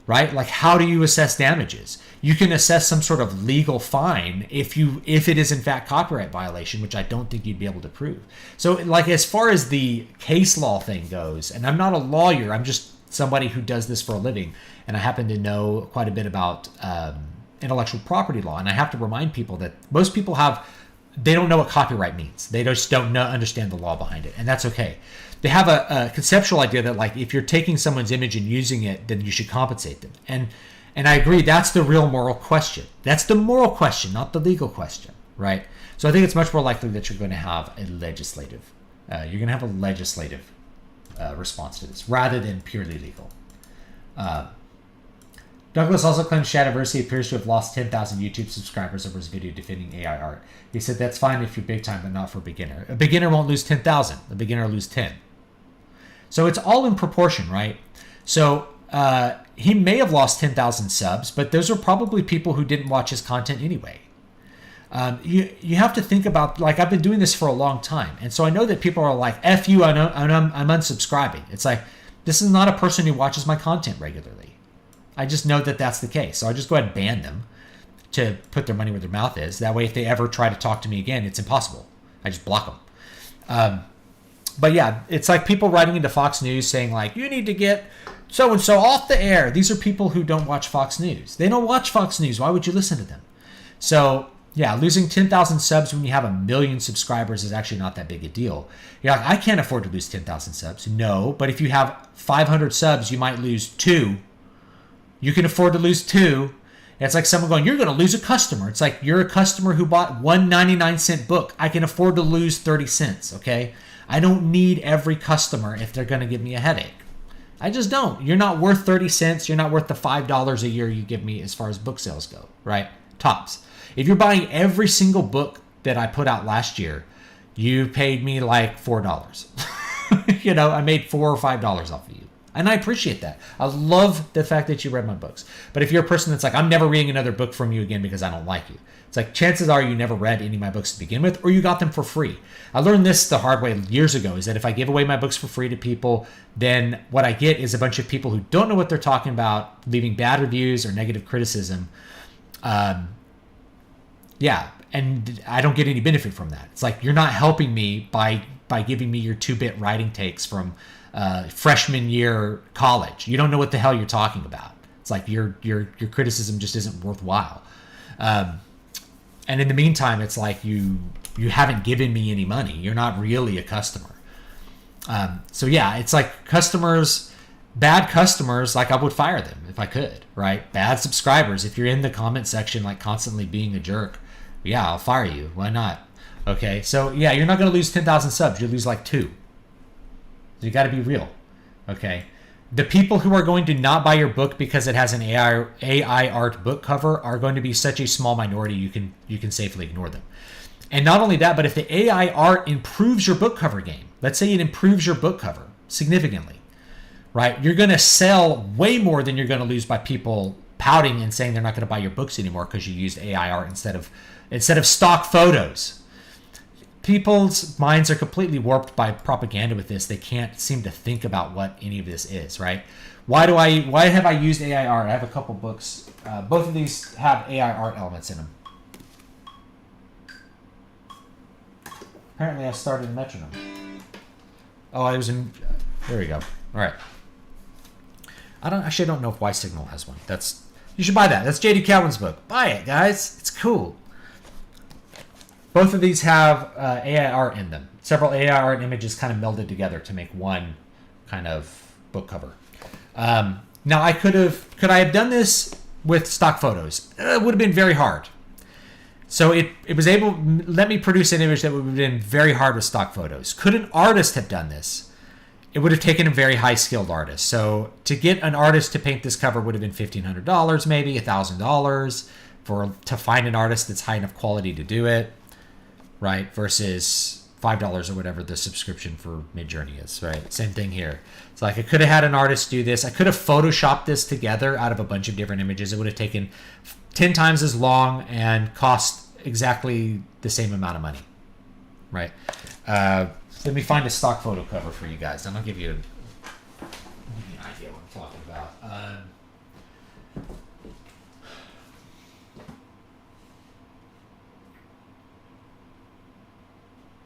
right? Like, how do you assess damages? You can assess some sort of legal fine if it is in fact copyright violation, which I don't think you'd be able to prove. So, like, as far as the case law thing goes, and I'm not a lawyer, I'm just somebody who does this for a living, and I happen to know quite a bit about intellectual property law. And I have to remind people that most people they don't know what copyright means. They just don't understand the law behind it, and that's okay. They have a conceptual idea that, like, if you're taking someone's image and using it, then you should compensate them. And I agree, that's the real moral question. That's the moral question, not the legal question, right? So I think it's much more likely that you're going to have a legislative response to this rather than purely legal. Douglas also claims Shadiversity appears to have lost 10,000 YouTube subscribers over his video defending AI art. He said that's fine if you're big time, but not for a beginner. A beginner won't lose 10,000. A beginner will lose 10. So it's all in proportion, right? So he may have lost 10,000 subs, but those are probably people who didn't watch his content anyway. You have to think about, like, I've been doing this for a long time, and so I know that people are like, F you, I'm unsubscribing. It's like, this is not a person who watches my content regularly. I just know that that's the case. So I just go ahead and ban them to put their money where their mouth is. That way, if they ever try to talk to me again, it's impossible. I just block them. But yeah, it's like people writing into Fox News saying, like, you need to get so-and-so off the air. These are people who don't watch Fox News. They don't watch Fox News. Why would you listen to them? So yeah, losing 10,000 subs when you have 1 million subscribers is actually not that big a deal. You're like, I can't afford to lose 10,000 subs. No, but if you have 500 subs, you might lose 2. You can afford to lose 2. It's like someone going, you're going to lose a customer. It's like, you're a customer who bought one 99-cent book. I can afford to lose 30 cents, okay? I don't need every customer if they're going to give me a headache. I just don't. You're not worth 30 cents. You're not worth the $5 a year you give me as far as book sales go, right? Tops. If you're buying every single book that I put out last year, you paid me like $4. I made $4 or $5 off of you. And I appreciate that. I love the fact that you read my books. But if you're a person that's like, I'm never reading another book from you again because I don't like you, it's like, chances are you never read any of my books to begin with, or you got them for free. I learned this the hard way years ago, is that if I give away my books for free to people, then what I get is a bunch of people who don't know what they're talking about, leaving bad reviews or negative criticism. And I don't get any benefit from that. It's like, you're not helping me by giving me your 2-bit writing takes from freshman year college. You don't know what the hell you're talking about. It's like your criticism just isn't worthwhile. And in the meantime, it's like you haven't given me any money. You're not really a customer. So yeah, it's like bad customers, like, I would fire them if I could, right? Bad subscribers, if you're in the comment section, like, constantly being a jerk, yeah, I'll fire you. Why not? Okay, so yeah, you're not going to lose 10,000 subs. You lose like 2. You got to be real, okay? The people who are going to not buy your book because it has an AI art book cover are going to be such a small minority, you can safely ignore them. And not only that, but if the AI art improves your book cover game, let's say it improves your book cover significantly, right? You're going to sell way more than you're going to lose by people pouting and saying they're not going to buy your books anymore because you used AI art instead of stock photos. people's minds are completely warped by propaganda with this. They can't seem to think about what any of this is, right? Why have I used AI art? I have a couple books. Both of these have AI art elements in them. Apparently I started a metronome. Oh, I was in... There we go. All right. I don't know if Y Signal has one. You should buy that. That's J.D. Cowan's book. Buy it, guys. It's cool. Both of these have AI art in them. Several AI art images kind of melded together to make one kind of book cover. Now, could I have done this with stock photos? It would have been very hard. So it was able to let me produce an image that would have been very hard with stock photos. Could an artist have done this? It would have taken a very high skilled artist. So to get an artist to paint this cover would have been $1,500, maybe $1,000 to find an artist that's high enough quality to do it, right? Versus $5 or whatever the subscription for Midjourney is, right? Same thing here. It's like I could have had an artist do this. I could have photoshopped this together out of a bunch of different images. It would have taken 10 times as long and cost exactly the same amount of money, right? Let me find a stock photo cover for you guys, and I'll give you an idea what I'm talking about.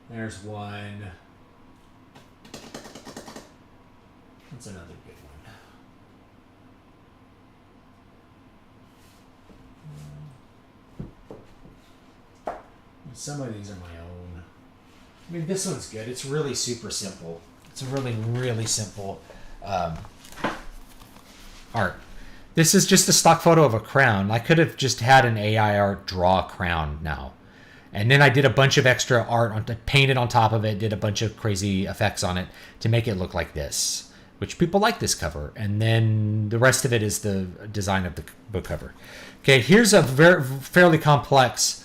There's one. That's another good one. Some of these are my own. I mean, this one's good. It's really super simple. It's a really, really simple art. This is just a stock photo of a crown. I could have just had an AI art draw a crown now. And then I did a bunch of extra art, painted on top of it, did a bunch of crazy effects on it to make it look like this, which people like this cover. And then the rest of it is the design of the book cover. Okay, here's a fairly complex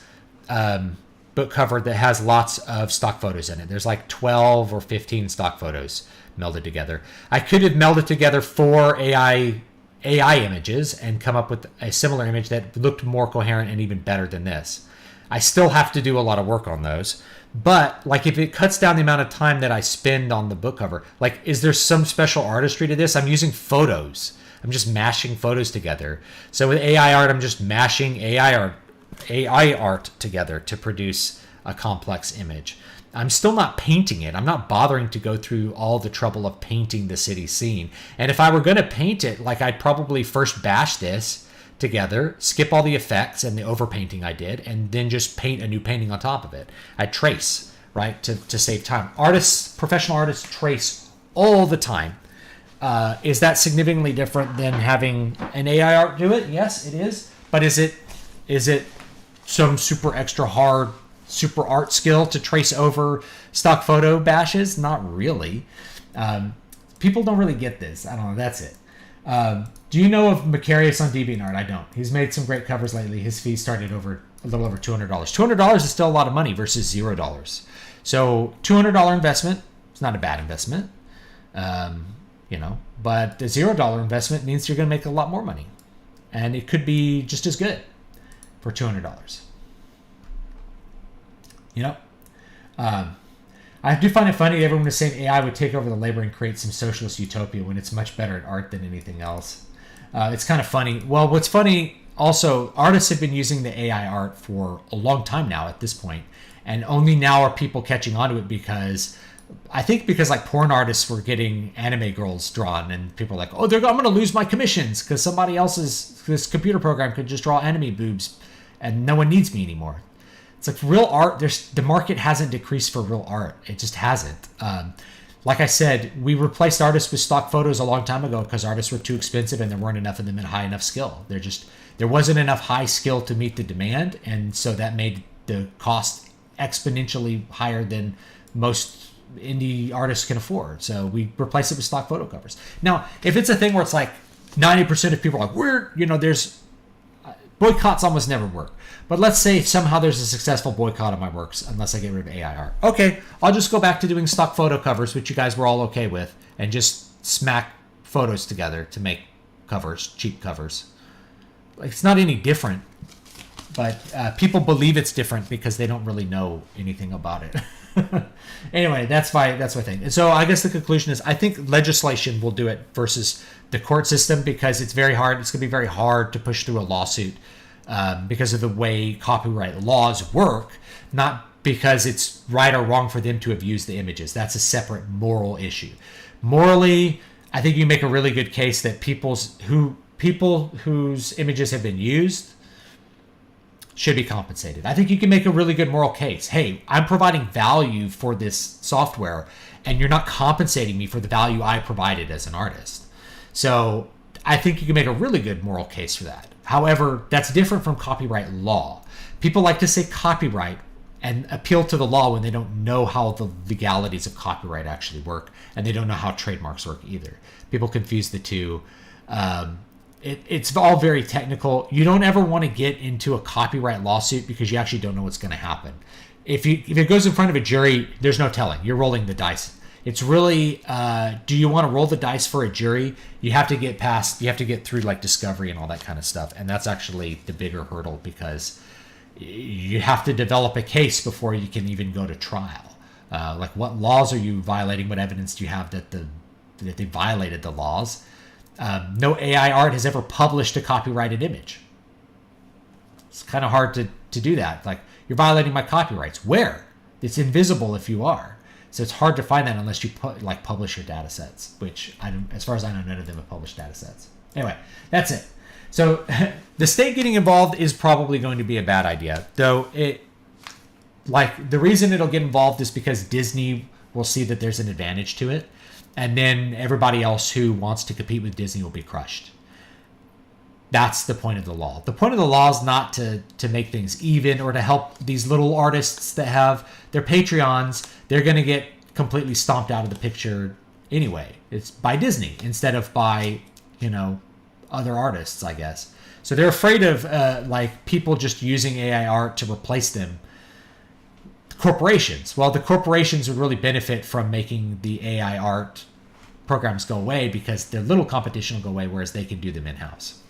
book cover that has lots of stock photos in it. There's like 12 or 15 stock photos melded together. I could have melded together 4 AI images and come up with a similar image that looked more coherent and even better than this. I still have to do a lot of work on those. But like if it cuts down the amount of time that I spend on the book cover, like is there some special artistry to this? I'm using photos. I'm just mashing photos together. So with AI art, I'm just mashing AI art together to produce a complex image. I'm still not painting it. I'm not bothering to go through all the trouble of painting the city scene. And if I were going to paint it, like I'd probably first bash this together, skip all the effects and the overpainting I did, and then just paint a new painting on top of it. I trace, right, to save time. Professional artists trace all the time. Is that significantly different than having an AI art do it? Yes, it is. But is it some super extra hard, super art skill to trace over stock photo bashes? Not really. People don't really get this. I don't know. That's it. Do you know of Macarius on DeviantArt? I don't. He's made some great covers lately. His fee started a little over $200. $200 is still a lot of money versus $0. So $200 investment is not a bad investment. But the $0 investment means you're going to make a lot more money. And it could be just as good for $200. I do find it funny everyone is saying AI would take over the labor and create some socialist utopia when it's much better at art than anything else. It's kind of funny. Well, what's funny also, artists have been using the AI art for a long time now at this point, and only now are people catching on to it because like porn artists were getting anime girls drawn, and people are like, oh, I'm going to lose my commissions because this computer program could just draw anime boobs and no one needs me anymore. It's like real art. The market hasn't decreased for real art. It just hasn't. Like I said, we replaced artists with stock photos a long time ago because artists were too expensive and there weren't enough of them at high enough skill. There wasn't enough high skill to meet the demand, and so that made the cost exponentially higher than most indie artists can afford. So we replaced it with stock photo covers. Now, if it's a thing where it's like 90% of people are like, there's boycotts almost never work. But let's say somehow there's a successful boycott of my works unless I get rid of AI art. Okay, I'll just go back to doing stock photo covers, which you guys were all okay with, and just smack photos together to make covers, cheap covers. It's not any different, but people believe it's different because they don't really know anything about it. Anyway, that's my thing. And so I guess the conclusion is I think legislation will do it versus the court system, because it's very hard. It's going to be very hard to push through a lawsuit because of the way copyright laws work, not because it's right or wrong for them to have used the images. That's a separate moral issue. Morally, I think you make a really good case that people whose images have been used should be compensated. I think you can make a really good moral case. Hey, I'm providing value for this software, and you're not compensating me for the value I provided as an artist. So I think you can make a really good moral case for that. However, that's different from copyright law. People like to say copyright and appeal to the law when they don't know how the legalities of copyright actually work, and they don't know how trademarks work either. People confuse the two. It's all very technical. You don't ever want to get into a copyright lawsuit because you actually don't know what's going to happen. If it goes in front of a jury, there's no telling. You're rolling the dice. It's really, do you want to roll the dice for a jury? You have to get through like discovery and all that kind of stuff. And that's actually the bigger hurdle, because you have to develop a case before you can even go to trial. Like, what laws are you violating? What evidence do you have that they violated the laws? No AI art has ever published a copyrighted image. It's kind of hard to do that. Like, you're violating my copyrights. Where? It's invisible if you are. So it's hard to find that unless you publish your data sets, which, as far as I know, none of them have published data sets. Anyway, that's it. So the state getting involved is probably going to be a bad idea. Though the reason it'll get involved is because Disney will see that there's an advantage to it. And then everybody else who wants to compete with Disney will be crushed. That's the point of the law. The point of the law is not to make things even or to help these little artists that have their Patreons. They're going to get completely stomped out of the picture anyway. It's by Disney instead of by, other artists, I guess. So they're afraid of people just using AI art to replace them. Corporations. Well, the corporations would really benefit from making the AI art programs go away, because their little competition will go away, whereas they can do them in-house.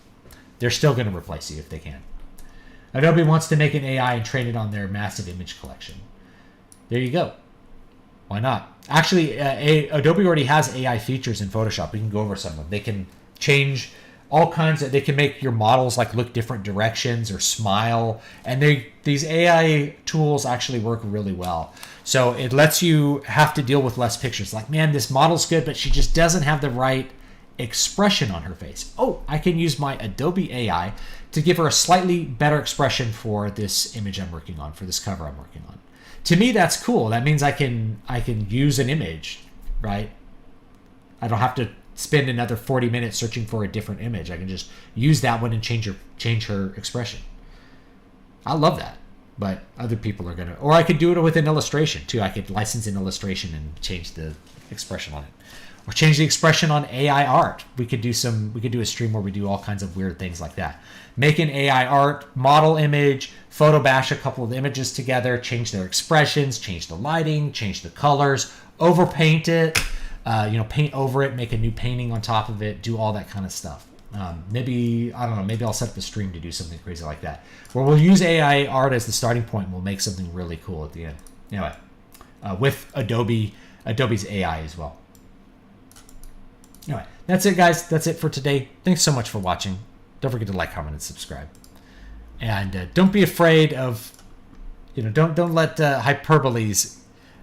They're still going to replace you if they can. Adobe wants to make an AI and train it on their massive image collection. There you go. Why not? Actually, Adobe already has AI features in Photoshop. We can go over some of them. They can change all kinds of, they can make your models look different directions or smile. And these AI tools actually work really well. So it lets you have to deal with less pictures. Like, man, this model's good, but she just doesn't have the right expression on her face. Oh, I can use my Adobe AI to give her a slightly better expression for this image I'm working on, for this cover I'm working on. To me, that's cool. That means I can use an image, right? I don't have to spend another 40 minutes searching for a different image. I can just use that one and change her expression. I love that. But other people are gonna, or I could do it with an illustration too. I could license an illustration and change the expression on it, or change the expression on AI art. We could do a stream where we do all kinds of weird things like that. Make an AI art model image, photo bash a couple of images together, change their expressions, change the lighting, change the colors, overpaint it. Paint over it, make a new painting on top of it, do all that kind of stuff. Maybe I'll set up a stream to do something crazy like that, where we'll use AI art as the starting point and we'll make something really cool at the end. Anyway, with Adobe's AI as well. Anyway, that's it, guys. That's it for today. Thanks so much for watching. Don't forget to like, comment, and subscribe. And don't be afraid of, don't let hyperboles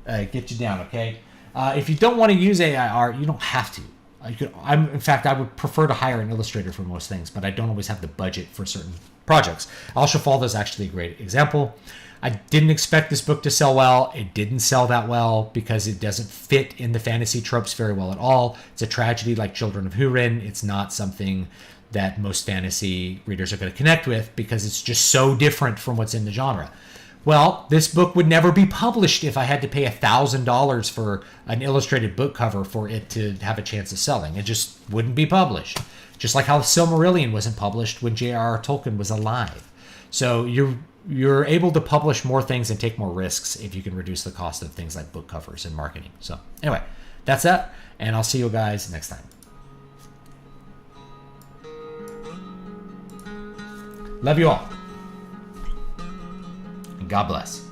get you down, okay? If you don't want to use AI art, you don't have to. In fact, I would prefer to hire an illustrator for most things, but I don't always have the budget for certain projects. Al Shafalda is actually a great example. I didn't expect this book to sell well. It didn't sell that well because it doesn't fit in the fantasy tropes very well at all. It's a tragedy like Children of Hurin. It's not something that most fantasy readers are going to connect with because it's just so different from what's in the genre. Well, this book would never be published if I had to pay $1,000 for an illustrated book cover for it to have a chance of selling. It just wouldn't be published. Just like how Silmarillion wasn't published when J.R.R. Tolkien was alive. So you're able to publish more things and take more risks if you can reduce the cost of things like book covers and marketing. So anyway, that's that, and I'll see you guys next time. Love you all. God bless.